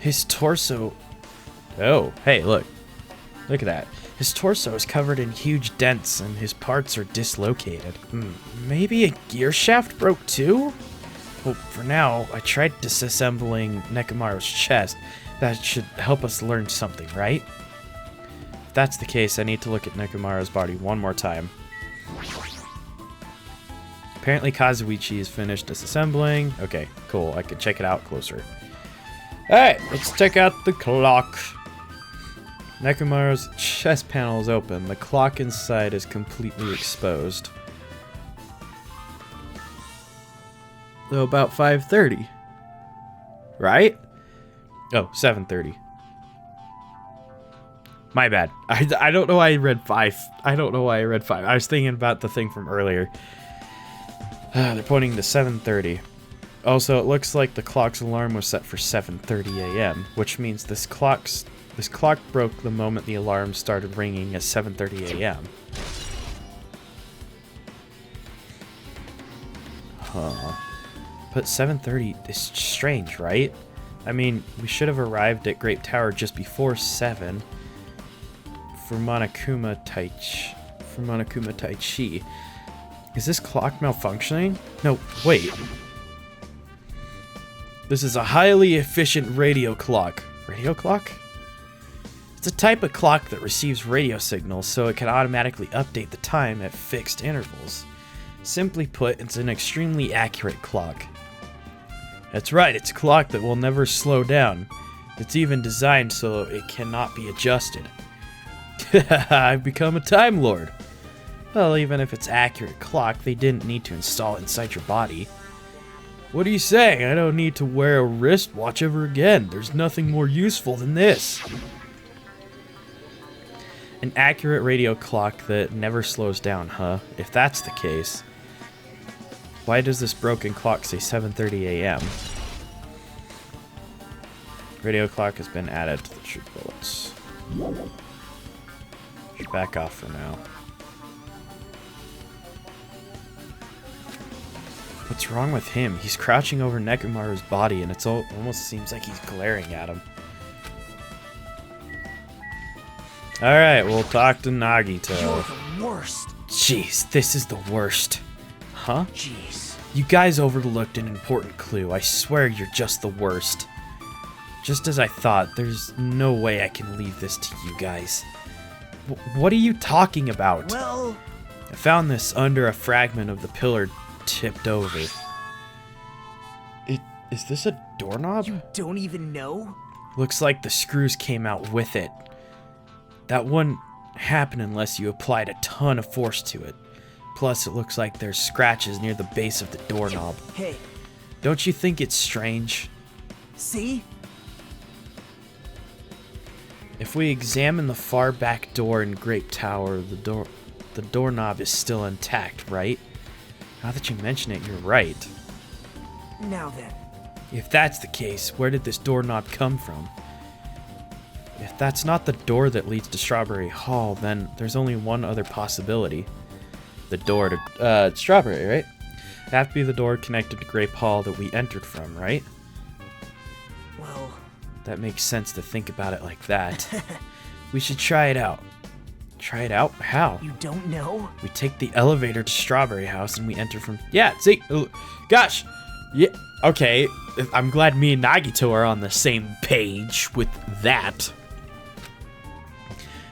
His torso... Oh, hey, look. Look at that. His torso is covered in huge dents and his parts are dislocated. Maybe a gear shaft broke too? Well, for now, I tried disassembling Nekomaru's chest. That should help us learn something, right? If that's the case, I need to look at Nekomaru's body one more time. Apparently Kazuichi is finished disassembling. Okay, cool. I can check it out closer. Alright, let's check out the clock. Nekomaru's chest panel is open. The clock inside is completely exposed. So about 5:30. Right? Oh, 7:30. My bad. I don't know why I read 5. I don't know why I read 5. I was thinking about the thing from earlier. They're pointing to 7:30. Also, it looks like the clock's alarm was set for 7:30 a.m., which means this clock broke the moment the alarm started ringing at 7:30 a.m. Huh. But 7:30 is strange, right? I mean, we should have arrived at Great Tower just before 7 for Monokuma Taichi. Is this clock malfunctioning? No, wait. This is a highly efficient radio clock. Radio clock? It's a type of clock that receives radio signals, so it can automatically update the time at fixed intervals. Simply put, it's an extremely accurate clock. That's right, it's a clock that will never slow down. It's even designed so it cannot be adjusted. I've become a Time Lord. Well, even if it's accurate clock, they didn't need to install it inside your body. What are you saying? I don't need to wear a wristwatch ever again. There's nothing more useful than this. An accurate radio clock that never slows down, huh? If that's the case, why does this broken clock say 7:30 a.m.? Radio clock has been added to the troop bullets. Should back off for now. What's wrong with him? He's crouching over Nekomaru's body and it almost seems like he's glaring at him. Alright, we'll talk to Nagito. You're the worst. Jeez, this is the worst. Huh? Jeez. You guys overlooked an important clue. I swear you're just the worst. Just as I thought, there's no way I can leave this to you guys. What are you talking about? Well... I found this under a fragment of the pillar tipped over. Is this a doorknob? You don't even know? Looks like the screws came out with it. That wouldn't happen unless you applied a ton of force to it. Plus, it looks like there's scratches near the base of the doorknob. Hey, Don't you think it's strange? see? If we examine the far back door in Grape Tower, the doorknob is still intact, right? Now that you mention it, you're right. Now then. If that's the case, where did this doorknob come from? If that's not the door that leads to Strawberry Hall, then there's only one other possibility. The door to Strawberry, right? It'd have to be the door connected to Grape Hall that we entered from, right? Well, That makes sense to think about it like that. We should try it out. Try it out? How? you don't know? We take the elevator to Strawberry House and we enter from... Yeah, see? Gosh! Yeah, okay. I'm glad me and Nagito are on the same page with that.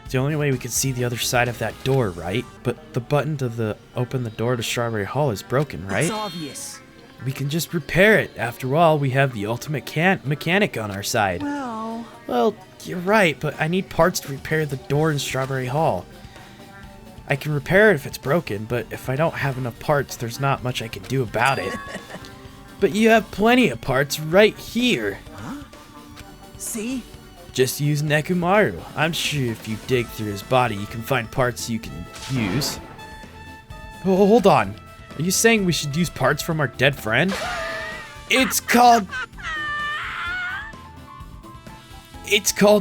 It's the only way we can see the other side of that door, right? But the button to open the door to Strawberry Hall is broken, right? It's obvious. We can just repair it. After all, we have the ultimate mechanic on our side. Well, you're right, but I need parts to repair the door in Strawberry Hall. I can repair it if it's broken, but if I don't have enough parts, there's not much I can do about it. But you have plenty of parts right here. See? Just use Nekomaru. I'm sure if you dig through his body, you can find parts you can use. Oh, hold on. Are you saying we should use parts from our dead friend? It's called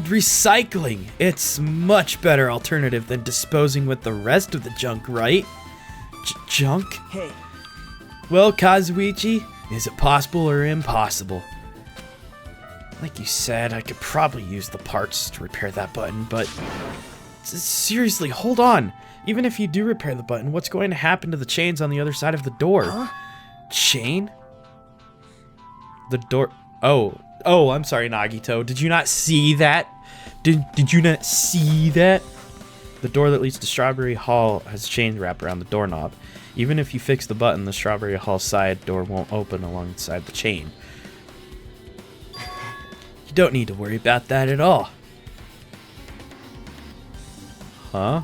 recycling. It's much better alternative than disposing with the rest of the junk, right? Junk? Hey, Well, Kazuichi, is it possible or impossible? Like you said, I could probably use the parts to repair that button, but seriously, hold on. Even if you do repair the button, what's going to happen to the chains on the other side of the door? Chain? The door... Oh, I'm sorry, Nagito. Did you not see that? Did you not see that? The door that leads to Strawberry Hall has chains wrapped around the doorknob. Even if you fix the button, the Strawberry Hall side door won't open alongside the chain. You don't need to worry about that at all. Huh?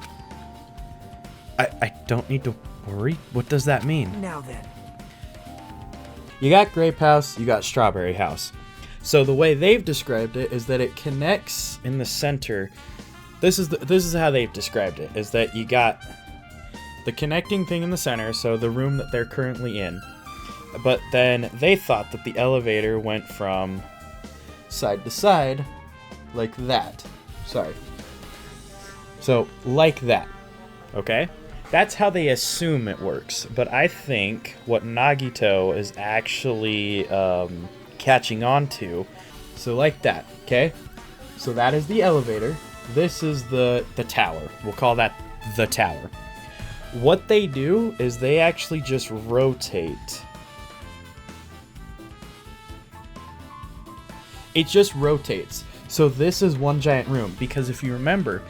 I don't need to worry? What does that mean? now then. You got Grape House, you got Strawberry House. So the way they've described it is that it connects in the center. This is how they've described it, is that you got the connecting thing in the center, so the room that they're currently in. But then they thought that the elevator went from side to side like that. Sorry. So like that. Okay? That's how they assume it works. But I think what Nagito is actually catching on to. So like that, okay? So that is the elevator. This is the tower. We'll call that the tower. What they do is they actually just rotate. It just rotates. So this is one giant room, because if you remember,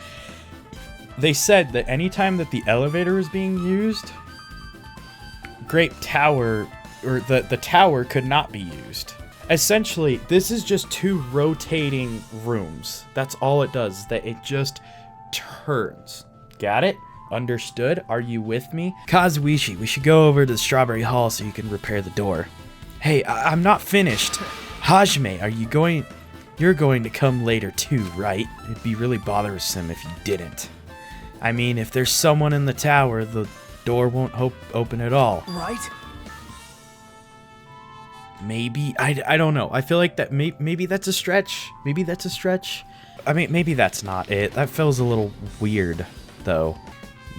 they said that anytime that the elevator is being used, Grape Tower, or the tower could not be used. Essentially, this is just two rotating rooms. That's all it does, that it just turns. Got it? Understood? Are you with me? Kazuichi, we should go over to the Strawberry Hall so you can repair the door. Hey, I'm not finished. Hajime, you're going to come later too, right? It'd be really bothersome if you didn't. I mean, if there's someone in the tower, the door won't open at all. Right? Maybe. I don't know. I feel like that maybe that's a stretch. Maybe that's a stretch. I mean, maybe that's not it. That feels a little weird, though.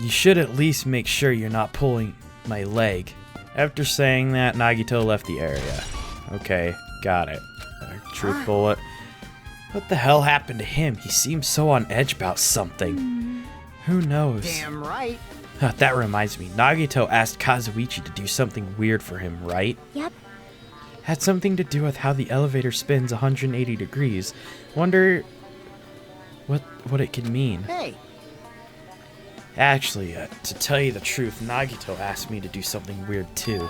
You should at least make sure you're not pulling my leg. After saying that, Nagito left the area. Okay, got it. Truth bullet. What the hell happened to him? He seems so on edge about something. Who knows? Damn right. That reminds me. Nagito asked Kazuichi to do something weird for him, right? Yep. Had something to do with how the elevator spins 180 degrees. Wonder what it could mean. Hey, Actually, to tell you the truth, Nagito asked me to do something weird too.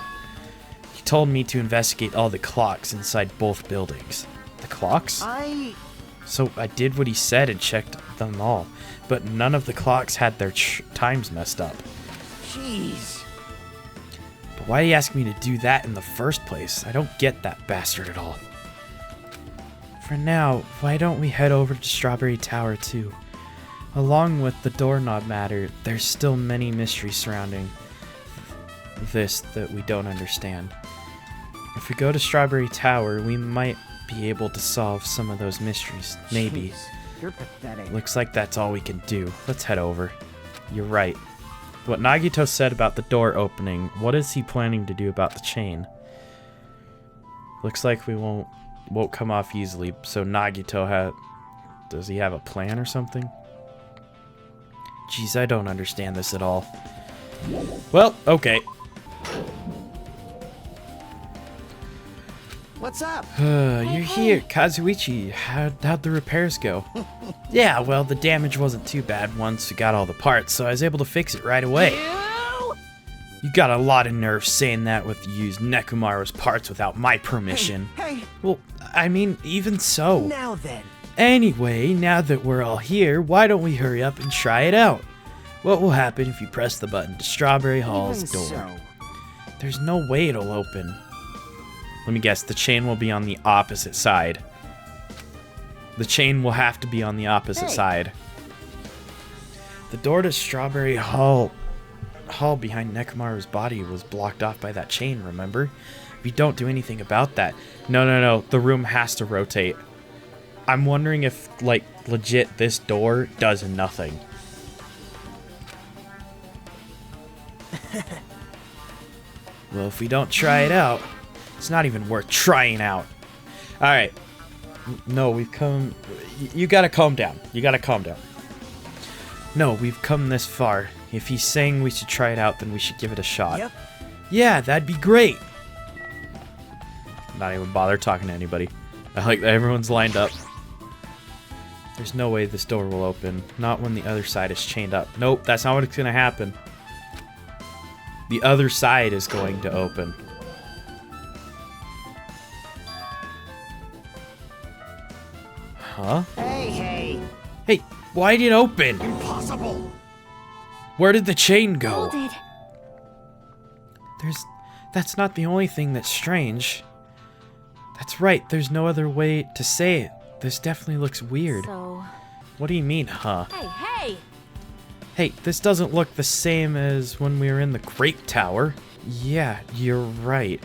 He told me to investigate all the clocks inside both buildings. The clocks? So I did what he said and checked them all, but none of the clocks had their times messed up. jeez. Why did he ask me to do that in the first place? I don't get that bastard at all. For now, why don't we head over to Strawberry Tower too? Along with the doorknob matter, there's still many mysteries surrounding this that we don't understand. If we go to Strawberry Tower, we might be able to solve some of those mysteries. Maybe. Jeez, you're pathetic. Looks like that's all we can do. Let's head over. You're right. What Nagito said about the door opening, what is he planning to do about the chain? Looks like we won't come off easily, so Nagito does he have a plan or something? Jeez, I don't understand this at all. Well, okay. What's up? You're here, Kazuichi. How'd the repairs go? Yeah, well, the damage wasn't too bad once we got all the parts, so I was able to fix it right away. You got a lot of nerve saying that with used Nekomaru's parts without my permission. Hey, Well, I mean, even so. now then. Anyway, now that we're all here, why don't we hurry up and try it out? What will happen if you press the button to Strawberry Hall's Even door? so. There's no way it'll open. Let me guess, the chain will be on the opposite side. The chain will have to be on the opposite side. The door to Strawberry Hall behind Nekomaru's body was blocked off by that chain, remember? If you don't do anything about that. No, the room has to rotate. I'm wondering if, like, legit, this door does nothing. Well, if we don't try it out, it's not even worth trying out. Alright. No, we've come... You gotta calm down. You gotta calm down. No, we've come this far. If he's saying we should try it out, then we should give it a shot. Yep. Yeah, that'd be great. Not even bother talking to anybody. I like that everyone's lined up. There's no way this door will open. Not when the other side is chained up. Nope, that's not what's gonna happen. The other side is going to open. Huh? Hey. Hey, why did it open? Impossible! Where did the chain go? Hold it. That's not the only thing that's strange. That's right, there's no other way to say it. This definitely looks weird. So, What do you mean, huh? hey! Hey, this doesn't look the same as when we were in the Grape Tower. Yeah, you're right.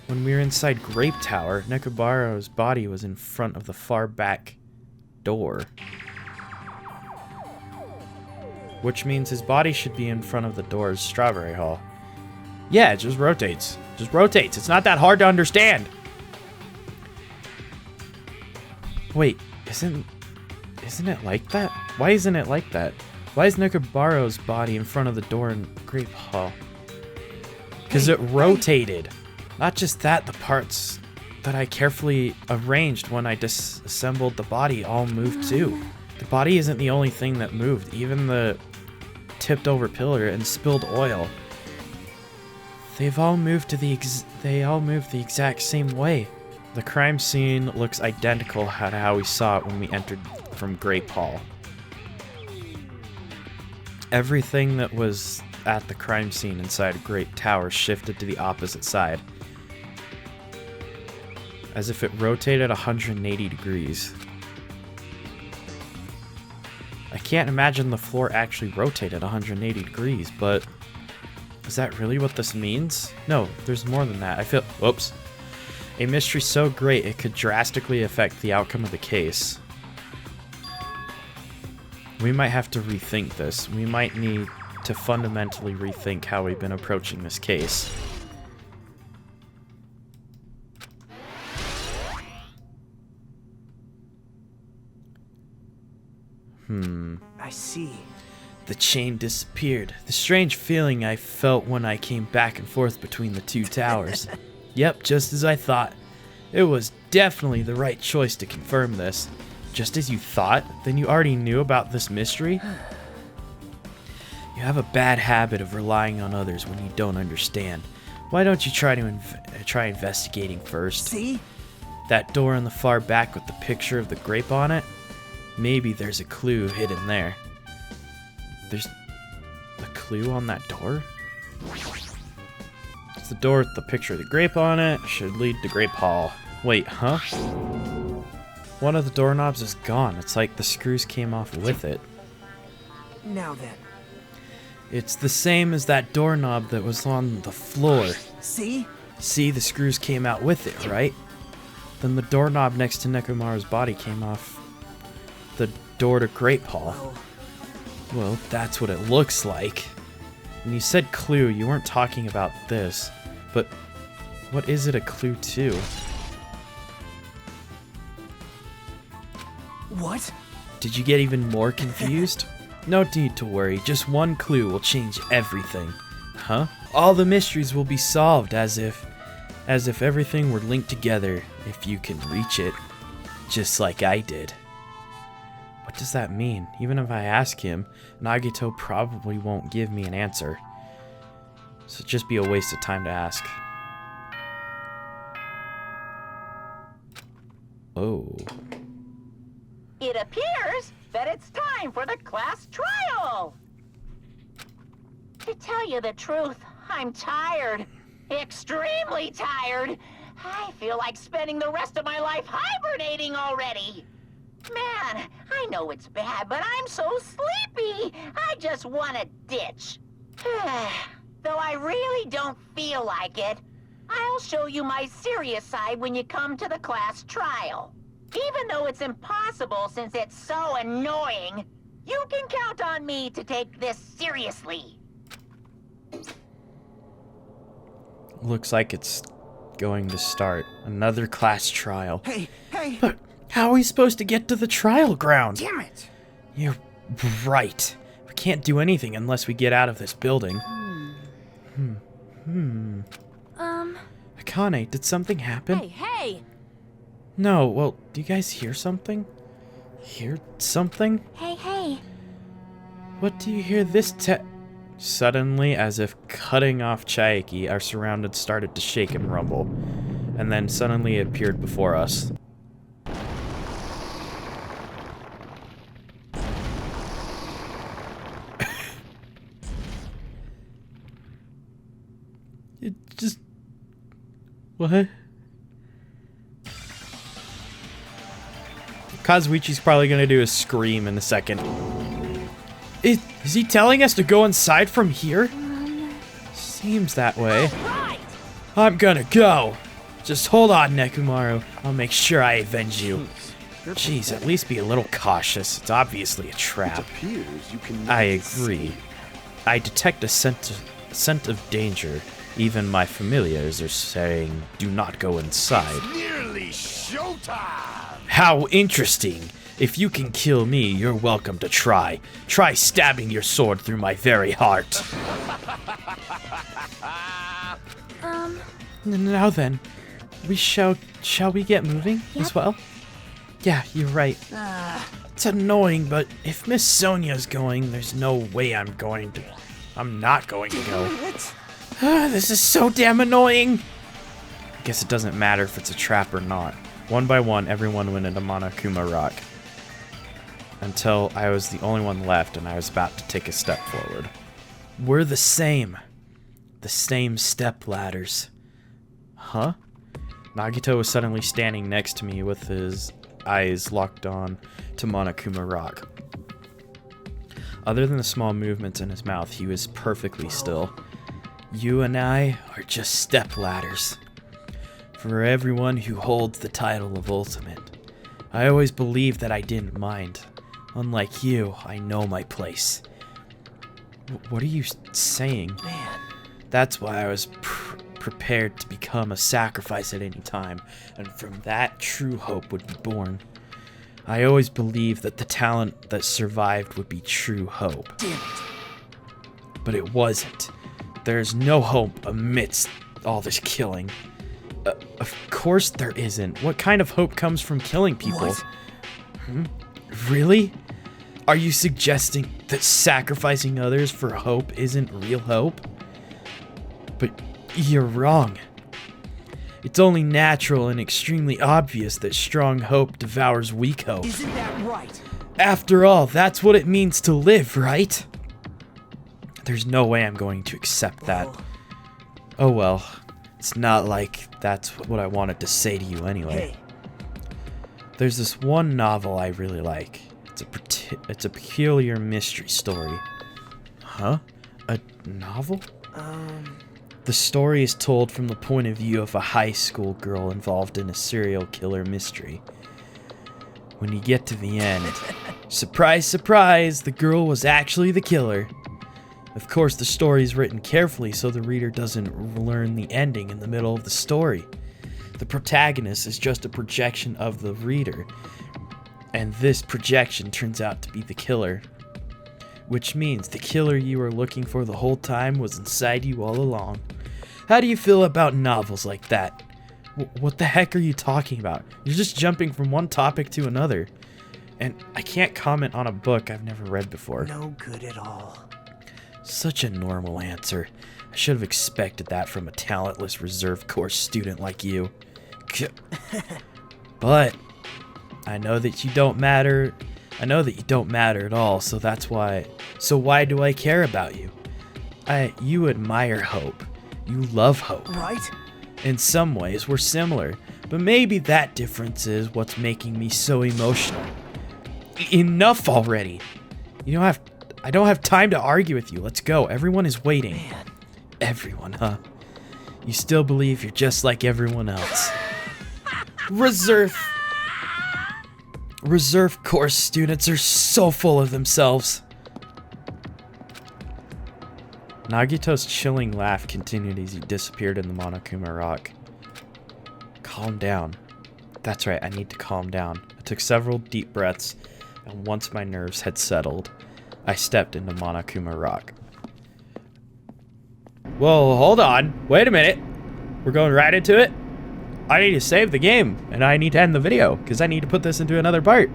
When we were inside Grape Tower, Nekomaru's body was in front of the far back door. Which means his body should be in front of the door's Strawberry Hall. Yeah, it just rotates. Just rotates. It's not that hard to understand. Wait, isn't it like that? Why isn't it like that? Why is Nekomaru's body in front of the door in Grape Hall? Because it rotated. Not just that, the parts that I carefully arranged when I disassembled the body all moved too. The body isn't the only thing that moved. Even the tipped over pillar and spilled oil. They all moved the exact same way. The crime scene looks identical to how we saw it when we entered from Grape Hall. Everything that was at the crime scene inside Grape Tower shifted to the opposite side. As if it rotated 180 degrees. I can't imagine the floor actually rotated 180 degrees, but is that really what this means? No, there's more than that. Whoops. A mystery so great it could drastically affect the outcome of the case. We might have to rethink this. We might need to fundamentally rethink how we've been approaching this case. I see. The chain disappeared. The strange feeling I felt when I came back and forth between the two towers. Yep, just as I thought. It was definitely the right choice to confirm this. Just as you thought? Then you already knew about this mystery? You have a bad habit of relying on others when you don't understand. Why don't you try investigating first? See? That door in the far back with the picture of the grape on it? Maybe there's a clue hidden there. There's a clue on that door? the door with the picture of the grape on it. Should lead to Grape Hall. Wait, huh? One of the doorknobs is gone. It's like the screws came off with it. Now then. It's the same as that doorknob that was on the floor. See? See, the screws came out with it, right? Then the doorknob next to Nekomaru's body came off the door to Grape Hall. Well, that's what it looks like. When you said clue, you weren't talking about this. But what is it a clue to? What? Did you get even more confused? No need to worry, just one clue will change everything. Huh? All the mysteries will be solved as if everything were linked together if you can reach it. Just like I did. What does that mean? Even if I ask him, Nagito probably won't give me an answer. So it'd just be a waste of time to ask. Oh. It appears that it's time for the class trial. To tell you the truth, I'm tired. Extremely tired. I feel like spending the rest of my life hibernating already. Man, I know it's bad, but I'm so sleepy. I just want to ditch. Though I really don't feel like it, I'll show you my serious side when you come to the class trial. Even though it's impossible since it's so annoying, you can count on me to take this seriously. Looks like it's going to start. Another class trial. Hey! But how are we supposed to get to the trial ground? Damn it! You're right. We can't do anything unless we get out of this building. Akane, did something happen? Hey! No, well, do you guys hear something? Hear something? Hey. What do you hear this Suddenly, as if cutting off Chaiki, our surroundings started to shake and rumble. And then suddenly it appeared before us. It just... What? Kazuichi's probably gonna do a scream in a second. Is he telling us to go inside from here? Seems that way. Right! I'm gonna go. Just hold on, Nekomaru. I'll make sure I avenge you. Jeez, at least be a little cautious. It's obviously a trap. I agree. I detect a scent of danger. Even my familiars are saying, do not go inside. Nearly showtime! How interesting. If you can kill me, you're welcome to try. Try stabbing your sword through my very heart. Now then, shall we get moving as well? Yeah, you're right. It's annoying, but if Miss Sonia's going, there's no way I'm not going to go. This is so damn annoying. I guess it doesn't matter if it's a trap or not. One by one, everyone went into Monokuma Rock. Until I was the only one left and I was about to take a step forward. We're the same. The same step ladders. Huh? Nagito was suddenly standing next to me with his eyes locked on to Monokuma Rock. Other than the small movements in his mouth, he was perfectly still. You and I are just step ladders. For everyone who holds the title of Ultimate. I always believed that I didn't mind. Unlike you, I know my place. What are you saying? Man. That's why I was prepared to become a sacrifice at any time, and from that, true hope would be born. I always believed that the talent that survived would be true hope. Damn it. But it wasn't. There's no hope amidst all this killing. Of course there isn't. What kind of hope comes from killing people? What? Really? Are you suggesting that sacrificing others for hope isn't real hope? But you're wrong. It's only natural and extremely obvious that strong hope devours weak hope. Isn't that right? After all, that's what it means to live, right? There's no way I'm going to accept that. Oh well. It's not like that's what I wanted to say to you anyway. Hey, There's this one novel I really like. It's a peculiar mystery story. Huh? A novel? The story is told from the point of view of a high school girl involved in a serial killer mystery. When you get to the end, surprise, surprise, the girl was actually the killer. Of course, the story is written carefully so the reader doesn't learn the ending in the middle of the story. The protagonist is just a projection of the reader, and this projection turns out to be the killer. Which means the killer you were looking for the whole time was inside you all along. How do you feel about novels like that? What the heck are you talking about? You're just jumping from one topic to another. And I can't comment on a book I've never read before. no good at all. Such a normal answer. I should have expected that from a talentless reserve course student like you. But I know that you don't matter. I know that you don't matter at all, so that's why. So why do I care about you? You admire hope. You love hope. Right? In some ways, we're similar, but maybe that difference is what's making me so emotional. Enough already. I don't have time to argue with you. Let's go. Everyone is waiting. Man. Everyone, huh? You still believe you're just like everyone else. Reserve course students are so full of themselves. Nagito's chilling laugh continued as he disappeared in the Monokuma rock. Calm down. That's right, I need to calm down. I took several deep breaths, and once my nerves had settled, I stepped into Monokuma rock. Whoa, hold on. Wait a minute. We're going right into it? I need to save the game, and I need to end the video, because I need to put this into another part.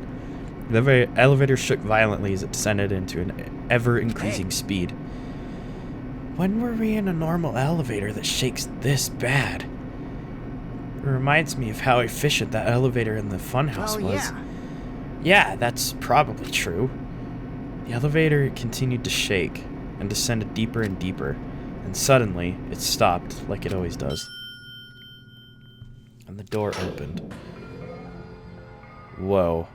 The elevator shook violently as it descended into an ever-increasing speed. When were we in a normal elevator that shakes this bad? It reminds me of how efficient that elevator in the funhouse was. Yeah. Yeah, that's probably true. The elevator continued to shake and descended deeper and deeper, and suddenly it stopped like it always does. And the door opened. Whoa.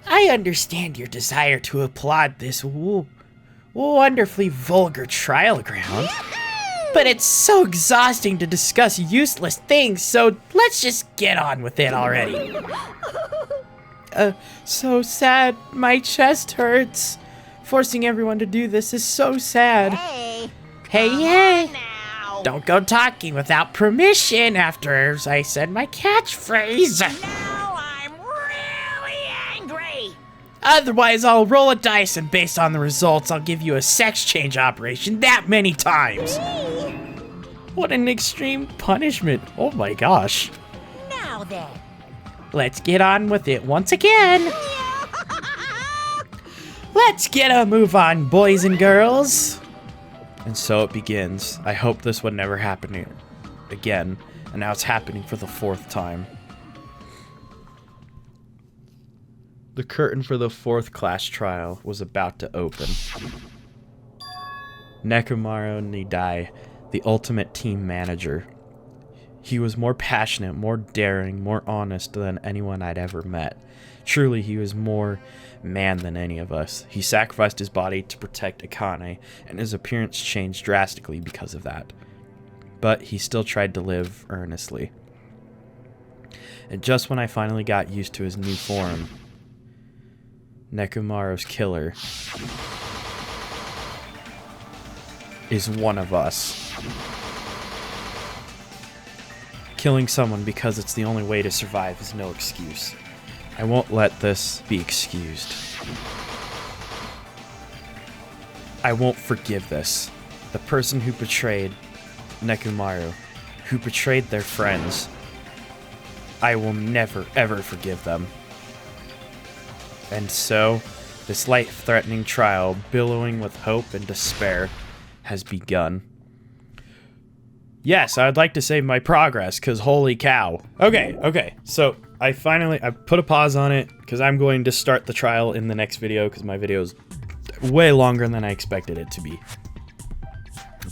I understand your desire to applaud this wonderfully vulgar trial ground. But it's so exhausting to discuss useless things, so let's just get on with it already. So sad. My chest hurts. Forcing everyone to do this is so sad. Hey. Now. Don't go talking without permission after I said my catchphrase. Now I'm really angry. Otherwise, I'll roll a dice, and based on the results, I'll give you a sex change operation that many times. What an extreme punishment. Oh my gosh. Now then. Let's get on with it once again. Let's get a move on, boys and girls. And so it begins. I hope this would never happen again. And now it's happening for the 4th time. The curtain for the 4th class trial was about to open. Nekomaru Nidai, the ultimate team manager. He was more passionate, more daring, more honest than anyone I'd ever met. Truly, he was more man than any of us. He sacrificed his body to protect Akane, and his appearance changed drastically because of that. But he still tried to live earnestly. And just when I finally got used to his new form, Nekomaru's killer is one of us. Killing someone because it's the only way to survive is no excuse. I won't let this be excused. I won't forgive this. The person who betrayed Nekomaru, who betrayed their friends, I will never ever forgive them. And so, this life-threatening trial, billowing with hope and despair, has begun. Yes, I'd like to save my progress, because holy cow. Okay, so I put a pause on it, because I'm going to start the trial in the next video, because my video is way longer than I expected it to be.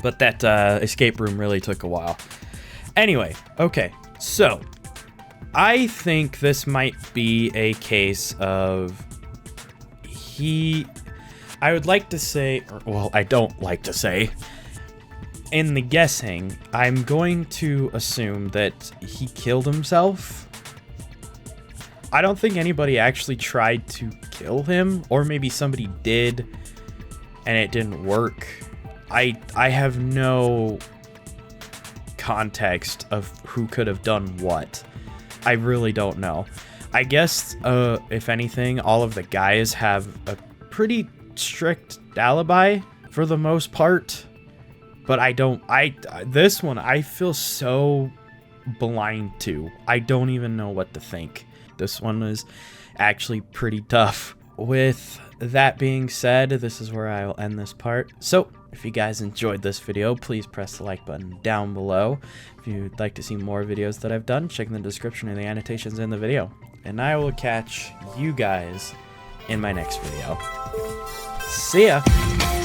But that escape room really took a while. Anyway, okay, so I think this might be a case of I would like to say, well, I don't like to say, in the guessing, I'm going to assume that he killed himself. I don't think anybody actually tried to kill him, or maybe somebody did and it didn't work. I have no context of who could have done what. I really don't know. I guess, if anything, all of the guys have a pretty strict alibi for the most part. But this one, I feel so blind to. I don't even know what to think. This one is actually pretty tough. With that being said, this is where I will end this part. So, if you guys enjoyed this video, please press the like button down below. If you'd like to see more videos that I've done, check in the description and the annotations in the video. And I will catch you guys in my next video. See ya!